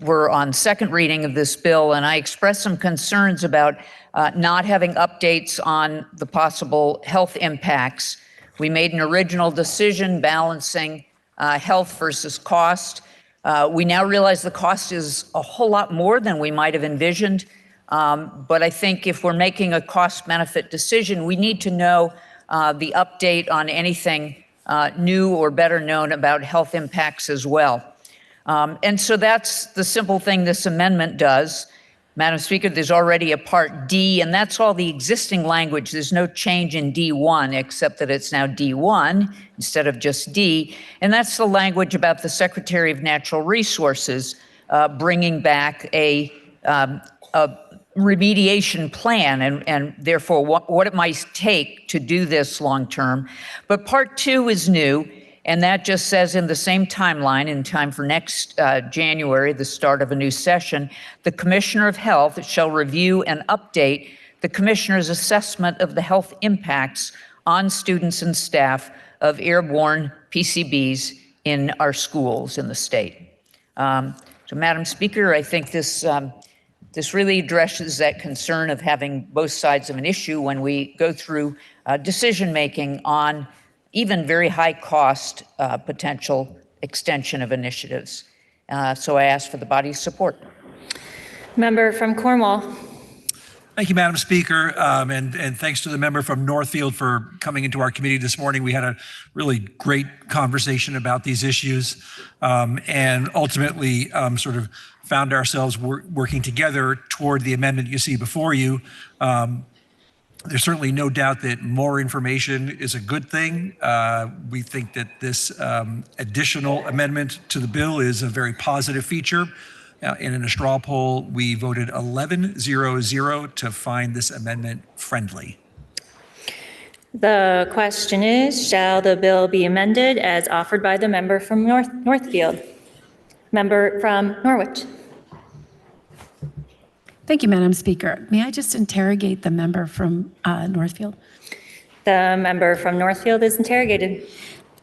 were on second reading of this bill, and I expressed some concerns about not having updates on the possible health impacts. We made an original decision balancing health versus cost. We now realize the cost is a whole lot more than we might have envisioned. But I think if we're making a cost-benefit decision, we need to know the update on anything new or better known about health impacts as well. And so that's the simple thing this amendment does. Madam Speaker, there's already a Part D, and that's all the existing language. There's no change in D1, except that it's now D1 instead of just D. And that's the language about the Secretary of Natural Resources bringing back a remediation plan and therefore what it might take to do this long term. But part 2 is new, and that just says in the same timeline, in time for next January, the start of a new session, the Commissioner of Health shall review and update the Commissioner's assessment of the health impacts on students and staff of airborne PCBs in our schools in the state. So Madam Speaker, I think this really addresses that concern of having both sides of an issue when we go through decision-making on even very high-cost potential extension of initiatives. So I ask for the body's support. Member from Cornwall. Thank you, Madam Speaker, and thanks to the member from Northfield for coming into our committee this morning. We had a really great conversation about these issues, and ultimately sort of found ourselves working together toward the amendment you see before you. There's certainly no doubt that more information is a good thing. We think that this additional amendment to the bill is a very positive feature. And in a straw poll, we voted 11-0-0 to find this amendment friendly. The question is, shall the bill be amended as offered by the member from Northfield? Member from Norwich. Thank you, Madam Speaker. May I just interrogate the member from Northfield? The member from Northfield is interrogated.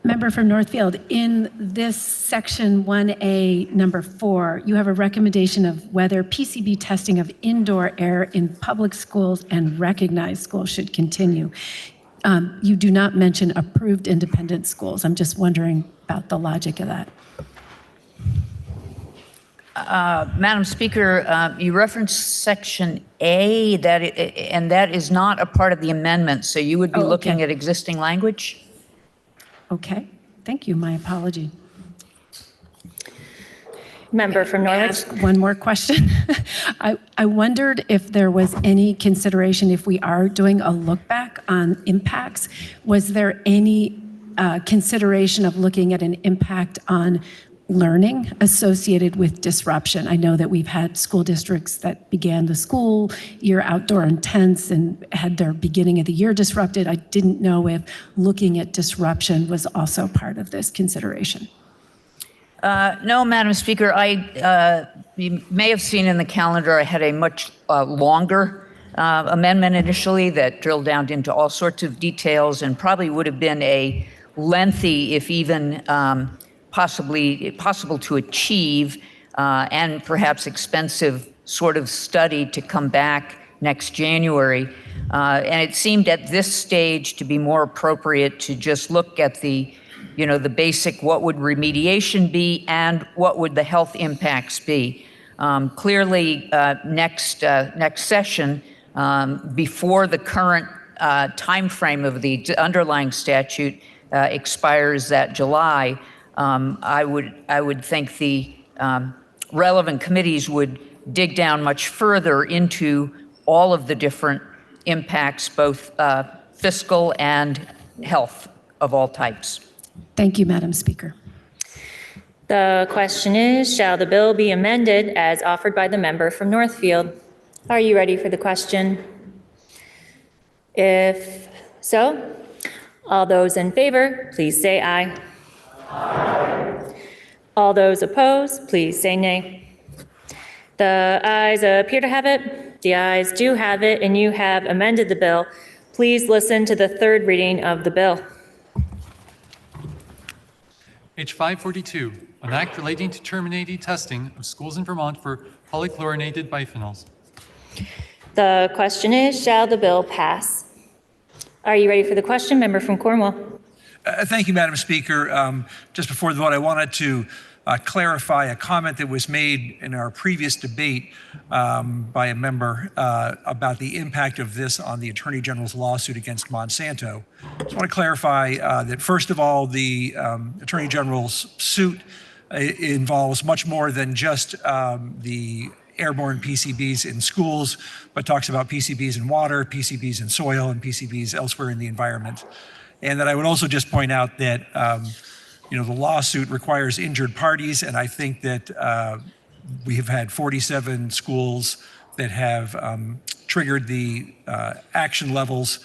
Member from Northfield, in this section 1A, number 4, you have a recommendation of whether PCB testing of indoor air in public schools and recognized schools should continue. You do not mention approved independent schools. I'm just wondering about the logic of that. Madam Speaker, you referenced section A, and that is not a part of the amendment, so you would be looking at existing language? Okay, thank you. My apology. Member from Norwich. One more question. I wondered if there was any consideration, if we are doing a look back on impacts, was there any consideration of looking at an impact on learning associated with disruption? I know that we've had school districts that began the school year outdoor in tents and had their beginning of the year disrupted. I didn't know if looking at disruption was also part of this consideration. No, Madam Speaker, you may have seen in the calendar, I had a much longer amendment initially that drilled down into all sorts of details and probably would have been a lengthy, if even possible to achieve and perhaps expensive sort of study to come back next January. And it seemed at this stage to be more appropriate to just look at the basic, what would remediation be and what would the health impacts be. Clearly, next session, before the current time frame of the underlying statute expires that July, I would think the relevant committees would dig down much further into all of the different impacts, both fiscal and health of all types. Thank you, Madam Speaker. The question is, shall the bill be amended as offered by the member from Northfield? Are you ready for the question? If so, all those in favor, please say aye. Aye. All those opposed, please say nay. The ayes appear to have it. The ayes do have it, and you have amended the bill. Please listen to the third reading of the bill. H 542, an act relating to terminating testing of schools in Vermont for polychlorinated biphenyls. The question is, shall the bill pass? Are you ready for the question? Member from Cornwall. Thank you, Madam Speaker. Just before the vote, I wanted to clarify a comment that was made in our previous debate by a member about the impact of this on the Attorney General's lawsuit against Monsanto. I just want to clarify that, first of all, the Attorney General's suit involves much more than just the airborne PCBs in schools, but talks about PCBs in water, PCBs in soil, and PCBs elsewhere in the environment. And that I would also just point out that the lawsuit requires injured parties, and I think that we have had 47 schools that have triggered the action levels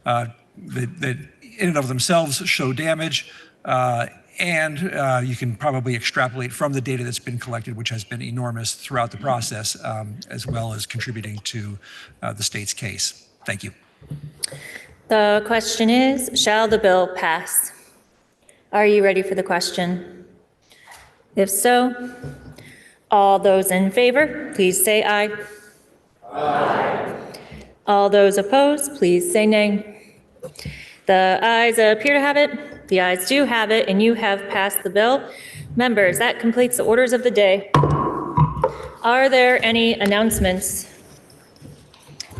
that in and of themselves show damage. And you can probably extrapolate from the data that's been collected, which has been enormous throughout the process, as well as contributing to the state's case. Thank you. The question is, shall the bill pass? Are you ready for the question? If so, all those in favor, please say aye. Aye. All those opposed, please say nay. The ayes appear to have it. The ayes do have it, and you have passed the bill. Members, that completes the orders of the day. Are there any announcements?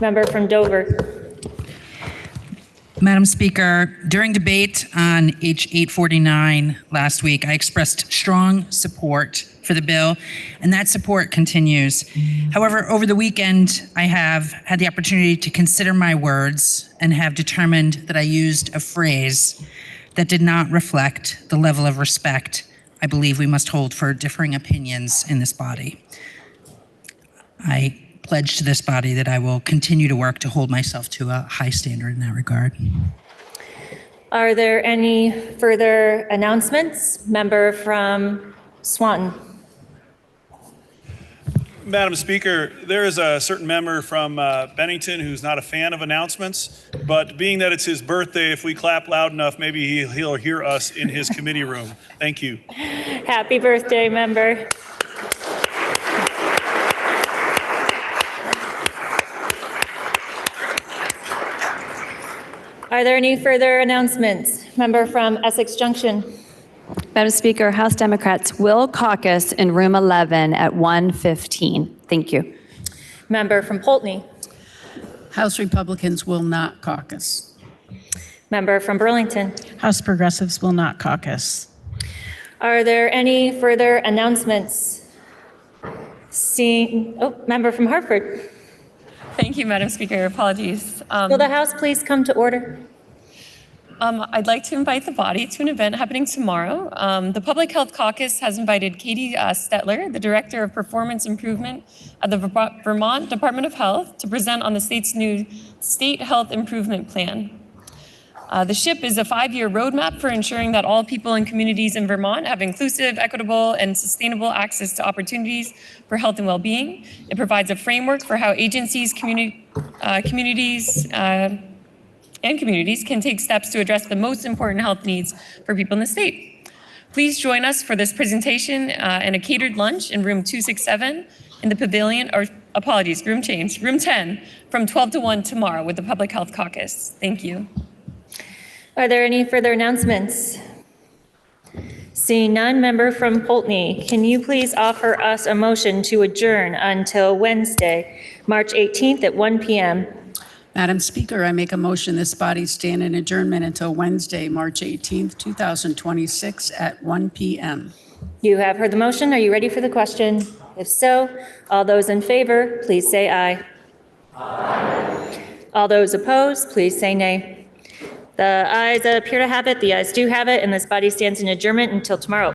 Member from Dover. Madam Speaker, during debate on H 849 last week, I expressed strong support for the bill, and that support continues. However, over the weekend, I have had the opportunity to consider my words and have determined that I used a phrase that did not reflect the level of respect I believe we must hold for differing opinions in this body. I pledge to this body that I will continue to work to hold myself to a high standard in that regard. Are there any further announcements? Member from Swanton. Madam Speaker, there is a certain member from Bennington who's not a fan of announcements, but being that it's his birthday, if we clap loud enough, maybe he'll hear us in his committee room. Thank you. Happy birthday, member. Are there any further announcements? Member from Essex Junction. Madam Speaker, House Democrats will caucus in room 11 at 1:15. Thank you. Member from Poultney. House Republicans will not caucus. Member from Burlington. House Progressives will not caucus. Are there any further announcements? Member from Hartford. Thank you, Madam Speaker. Apologies. Will the House please come to order? I'd like to invite the body to an event happening tomorrow. The Public Health Caucus has invited Katie Stetler, the Director of Performance Improvement at the Vermont Department of Health, to present on the state's new State Health Improvement Plan. The SHIP is a 5-year roadmap for ensuring that all people and communities in Vermont have inclusive, equitable, and sustainable access to opportunities for health and well-being. It provides a framework for how agencies, communities can take steps to address the most important health needs for people in the state. Please join us for this presentation and a catered lunch in room 267 in the pavilion, or apologies, room 10 from 12 to 1 tomorrow with the Public Health Caucus. Thank you. Are there any further announcements? Seeing none, member from Poultney, can you please offer us a motion to adjourn until Wednesday, March 18th at 1 p.m.? Madam Speaker, I make a motion this body stand in adjournment until Wednesday, March 18th, 2026 at 1 p.m. You have heard the motion. Are you ready for the question? If so, all those in favor, please say aye. Aye. All those opposed, please say nay. The ayes appear to have it. The ayes do have it, and this body stands in adjournment until tomorrow.